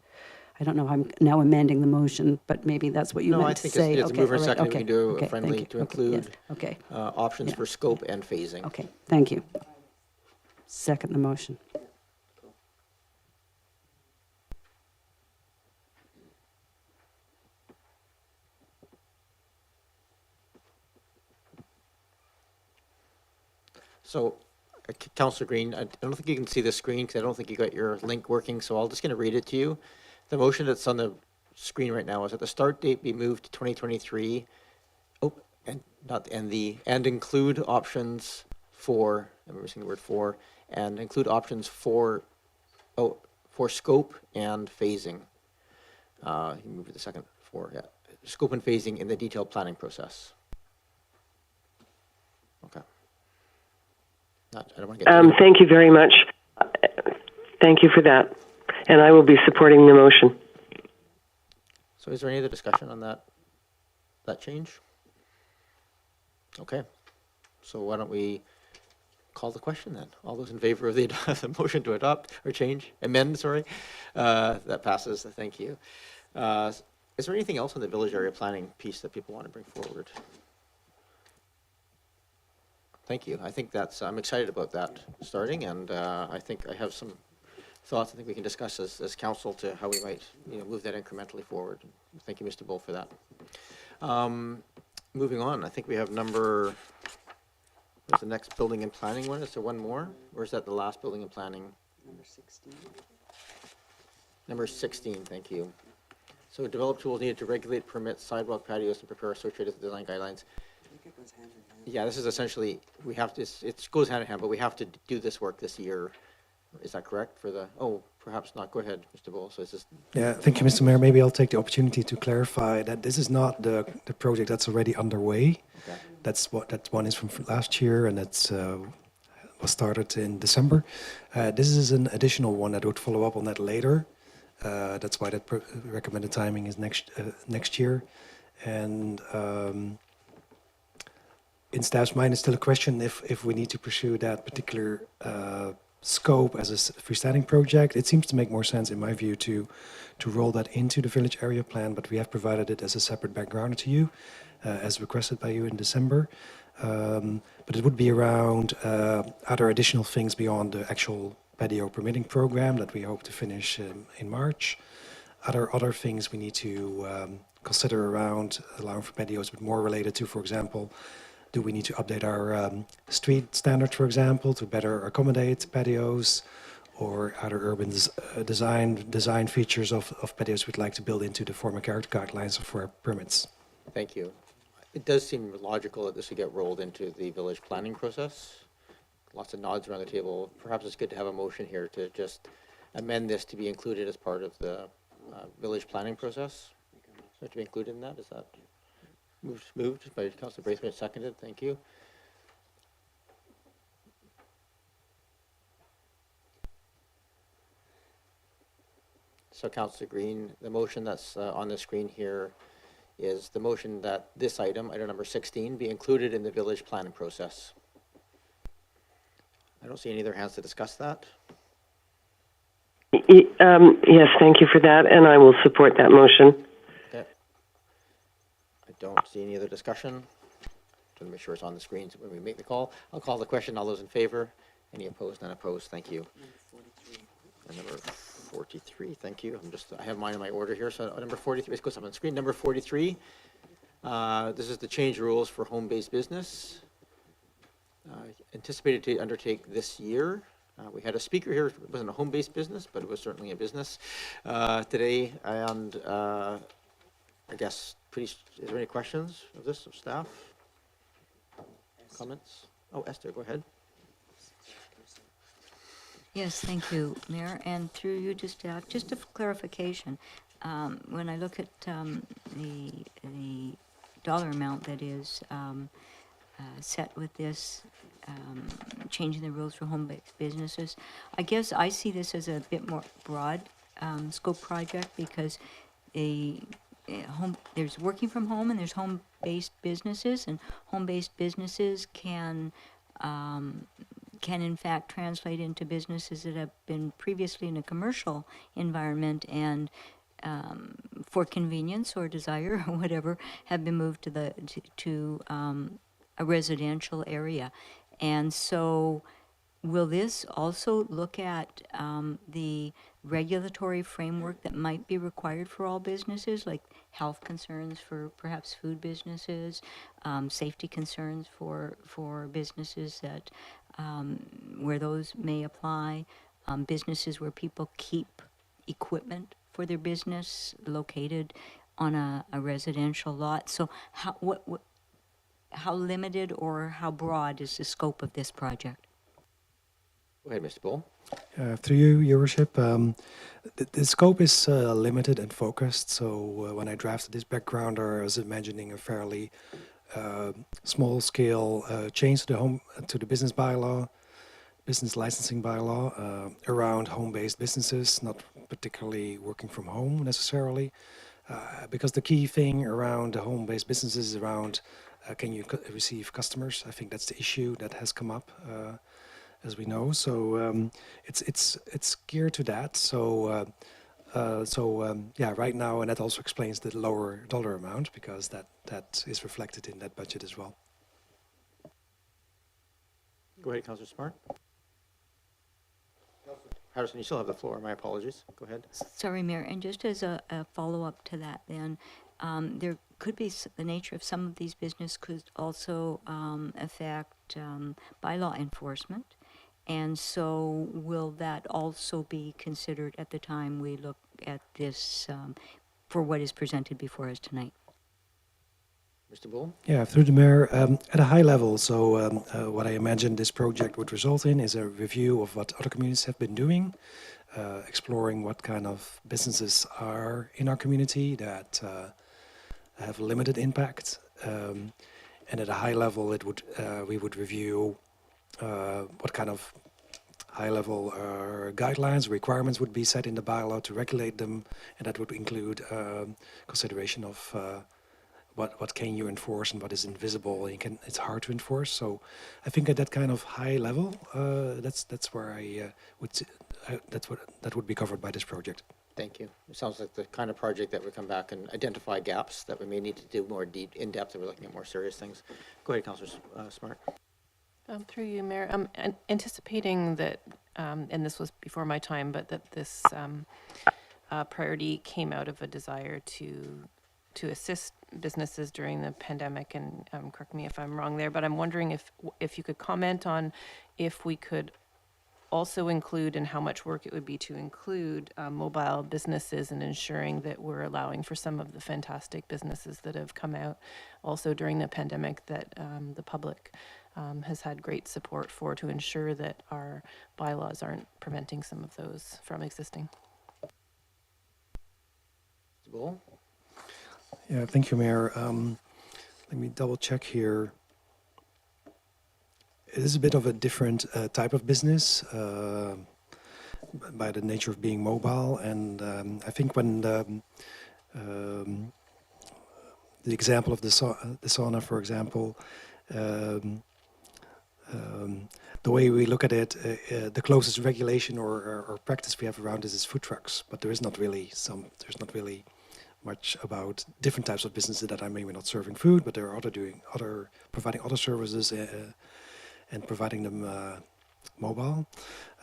I don't know, I'm now amending the motion, but maybe that's what you No, I meant to think say. it's Okay, mover and all right, second. okay, We can do okay, a friendly thank to you. Okay, yes, include okay. options for scope and phasing. Okay, thank you. Second the motion. So, Councillor Green, I don't think you can see the screen because I don't think you got your link working, so I'm just going to read it to you. The motion that's on the screen right now is that the start date be moved to 2023. Oh, and include options for, I'm missing the word for, and include options for scope and phasing. You can move to the second for, yeah, scope and phasing in the detailed planning process. Okay. I don't want to get Thank you very much. Thank you for that. And I will be supporting the motion. So is there any other discussion on that change? Okay. So why don't we call the question then? All those in favor of the motion to adopt or amend, sorry. That passes. Thank you. Is there anything else on the village area planning piece that people want to bring forward? Thank you. I think I'm excited about that starting, and I think I have some thoughts I think we can discuss as council to how we might move that incrementally forward. Thank you, Mr. Bull, for that. Moving on, I think we have what's the next building and planning one? Is there one more? Or is that the last building and planning? Number 16. Number 16, thank you. So develop tools needed to regulate, permit sidewalk patios and prepare associated design guidelines. I think it goes hand in hand. Yeah, this is essentially, we have to, it goes hand in hand, but we have to do this work this year. Is that correct for perhaps not. Go ahead, Mr. Bull. So it's just. Yeah, thank you, Mr. Mayor. Maybe I'll take the opportunity to clarify that this is not the project that's already underway. Okay. That one is from last year, and that's was started in December. This is an additional one that would follow up on that later. That's why that recommended timing is next year. And in staff's mind, it's still a question if we need to pursue that particular scope as a freestanding project. It seems to make more sense, in my view, to roll that into the village area plan, but we have provided it as a separate background to you, as requested by you in December. But it would be around other additional things beyond the actual patio permitting program that we hope to finish in March. Other things we need to consider around allowing for patios, but more related to, for example, do we need to update our street standards, for example, to better accommodate patios, or other urban design features of patios we'd like to build into the former character guidelines for our permits? Thank you. It does seem logical that this would get rolled into the village planning process. Lots of nods around the table. Perhaps it's good to have a motion here to just amend this to be included as part of the village planning process. So to be included in that, is that moved by Councillor Braithwaite, seconded? Thank you. So Councillor Green, the motion that's on the screen here is the motion that this item number 16, be included in the village planning process. I don't see any other hands to discuss that. Yes, thank you for that, and I will support that motion. Okay. I don't see any other discussion. Just want to make sure it's on the screen so when we make the call. I'll call the question. All those in favor? Any opposed? None opposed. Thank you. And number 43. Thank you. I have mine in my order here. So number 43. Let's go up on the screen. Number 43. This is the change rules for home-based business. Anticipated to undertake this year. We had a speaker here. It wasn't a home-based business, but it was certainly a business today. And I guess, is there any questions of this, of staff? Comments? Oh, Esther, go ahead. Yes, thank you, Mayor. And through you to staff, just a clarification. When I look at the dollar amount that is set with this changing the rules for home-based businesses. I guess I see this as a bit more broad scope project because there's working from home and there's home-based businesses, and home-based businesses can in fact translate into businesses that have been previously in a commercial environment and for convenience or desire or whatever have been moved to a residential area. And so will this also look at the regulatory framework that might be required for all businesses, like health concerns for perhaps food businesses, safety concerns for businesses that where those may apply, businesses where people keep equipment for their business located on a residential lot? So how limited or how broad is the scope of this project? Go ahead, Mr. Bull. Through you, Your Worship, the scope is limited and focused. So when I drafted this background, I was imagining a fairly small-scale change to the business bylaw, business licensing bylaw around home-based businesses, not particularly working from home necessarily, because the key thing around the home-based businesses is around can you receive customers? I think that's the issue that has come up. As we know, so it's geared to that. So yeah, right now, and that also explains the lower dollar amount because that is reflected in that budget as well. Go ahead, Councillor Smart. Harrison, you still have the floor. My apologies. Go ahead. Sorry, Mayor. And just as a follow-up to that, then there could be the nature of some of these businesses could also affect bylaw enforcement. And so will that also be considered at the time we look at this for what is presented before us tonight? Mr. Bull? Yeah, through the Mayor, at a high level, so what I imagine this project would result in is a review of what other communities have been doing, exploring what kind of businesses are in our community that have limited impact. And at a high level, we would review what kind of high-level guidelines, requirements would be set in the bylaw to regulate them, and that would include consideration of what can you enforce and what is invisible and it's hard to enforce. So I think at that kind of high level, that's where I would that would be covered by this project. Thank you. It sounds like the kind of project that would come back and identify gaps that we may need to do more deep, in depth, if we're looking at more serious things. Go ahead, Councillor Smart. Through you, Mayor, anticipating that, and this was before my time, but that this priority came out of a desire to assist businesses during the pandemic, and correct me if I'm wrong there, but I'm wondering if you could comment on if we could also include and how much work it would be to include mobile businesses and ensuring that we're allowing for some of the fantastic businesses that have come out also during the pandemic that the public has had great support for, to ensure that our bylaws aren't preventing some of those from existing. Mr. Bull? Yeah, thank you, Mayor. Let me double check here. It is a bit of a different type of business by the nature of being mobile, and I think when the example of the sauna, for example, the way we look at it, the closest regulation or practice we have around this is food trucks, but there's not really much about different types of businesses that are maybe not serving food, but they're providing other services and providing them mobile.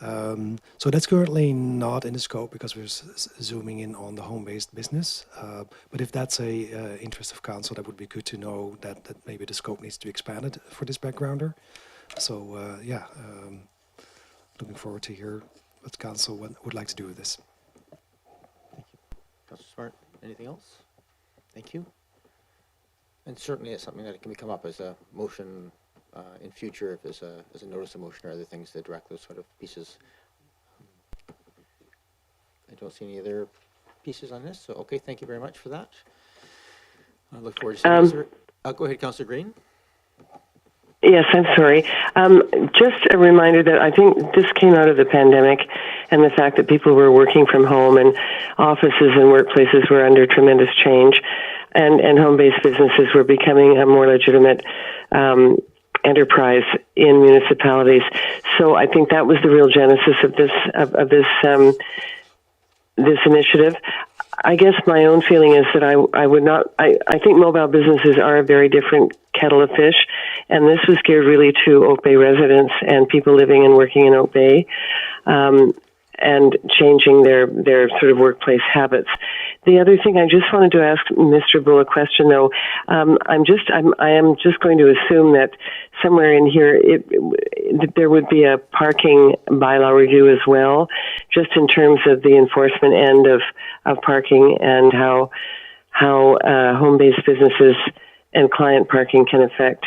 So that's currently not in the scope because we're zooming in on the home-based business. But if that's a interest of council, that would be good to know that maybe the scope needs to be expanded for this backgrounder. So yeah, looking forward to hear what council would like to do with this. Thank you. Councillor Smart, anything else? Thank you. And certainly it's something that can come up as a motion in future if there's a notice of motion or other things that direct those sort of pieces. I don't see any other pieces on this, so okay, thank you very much for that. I look forward to seeing go ahead, Councillor Green. Yes, I'm sorry. Just a reminder that I think this came out of the pandemic and the fact that people were working from home and offices and workplaces were under tremendous change, and home-based businesses were becoming a more legitimate enterprise in municipalities. So I think that was the real genesis of this initiative. I guess my own feeling is that I would not, I think mobile businesses are a very different kettle of fish, and this was geared really to Oak Bay residents and people living and working in Oak Bay, and changing their sort of workplace habits. The other thing I just wanted to ask Mr. Bull a question though. I am just going to assume that somewhere in here that there would be a parking bylaw review as well, just in terms of the enforcement end of parking and how home-based businesses and client parking can affect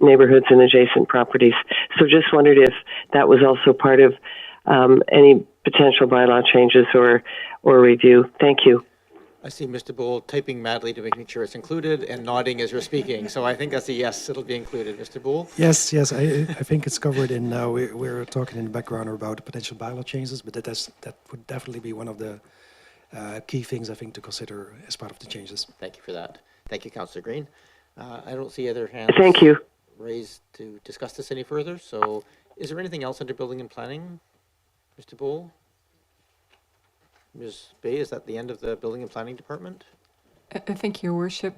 neighborhoods and adjacent properties. So just wondered if that was also part of any potential bylaw changes or review. Thank you. I see Mr. Bull typing madly to making sure it's included and nodding as you're speaking. So I think that's a yes, it'll be included. Mr. Bull? Yes, I think it's covered in, we're talking in the background about potential bylaw changes, but that would definitely be one of the key things I think to consider as part of the changes. Thank you for that. Thank you, Councillor Green. I don't see other hands Thank you. raised to discuss this any further. So is there anything else under building and planning, Mr. Bull? Ms. Bay, is that the end of the building and planning department? Thank you, Your Worship.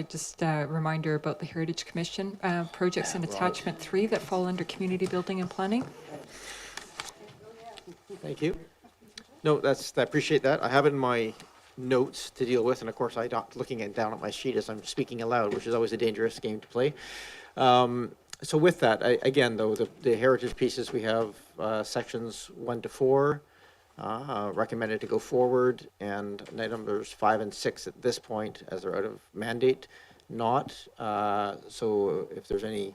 Just a reminder about the Heritage Commission projects in Attachment 3 that fall under community building and planning. Thank you. No, I appreciate that. I have it in my notes to deal with, and of course I'm not looking down at my sheet as I'm speaking aloud, which is always a dangerous game to play. So with that, again, though, the heritage pieces, we have sections 1 to 4 recommended to go forward, and numbers 5 and 6 at this point, as they're out of mandate, not. So if there's any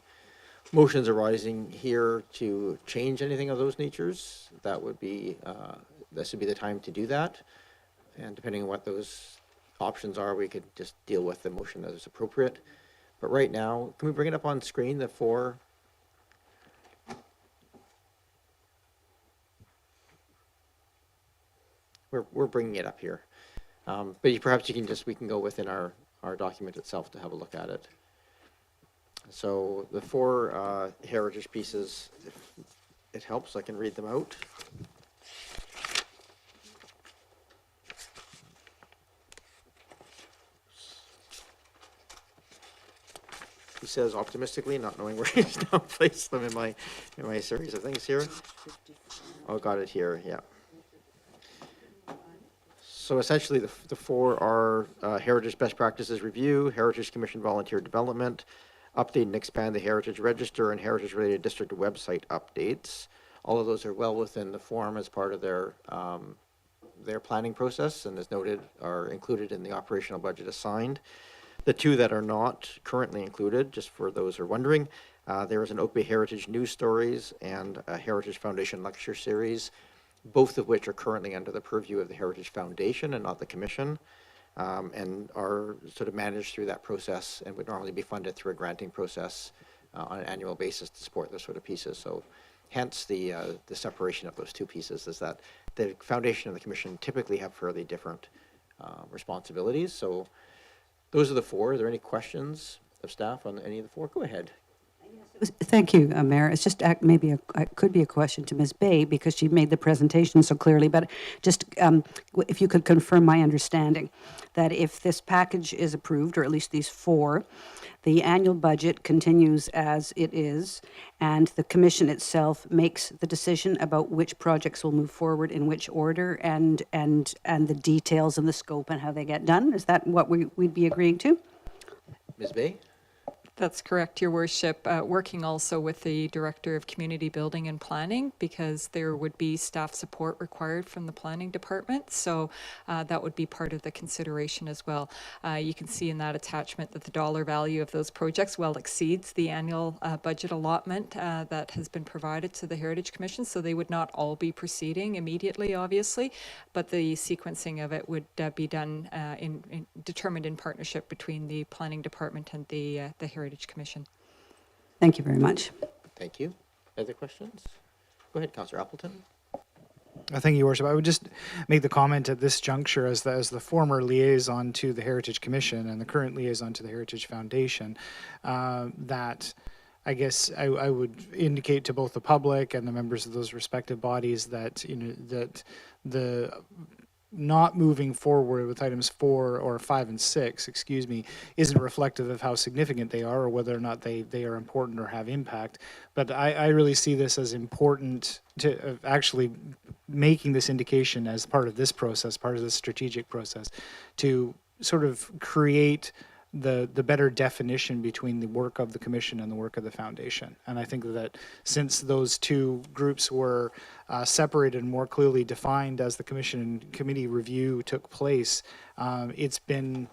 motions arising here to change anything of those natures, that would be this would be the time to do that. And depending on what those options are, we could just deal with the motion that is appropriate. But right now, can we bring it up on screen, the 4? We're bringing it up here. But perhaps we can go within our document itself to have a look at it. So the 4 heritage pieces, if it helps, I can read them out. He says optimistically, not knowing where he's now placed them in my series of things here. Oh, got it here, yeah. So essentially the 4 are Heritage Best Practices Review, Heritage Commission Volunteer Development, update and expand the Heritage Register, and Heritage-related district website updates. All of those are well within the form as part of their planning process, and as noted, are included in the operational budget assigned. The 2 that are not currently included, just for those who are wondering, there is an Oak Bay Heritage News Stories and a Heritage Foundation Lecture Series, both of which are currently under the purview of the Heritage Foundation and not the Commission, and are sort of managed through that process and would normally be funded through a granting process on an annual basis to support those sort of pieces. So hence the separation of those 2 pieces is that the Foundation and the Commission typically have fairly different responsibilities. So those are the 4. Are there any questions of staff on any of the 4? Go ahead. Thank you, Mayor. It's just maybe it could be a question to Ms. Bay because she made the presentation so clearly, but just if you could confirm my understanding that if this package is approved, or at least these 4, the annual budget continues as it is, and the Commission itself makes the decision about which projects will move forward in which order, and the details and the scope and how they get done. Is that what we'd be agreeing to? Ms. Bay? That's correct, Your Worship. Working also with the Director of Community Building and Planning, because there would be staff support required from the Planning Department. So that would be part of the consideration as well. You can see in that attachment that the dollar value of those projects well exceeds the annual budget allotment that has been provided to the Heritage Commission. So they would not all be proceeding immediately, obviously, but the sequencing of it would be done determined in partnership between the Planning Department and the Heritage Commission. Thank you very much. Thank you. Other questions? Go ahead, Councillor Appleton. Thank you, Your Worship. I would just make the comment at this juncture as the former liaison to the Heritage Commission and the current liaison to the Heritage Foundation, that I guess I would indicate to both the public and the members of those respective bodies that, you know, that the not moving forward with items 4 or 5 and 6, excuse me, isn't reflective of how significant they are or whether or not they are important or have impact. But I really see this as important to actually making this indication as part of this process, part of this strategic process, to sort of create the better definition between the work of the commission and the work of the foundation. And I think that since those two groups were separated and more clearly defined as the commission and committee review took place, it's been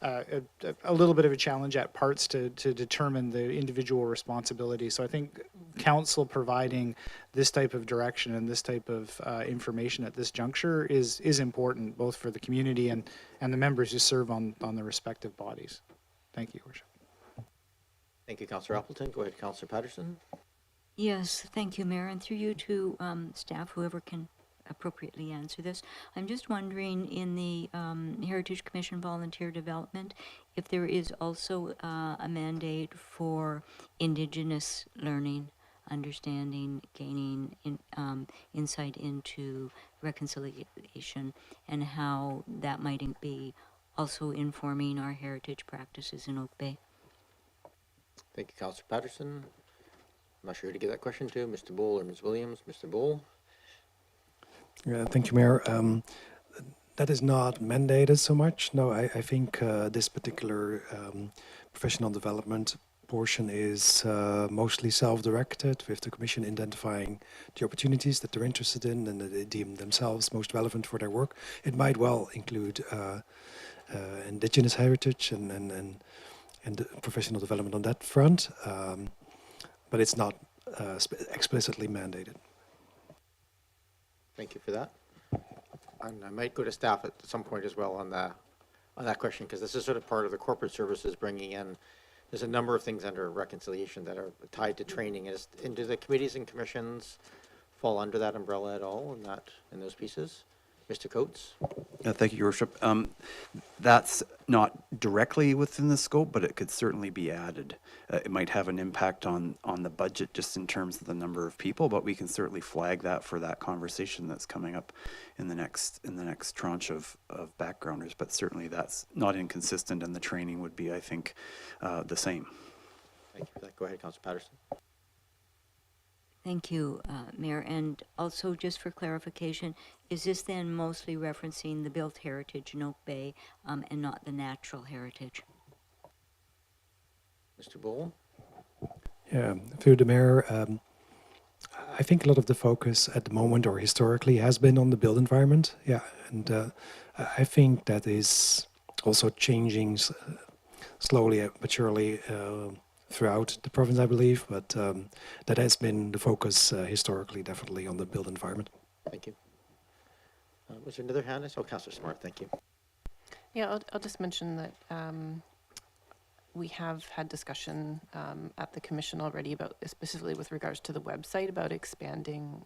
a little bit of a challenge at parts to determine the individual responsibility. So I think council providing this type of direction and this type of information at this juncture is important, both for the community and the members who serve on the respective bodies. Thank you, Your Worship. Thank you, Councillor Appleton. Go ahead, Councillor Patterson. Yes, thank you, Mayor, and through you to staff, whoever can appropriately answer this. I'm just wondering, in the Heritage Commission volunteer development, if there is also a mandate for Indigenous learning, understanding, gaining insight into reconciliation, and how that might be also informing our heritage practices in Oak Bay. Thank you, Councillor Patterson. I'm not sure who to give that question to, Mr. Bull or Ms. Williams. Mr. Bull. Thank you, Mayor. That is not mandated so much. No, I think this particular professional development portion is mostly self-directed, with the Commission identifying the opportunities that they're interested in and that they deem themselves most relevant for their work. It might well include Indigenous heritage and professional development on that front, but it's not explicitly mandated. Thank you for that. And I might go to staff at some point as well on that question, because this is sort of part of the corporate services bringing in. There's a number of things under reconciliation that are tied to training. And do the committees and commissions fall under that umbrella at all in those pieces? Mr. Coates? Thank you, Your Worship. That's not directly within the scope, but it could certainly be added. It might have an impact on the budget just in terms of the number of people, but we can certainly flag that for that conversation that's coming up in the next tranche of backgrounders. But certainly that's not inconsistent, and the training would be, I think, the same. Thank you for that. Go ahead, Councillor Patterson. Thank you, Mayor. And also, just for clarification, is this then mostly referencing the built heritage in Oak Bay and not the natural heritage? Mr. Bull? Yeah, through the Mayor, I think a lot of the focus at the moment or historically has been on the built environment. Yeah, and I think that is also changing slowly but surely throughout the province, I believe, but that has been the focus historically, definitely on the built environment. Thank you. Was there another hand? Oh, Councillor Smart, thank you. Yeah, I'll just mention that we have had discussion at the commission already about, specifically with regards to the website, about expanding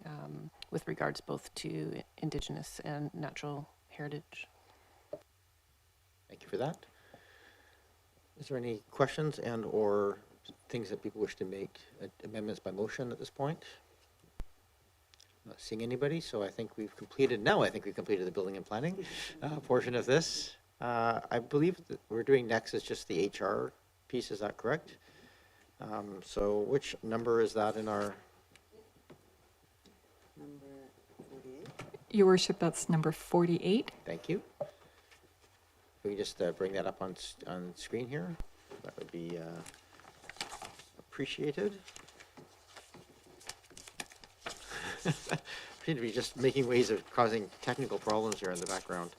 with regards both to Indigenous and natural heritage. Thank you for that. Is there any questions and or things that people wish to make amendments by motion at this point? Not seeing anybody, so I think we've completed the building and planning portion of this. I believe that we're doing next is just the HR piece, is that correct? So which number is that in our? Number 48. Your Worship, that's number 48. Thank you. If we can just bring that up on screen here, that would be appreciated. Seem to be just making ways of causing technical problems here in the background.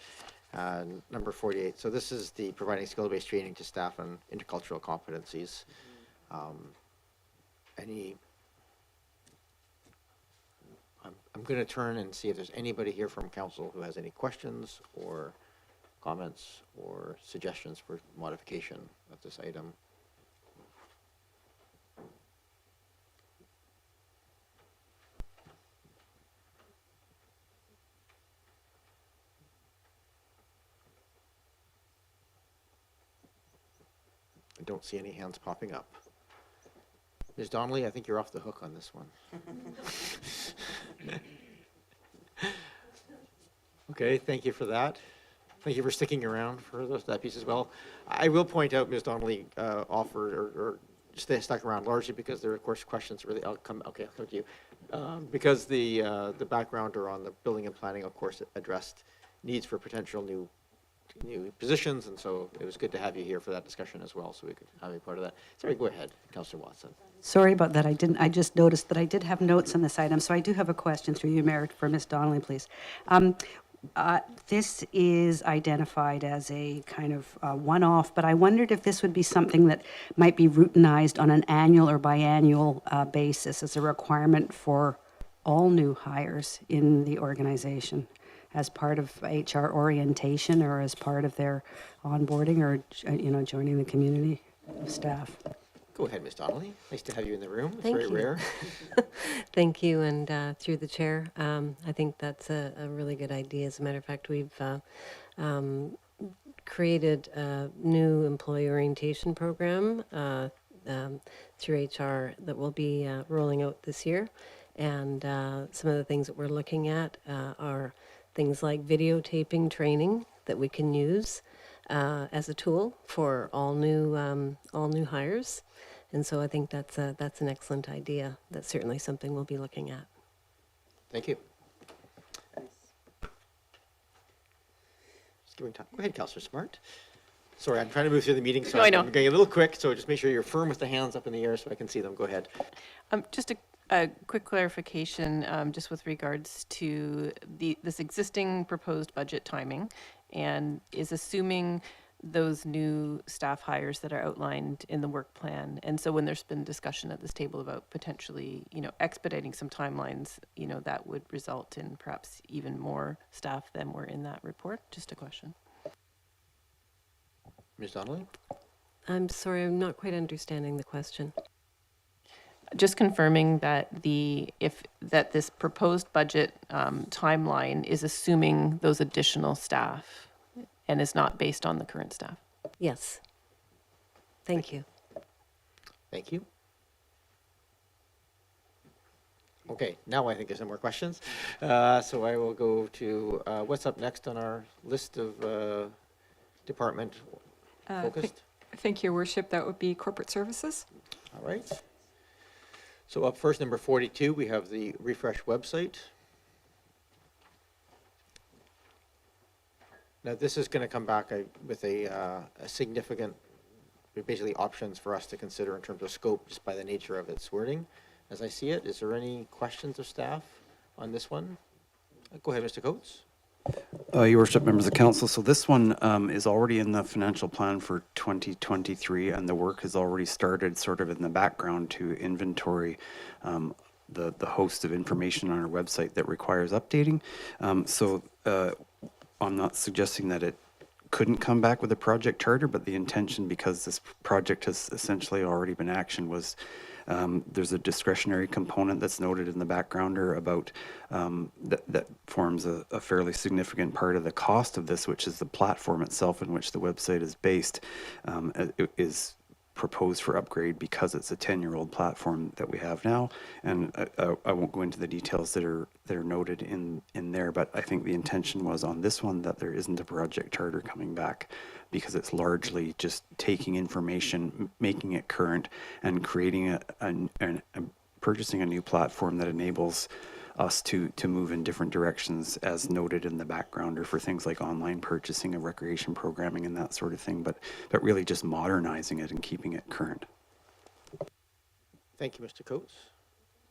Number 48. So this is the providing skill-based training to staff and intercultural competencies. I'm going to turn and see if there's anybody here from council who has any questions or comments or suggestions for modification of this item. don't see any hands popping up. Ms. Donnelly, I think you're off the hook on this one. Okay, thank you for that. Thank you for sticking around for that piece as well. I will point out Ms. Donnelly offered or stuck around largely because there are, of course, questions really. I'll come to you. Because the backgrounder on the building and planning, of course, addressed needs for potential new positions, and so it was good to have you here for that discussion as well, so we could have you part of that. Sorry, go ahead, Councillor Watson. Sorry about that. I just noticed that I did have notes on this item, so I do have a question through you, Mayor, for Ms. Donnelly, please. This is identified as a kind of one-off, but I wondered if this would be something that might be routinized on an annual or biannual basis as a requirement for all new hires in the organization as part of HR orientation or as part of their onboarding or, joining the community of staff. Go ahead, Ms. Donnelly. Nice to have you in the room. It's Thank very you. rare. Thank you, and through the chair, I think that's a really good idea. As a matter of fact, we've created a new employee orientation program through HR that will be rolling out this year. And some of the things that we're looking at are things like videotaping training that we can use as a tool for all new hires. And so I think that's an excellent idea. That's certainly something we'll be looking at. Thank you. Just giving time. Go ahead, Councillor Smart. Sorry, I'm trying to move through the meeting, so No, I know. I'm getting a little quick, so just make sure you're firm with the hands up in the air so I can see them. Go ahead. Just a quick clarification, just with regards to this existing proposed budget timing, and is assuming those new staff hires that are outlined in the work plan. And so when there's been discussion at this table about potentially, expediting some timelines, that would result in perhaps even more staff than were in that report. Just a question. Ms. Donnelly? I'm sorry, I'm not quite understanding the question. Just confirming that that this proposed budget timeline is assuming those additional staff and is not based on the current staff. Yes. Thank you. Thank you. Okay, now I think there's some more questions. So I will go to what's up next on our list of department focused. Thank you, Your Worship. That would be corporate services. All right. So up first, number 42, we have the refresh website. Now this is going to come back with a significant, basically options for us to consider in terms of scope just by the nature of its wording. As I see it, is there any questions of staff on this one? Go ahead, Mr. Coates. Your Worship, members of council, so this one is already in the financial plan for 2023, and the work has already started sort of in the background to inventory the host of information on our website that requires updating. I'm not suggesting that it couldn't come back with a project charter, but the intention, because this project has essentially already been actioned, was there's a discretionary component that's noted in the backgrounder about that forms a fairly significant part of the cost of this, which is the platform itself in which the website is based. It is proposed for upgrade because it's a 10-year-old platform that we have now, and I won't go into the details that are noted in there, but I think the intention was on this one that there isn't a project charter coming back, because it's largely just taking information, making it current, and creating purchasing a new platform that enables us to move in different directions, as noted in the backgrounder, for things like online purchasing of recreation programming and that sort of thing, but really just modernizing it and keeping it current. Thank you, Mr. Coates.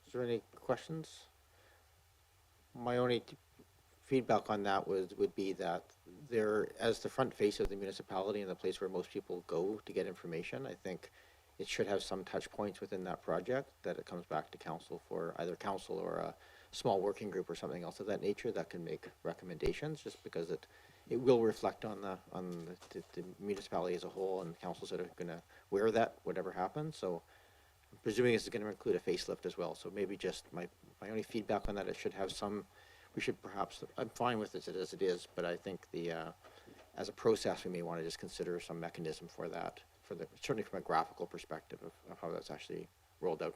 Is there any questions? My only feedback on that would be that there, as the front face of the municipality and the place where most people go to get information, I think it should have some touch points within that project that it comes back to council for, either council or a small working group or something else of that nature that can make recommendations, just because it will reflect on the municipality as a whole, and councils that are going to wear that whatever happens. So I'm presuming this is going to include a facelift as well. So maybe just my only feedback on that, it should have some, we should perhaps, I'm fine with it as it is, but I think as a process we may want to just consider some mechanism for that certainly from a graphical perspective of how that's actually rolled out.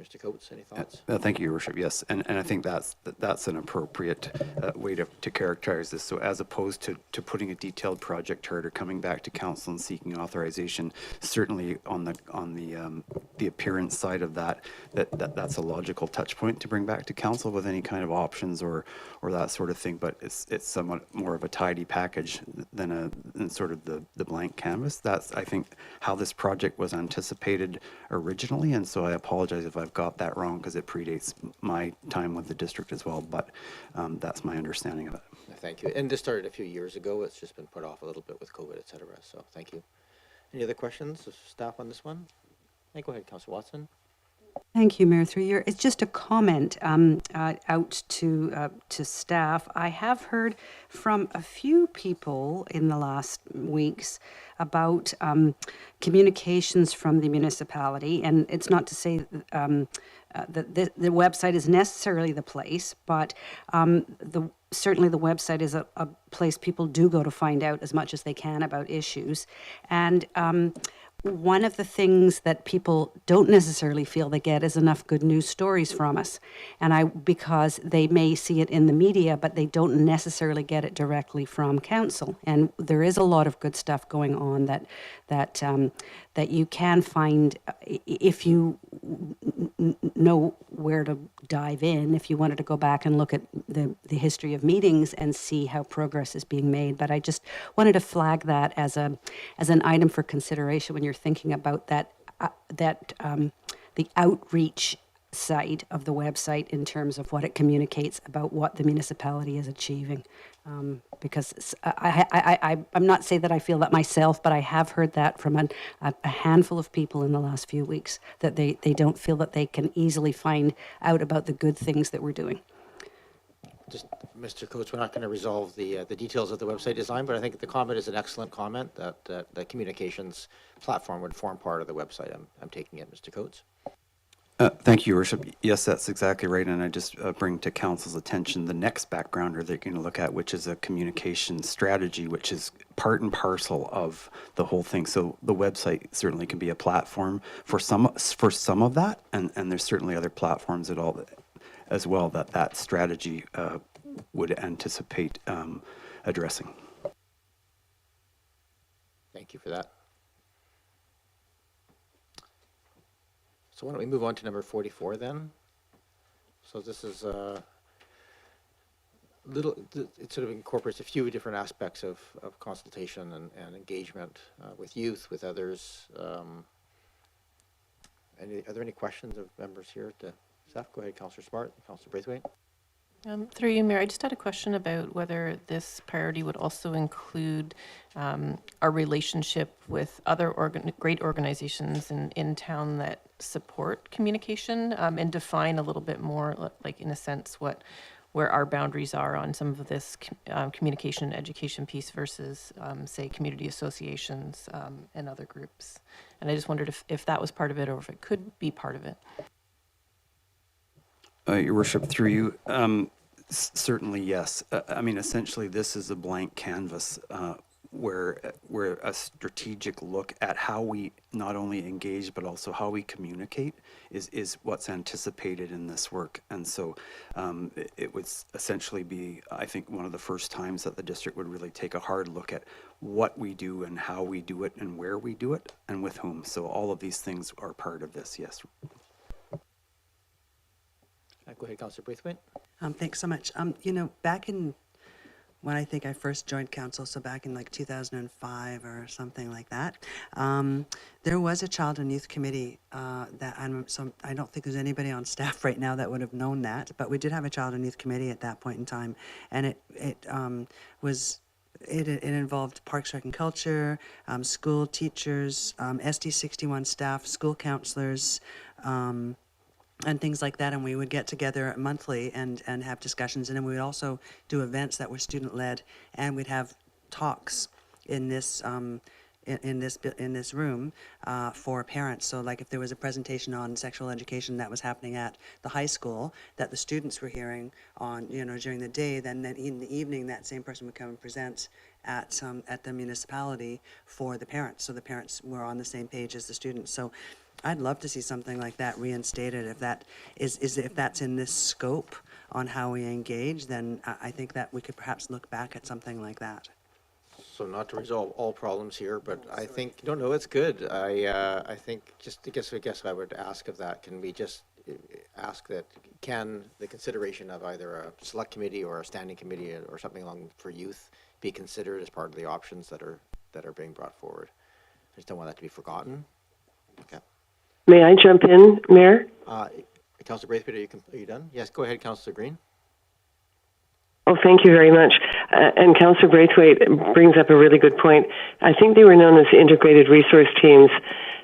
Mr. Coates, any thoughts? Thank you, Your Worship. Yes, and I think that's an appropriate way to characterize this. So as opposed to putting a detailed project chart or coming back to council and seeking authorization, certainly on the appearance side of that's a logical touch point to bring back to council with any kind of options or that sort of thing. But it's somewhat more of a tidy package than sort of the blank canvas. That's, I think, how this project was anticipated originally, and so I apologize if I've got that wrong because it predates my time with the district as well, but that's my understanding of it. Thank you. And this started a few years ago. It's just been put off a little bit with COVID, et cetera. So thank you. Any other questions of staff on this one? Hey, go ahead, Councillor Watson. Thank you, Mayor. Through you, it's just a comment out to staff. I have heard from a few people in the last weeks about communications from the municipality, and it's not to say that the website is necessarily the place, but certainly the website is a place people do go to find out as much as they can about issues. And one of the things that people don't necessarily feel they get is enough good news stories from us. And because they may see it in the media, but they don't necessarily get it directly from council. And there is a lot of good stuff going on that you can find if you know where to dive in, if you wanted to go back and look at the history of meetings and see how progress is being made. But I just wanted to flag that as an item for consideration when you're thinking about the outreach side of the website in terms of what it communicates about what the municipality is achieving. Because I'm not saying that I feel that myself, but I have heard that from a handful of people in the last few weeks, that they don't feel that they can easily find out about the good things that we're doing. Just, Mr. Coates, we're not going to resolve the details of the website design, but I think the comment is an excellent comment that the communications platform would form part of the website. I'm taking it, Mr. Coates. Thank you, Your Worship. Yes, that's exactly right. And I just bring to council's attention the next backgrounder they're going to look at, which is a communication strategy, which is part and parcel of the whole thing. So the website certainly can be a platform for some of that, and there's certainly other platforms as well that strategy would anticipate addressing. Thank you for that. So why don't we move on to number 44 then? So this is it sort of incorporates a few different aspects of consultation and engagement with youth, with others. Are there any questions of members here to staff? Go ahead, Councillor Smart, Councillor Braithwaite. Through you, Mayor, I just had a question about whether this priority would also include our relationship with other great organizations in town that support communication and define a little bit more, like in a sense, where our boundaries are on some of this communication and education piece versus, say, community associations and other groups. And I just wondered if that was part of it or if it could be part of it. Your Worship, through you, certainly yes. I mean, essentially, this is a blank canvas where a strategic look at how we not only engage but also how we communicate is what's anticipated in this work. And so it would essentially be, I think, one of the first times that the district would really take a hard look at what we do and how we do it and where we do it and with whom. So all of these things are part of this, yes. Go ahead, Councillor Braithwaite. Thanks so much. Back in when I think I first joined council, so back in like 2005 or something like that, there was a child and youth committee that I don't think there's anybody on staff right now that would have known that, but we did have a child and youth committee at that point in time, and it involved Parks, Rec and Culture, school teachers, SD 61 staff, school counselors, and things like that, and we would get together monthly and have discussions, and then we would also do events that were student-led, and we'd have talks in this room for parents. So like if there was a presentation on sexual education that was happening at the high school that the students were hearing on, during the day, then in the evening that same person would come and present at the municipality for the parents, so the parents were on the same page as the students. So I'd love to see something like that reinstated. If that if that's in this scope on how we engage, then I think that we could perhaps look back at something like that. So not to resolve all problems here, but I think, no, it's good. I think I guess I would ask of that, can we just ask that, can the consideration of either a select committee or a standing committee or something along for youth be considered as part of the options that are being brought forward? I just don't want that to be forgotten. Okay. May I jump in, Mayor? Councillor Braithwaite, are you done? Yes, go ahead, Councillor Green. Oh, thank you very much. And Councillor Braithwaite brings up a really good point. I think they were known as integrated resource teams,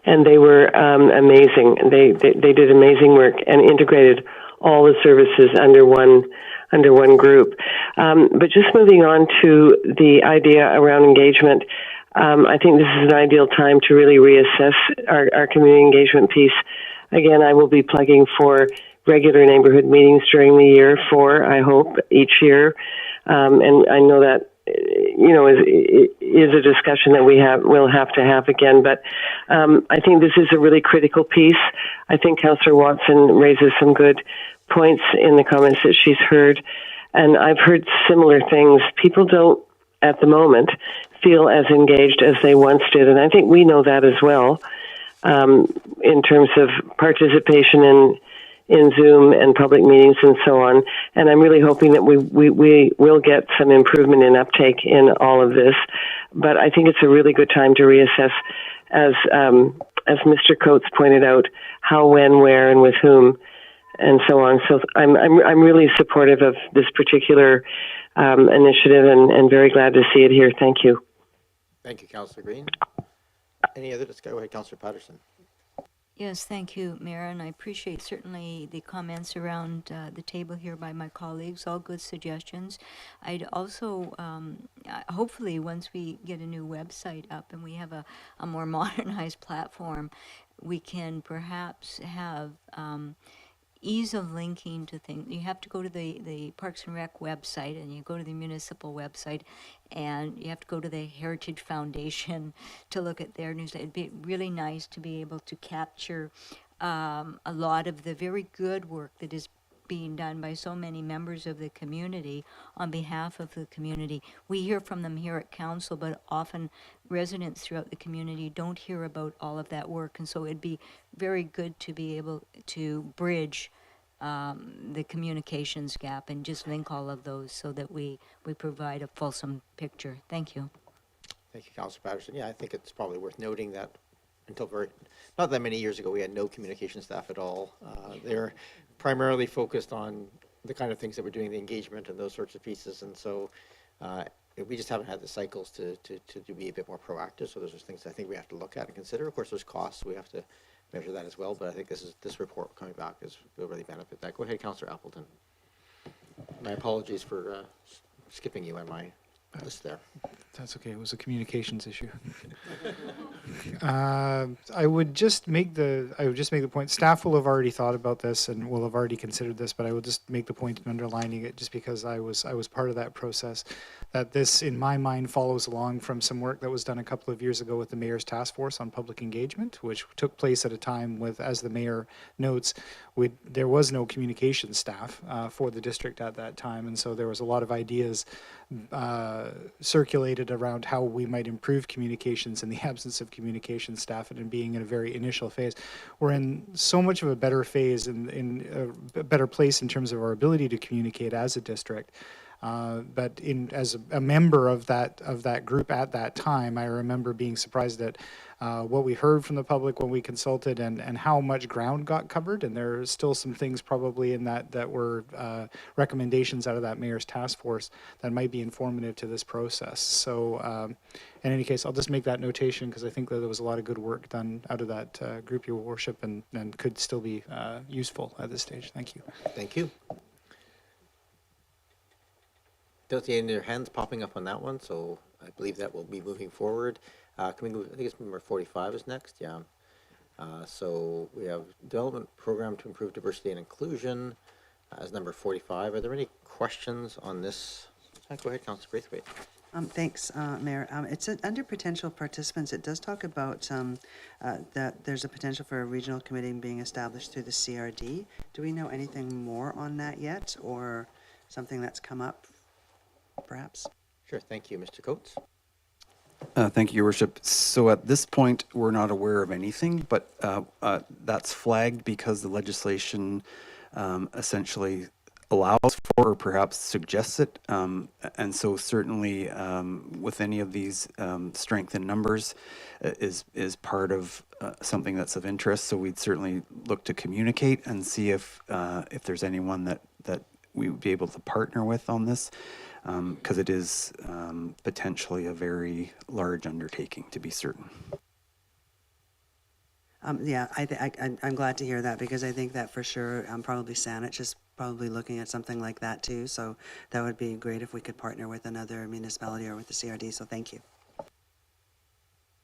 and they were amazing. They did amazing work and integrated all the services under one group. But just moving on to the idea around engagement, I think this is an ideal time to really reassess our community engagement piece. Again, I will be plugging for regular neighborhood meetings during the year I hope, each year. And I know that, is a discussion that we'll have to have again. But I think this is a really critical piece. I think Councillor Watson raises some good points in the comments that she's heard. And I've heard similar things. People don't, at the moment, feel as engaged as they once did. And I think we know that as well, in terms of participation in Zoom and public meetings and so on. And I'm really hoping that we will get some improvement in uptake in all of this. But I think it's a really good time to reassess, as Mr. Coates pointed out, how, when, where, and with whom, and so on. So I'm really supportive of this particular initiative and very glad to see it here. Thank you. Thank you, Councillor Green. Any other discussion? Go ahead, Councillor Patterson. Yes, thank you, Mayor, and I appreciate certainly the comments around the table here by my colleagues, all good suggestions. I'd also, hopefully, once we get a new website up and we have a more modernized platform, we can perhaps have ease of linking to things. You have to go to the Parks and Rec website, and you go to the municipal website, and you have to go to the Heritage Foundation to look at their news. It'd be really nice to be able to capture a lot of the very good work that is being done by so many members of the community on behalf of the community. We hear from them here at council, but often residents throughout the community don't hear about all of that work, and so it'd be very good to be able to bridge the communications gap and just link all of those so that we provide a fulsome picture. Thank you. Thank you, Councillor Patterson. Yeah, I think it's probably worth noting that until not that many years ago, we had no communication staff at all. They're primarily focused on the kind of things that we're doing, the engagement and those sorts of pieces. And so we just haven't had the cycles to be a bit more proactive. So those are things I think we have to look at and consider. Of course, there's costs. We have to measure that as well. But I think this report coming back will really benefit that. Go ahead, Councillor Appleton. My apologies for skipping you on my list there. That's okay. It was a communications issue. I would just make the point. Staff will have already thought about this and will have already considered this, but I will just make the point in underlining it, just because I was part of that process. That this, in my mind, follows along from some work that was done a couple of years ago with the Mayor's Task Force on Public Engagement, which took place at a time with, as the Mayor notes, there was no communications staff for the district at that time, and so there was a lot of ideas circulated around how we might improve communications in the absence of communication staff, and in being in a very initial phase. We're in so much of a better phase, in a better place in terms of our ability to communicate as a district. But as a member of that group at that time, I remember being surprised at what we heard from the public when we consulted, and how much ground got covered. And there are still some things probably in that were recommendations out of that Mayor's Task Force that might be informative to this process. So in any case, I'll just make that notation, because I think that there was a lot of good work done out of that group, Your Worship, and could still be useful at this stage. Thank you. Thank you. Don't see any of your hands popping up on that one, so I believe that will be moving forward. Can we move? I think it's number 45 is next. Yeah. So we have development program to improve diversity and inclusion as number 45. Are there any questions on this? Go ahead, Councillor Braithwaite. Thanks, Mayor. It's under potential participants. It does talk about that there's a potential for a regional committee being established through the CRD. Do we know anything more on that yet, or something that's come up, perhaps? Sure, thank you. Mr. Coates? Thank you, Your Worship. So at this point, we're not aware of anything, but that's flagged because the legislation essentially allows for or perhaps suggests it. And so certainly with any of these strength in numbers is part of something that's of interest. So we'd certainly look to communicate and see if there's anyone that we would be able to partner with on this. Because it is potentially a very large undertaking, to be certain. Yeah, I'm glad to hear that, because I think that for sure, probably Saanich is probably looking at something like that too. So that would be great if we could partner with another municipality or with the CRD. So thank you.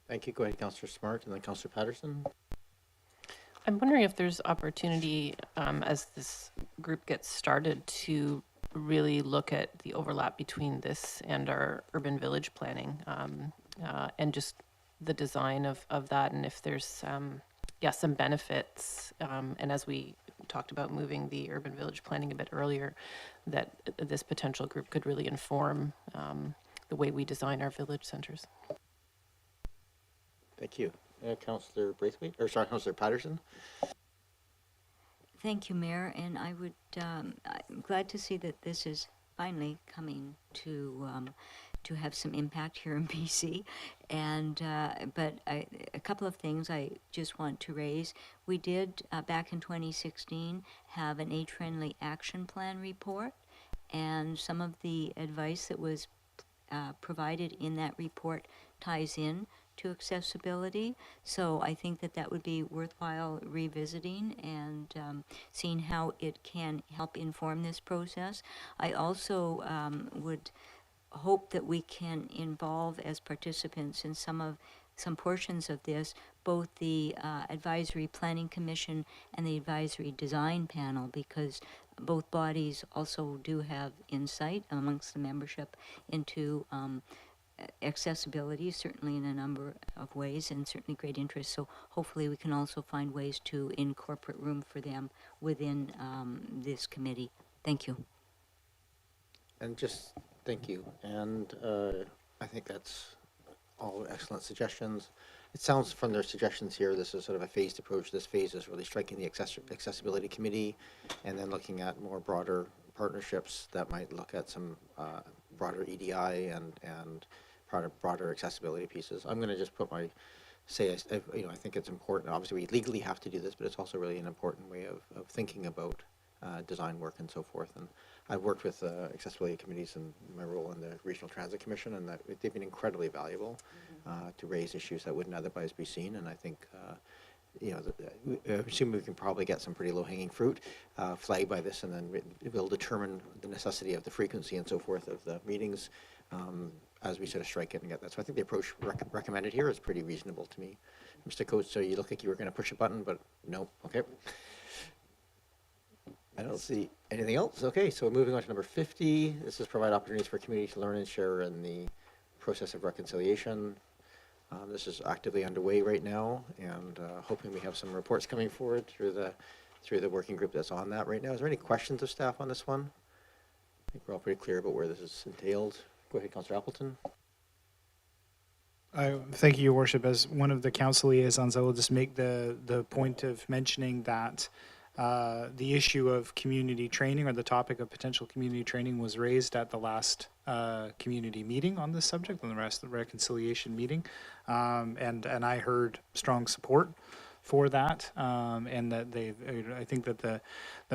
Thank you. Go ahead, Councillor Smart, and then Councillor Patterson. I'm wondering if there's opportunity as this group gets started to really look at the overlap between this and our urban village planning and just the design of that, and if there's some benefits, and as we talked about moving the urban village planning a bit earlier, that this potential group could really inform the way we design our village centers. Thank you. Councillor Braithwaite, or sorry, Councillor Patterson. Thank you, Mayor, and I would, I'm glad to see that this is finally coming to have some impact here in BC. And, but a couple of things I just want to raise. We did, back in 2016, have an age-friendly action plan report, and some of the advice that was provided in that report ties in to accessibility. So I think that would be worthwhile revisiting and seeing how it can help inform this process. I also would hope that we can involve as participants in some portions of this, both the Advisory Planning Commission and the Advisory Design Panel, because both bodies also do have insight amongst the membership into accessibility, certainly in a number of ways, and certainly great interest. So hopefully we can also find ways to incorporate room for them within this committee. Thank you. And just thank you. And I think that's all excellent suggestions. It sounds from their suggestions here, this is sort of a phased approach. This phase is really striking the accessibility committee and then looking at more broader partnerships that might look at some broader EDI and broader accessibility pieces. I'm going to just put I think it's important. Obviously, we legally have to do this, but it's also really an important way of thinking about design work and so forth. And I've worked with accessibility committees in my role in the Regional Transit Commission, and that they've been incredibly valuable to raise issues that wouldn't otherwise be seen. And I think I assume we can probably get some pretty low-hanging fruit flagged by this, and then we'll determine the necessity of the frequency and so forth of the meetings as we sort of strike it and get that. So I think the approach recommended here is pretty reasonable to me. Mr. Coates, so you look like you were going to push a button, but no. Okay. I don't see anything else. Okay, so moving on to number 50. This is provide opportunities for community to learn and share in the process of reconciliation. This is actively underway right now, and hoping we have some reports coming forward through the working group that's on that right now. Is there any questions of staff on this one? I think we're all pretty clear about where this is entailed. Go ahead, Councillor Appleton. Thank you, Your Worship. As one of the council liaisons, I will just make the point of mentioning that the issue of community training, or the topic of potential community training, was raised at the last community meeting on this subject, and the rest of the reconciliation meeting, and I heard strong support for that, and that I think that the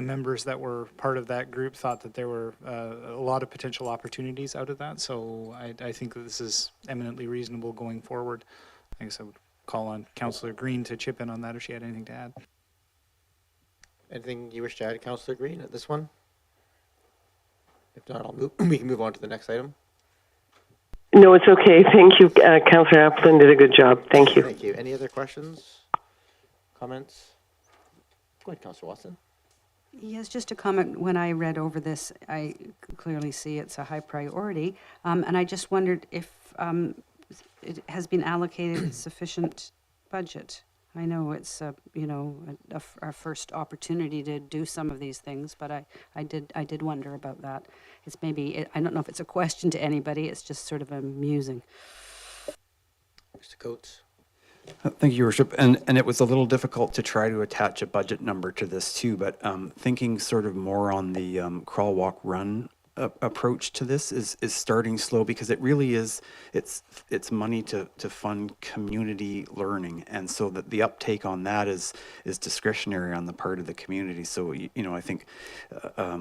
members that were part of that group thought that there were a lot of potential opportunities out of that. So I think that this is eminently reasonable going forward. I guess I would call on Councillor Green to chip in on that if she had anything to add. Anything you wish to add, Councillor Green, at this one? If not, we can move on to the next item. No, it's okay. Thank you. Councillor Appleton did a good job. Thank you. Thank you. Any other questions? Comments? Go ahead, Councillor Watson. Yes, just a comment. When I read over this, I clearly see it's a high priority. And I just wondered if it has been allocated sufficient budget. I know it's, our first opportunity to do some of these things, but I did wonder about that. It's maybe, I don't know if it's a question to anybody, it's just sort of amusing. Mr. Coates. Thank you, Your Worship. And it was a little difficult to try to attach a budget number to this too, but thinking sort of more on the crawl, walk, run approach to this is starting slow, because it really is, it's money to fund community learning, and so that the uptake on that is discretionary on the part of the community. So I think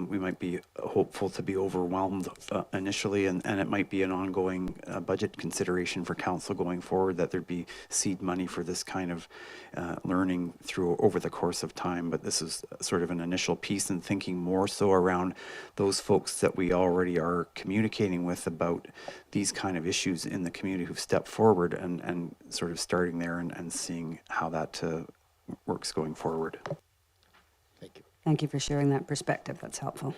we might be hopeful to be overwhelmed initially, and it might be an ongoing budget consideration for council going forward, that there'd be seed money for this kind of learning through over the course of time. But this is sort of an initial piece, and thinking more so around those folks that we already are communicating with about these kind of issues in the community who've stepped forward, and sort of starting there and seeing how that works going forward. Thank you. Thank you for sharing that perspective. That's helpful.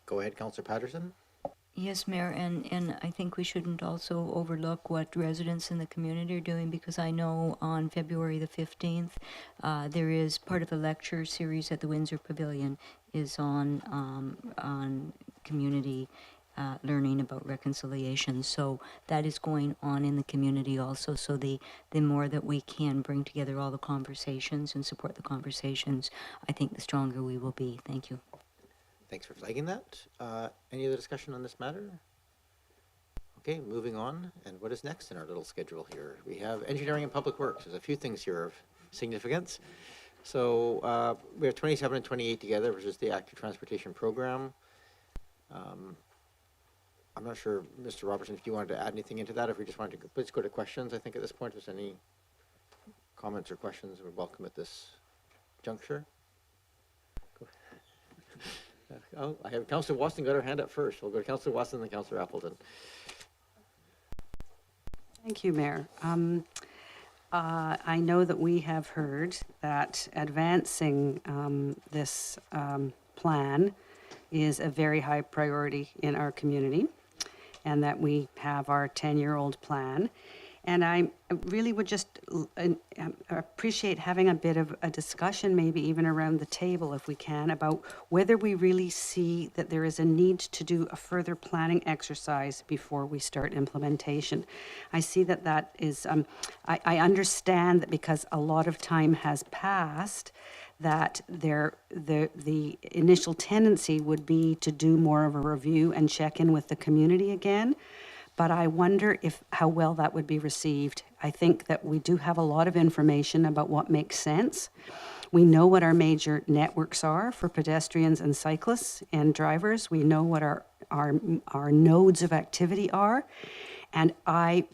Go ahead, Councillor Patterson. Yes, Mayor, and I think we shouldn't also overlook what residents in the community are doing, because I know on February the 15th, there is part of a lecture series at the Windsor Pavilion is on community learning about reconciliation. So that is going on in the community also. So the more that we can bring together all the conversations and support the conversations, I think the stronger we will be. Thank you. Thanks for flagging that. Any other discussion on this matter? Okay, moving on. And what is next in our little schedule here? We have engineering and public works. There's a few things here of significance. So we have 27 and 28 together, which is the active transportation program. I'm not sure, Mr. Robertson, if you wanted to add anything into that, if we just wanted to, let's go to questions. I think at this point, if there's any comments or questions, we're welcome at this juncture. Oh, I have Councillor Watson got her hand up first. We'll go to Councillor Watson and then Councillor Appleton. Thank you, Mayor. I know that we have heard that advancing this plan is a very high priority in our community, and that we have our 10-year-old plan. And I really would just appreciate having a bit of a discussion, maybe even around the table if we can, about whether we really see that there is a need to do a further planning exercise before we start implementation. I see that is, I understand that because a lot of time has passed, that the initial tendency would be to do more of a review and check in with the community again. But I wonder how well that would be received. I think that we do have a lot of information about what makes sense. We know what our major networks are for pedestrians and cyclists and drivers. We know what our nodes of activity are. And I'm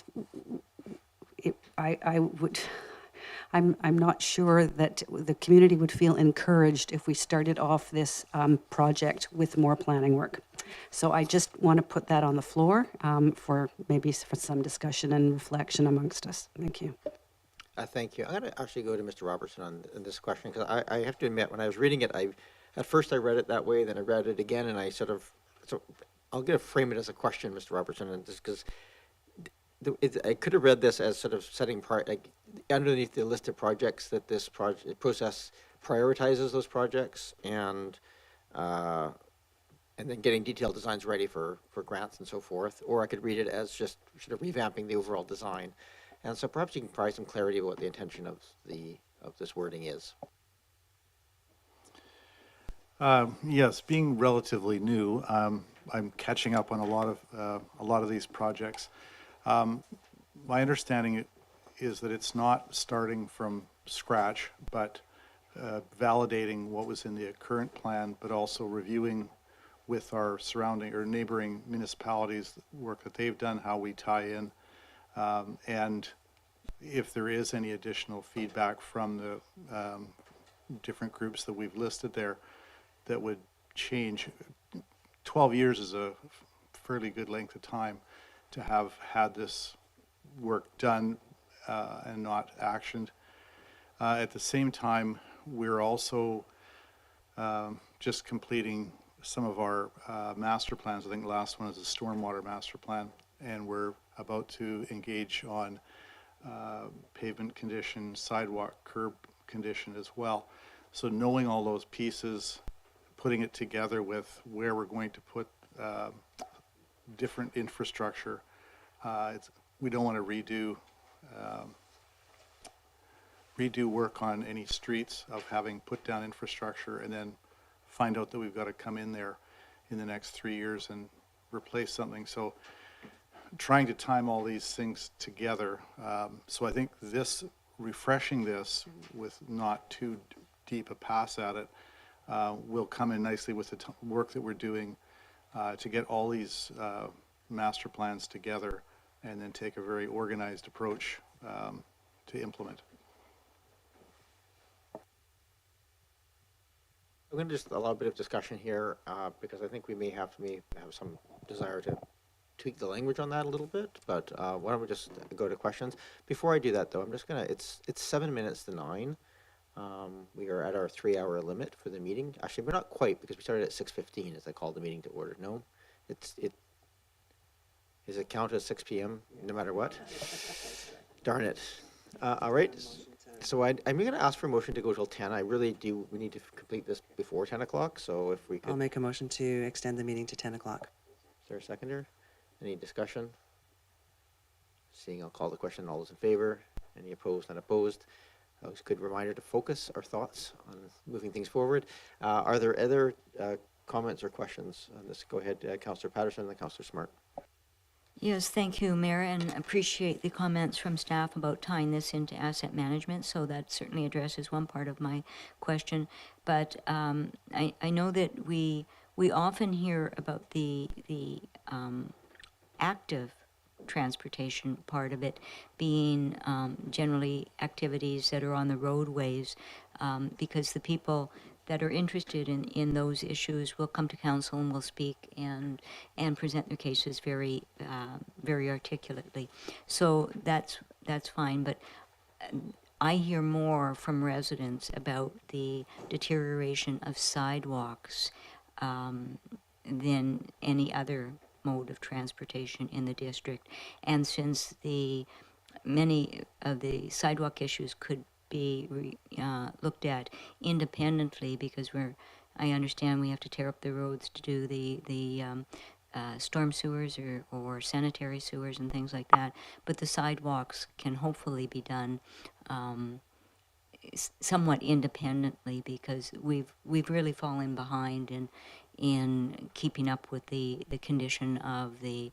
not sure that the community would feel encouraged if we started off this project with more planning work. So I just want to put that on the floor for some discussion and reflection amongst us. Thank you. Thank you. I'm going to actually go to Mr. Robertson on this question, because I have to admit, when I was reading it, at first I read it that way, then I read it again, and so I'll frame it as a question, Mr. Robertson, and just because I could have read this as sort of setting part, like underneath the list of projects that this process prioritizes those projects, and then getting detailed designs ready for grants and so forth. Or I could read it as just sort of revamping the overall design. And so perhaps you can provide some clarity about what the intention of this wording is. Yes, being relatively new, I'm catching up on a lot of these projects. My understanding is that it's not starting from scratch, but validating what was in the current plan, but also reviewing with our surrounding or neighboring municipalities the work that they've done, how we tie in, and if there is any additional feedback from the different groups that we've listed there that would change. 12 years is a fairly good length of time to have had this work done and not actioned. At the same time, we're also just completing some of our master plans. I think the last one is a stormwater master plan, and we're about to engage on pavement condition, sidewalk, curb condition as well. So knowing all those pieces, putting it together with where we're going to put different infrastructure, we don't want to redo work on any streets of having put down infrastructure and then find out that we've got to come in there in the next 3 years and replace something. So trying to time all these things together. So I think refreshing this with not too deep a pass at it will come in nicely with the work that we're doing to get all these master plans together and then take a very organized approach to implement. I'm going to just allow a bit of discussion here because I think we may have some desire to tweak the language on that a little bit, but why don't we just go to questions? Before I do that, though, I'm just going to, it's 7 minutes to 9. We are at our 3-hour limit for the meeting. Actually, we're not quite, because we started at 6:15 as I called the meeting to order. No? Is it counted as 6 p.m. no matter what? Darn it. All right. So I'm going to ask for a motion to go till 10. We need to complete this before 10 o'clock, so if we could. I'll make a motion to extend the meeting to 10 o'clock. Is there a seconder? Any discussion? Seeing, I'll call the question. All those in favor? Any opposed? Not opposed? That was a good reminder to focus our thoughts on moving things forward. Are there other comments or questions on this? Go ahead, Councillor Patterson and then Councillor Smart. Yes, thank you, Mayor, and appreciate the comments from staff about tying this into asset management. So that certainly addresses one part of my question. But I know that we often hear about the active transportation part of it being generally activities that are on the roadways, because the people that are interested in those issues will come to council and will speak and present their cases very articulately. So that's fine, but I hear more from residents about the deterioration of sidewalks than any other mode of transportation in the district. And since many of the sidewalk issues could be looked at independently, because I understand we have to tear up the roads to do the storm sewers or sanitary sewers and things like that, but the sidewalks can hopefully be done somewhat independently, because we've really fallen behind in keeping up with the condition of the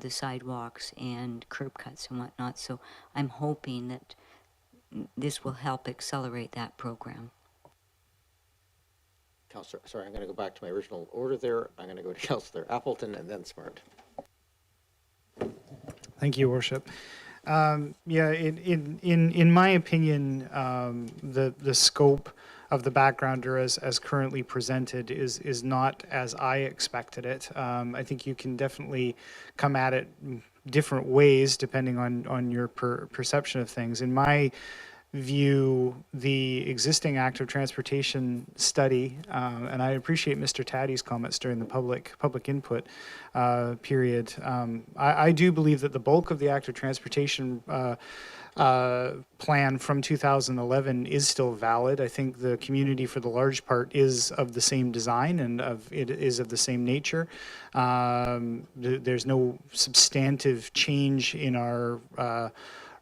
sidewalks and curb cuts and whatnot. So I'm hoping that this will help accelerate that program. Councillor, sorry, I'm going to go back to my original order there. I'm going to go to Councillor Appleton and then Smart. Thank you, Worship. Yeah, in my opinion, the scope of the backgrounder as currently presented is not as I expected it. I think you can definitely come at it different ways depending on your perception of things. In my view, the existing active transportation study, and I appreciate Mr. Taddy's comments during the public input period. I do believe that the bulk of the active transportation plan from 2011 is still valid. I think the community, for the large part, is of the same design and it is of the same nature. There's no substantive change in our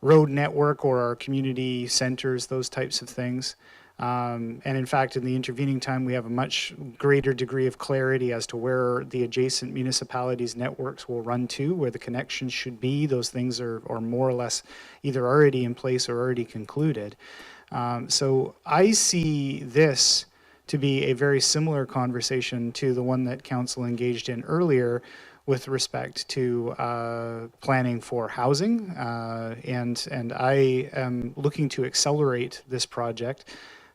road network or our community centers, those types of things. And in fact, in the intervening time, we have a much greater degree of clarity as to where the adjacent municipalities' networks will run to, where the connections should be. Those things are more or less either already in place or already concluded. So I see this to be a very similar conversation to the one that Council engaged in earlier with respect to planning for housing. And I am looking to accelerate this project.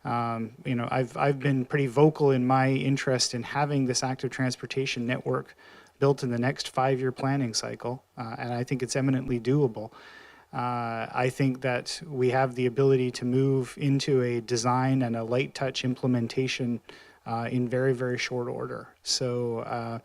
I've been pretty vocal in my interest in having this active transportation network built in the next 5-year planning cycle, and I think it's eminently doable. I think that we have the ability to move into a design and a light touch implementation in very, very short order. So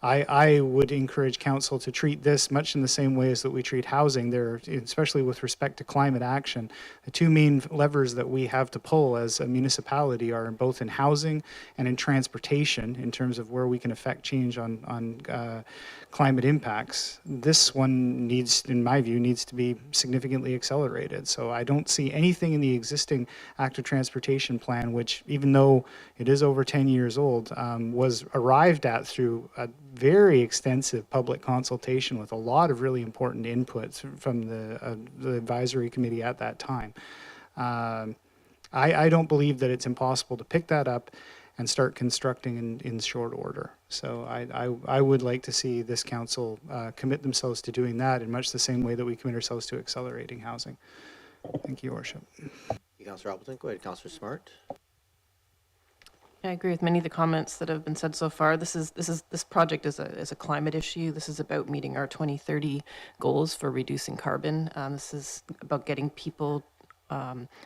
I would encourage council to treat this much in the same way as that we treat housing. There, especially with respect to climate action, the two main levers that we have to pull as a municipality are both in housing and in transportation, in terms of where we can affect change on climate impacts. This one needs, in my view, needs to be significantly accelerated. So I don't see anything in the existing active transportation plan, which, even though it is over 10 years old, was arrived at through a very extensive public consultation with a lot of really important inputs from the advisory committee at that time. I don't believe that it's impossible to pick that up and start constructing in short order. So I would like to see this council commit themselves to doing that in much the same way that we commit ourselves to accelerating housing. Thank you, Your Worship. Councillor Appleton, go ahead. Councillor Smart. I agree with many of the comments that have been said so far. This project is a climate issue. This is about meeting our 2030 goals for reducing carbon. This is about getting people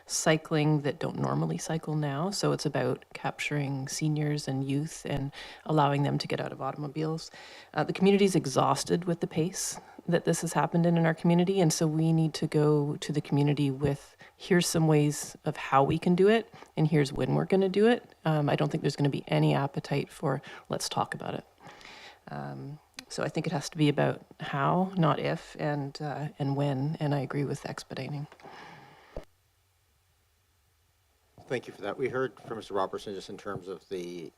cycling that don't normally cycle now. So it's about capturing seniors and youth and allowing them to get out of automobiles. The community is exhausted with the pace that this has happened in our community, and so we need to go to the community with, here's some ways of how we can do it, and here's when we're going to do it. I don't think there's going to be any appetite for, let's talk about it. So I think it has to be about how, not if, and when, and I agree with expediting. Thank you for that. We heard from Mr. Robertson just in terms of the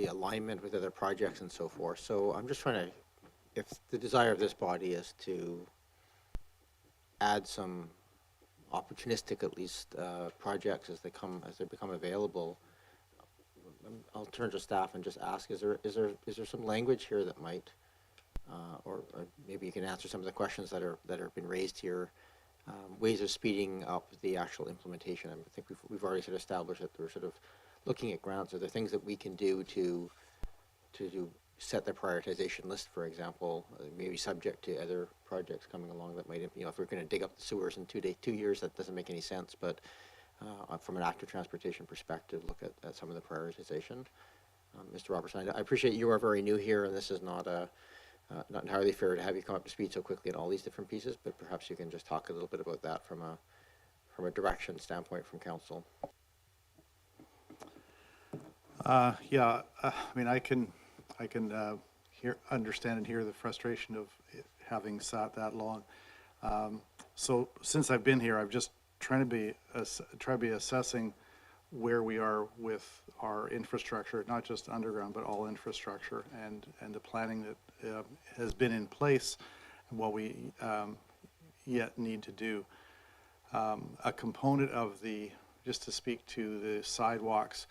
alignment with other projects and so forth. So I'm just trying to, if the desire of this body is to add some opportunistic, at least, projects as they become available, I'll turn to staff and just ask: is there some language here that might, or maybe you can answer some of the questions that have been raised here, ways of speeding up the actual implementation? I think we've already sort of established that we're sort of looking at grounds. Are there things that we can do to set the prioritization list, for example, maybe subject to other projects coming along that might, if we're going to dig up the sewers in 2 years, that doesn't make any sense. But from an active transportation perspective, look at some of the prioritization. Mr. Robertson, I appreciate you are very new here, and this is not entirely fair to have you come up to speed so quickly on all these different pieces, but perhaps you can just talk a little bit about that from a direction standpoint from council. Yeah, I mean, I can understand and hear the frustration of it having sat that long. So since I've been here, I've just trying to be assessing where we are with our infrastructure, not just underground, but all infrastructure, and the planning that has been in place, and what we yet need to do. A component of just to speak to the sidewalks,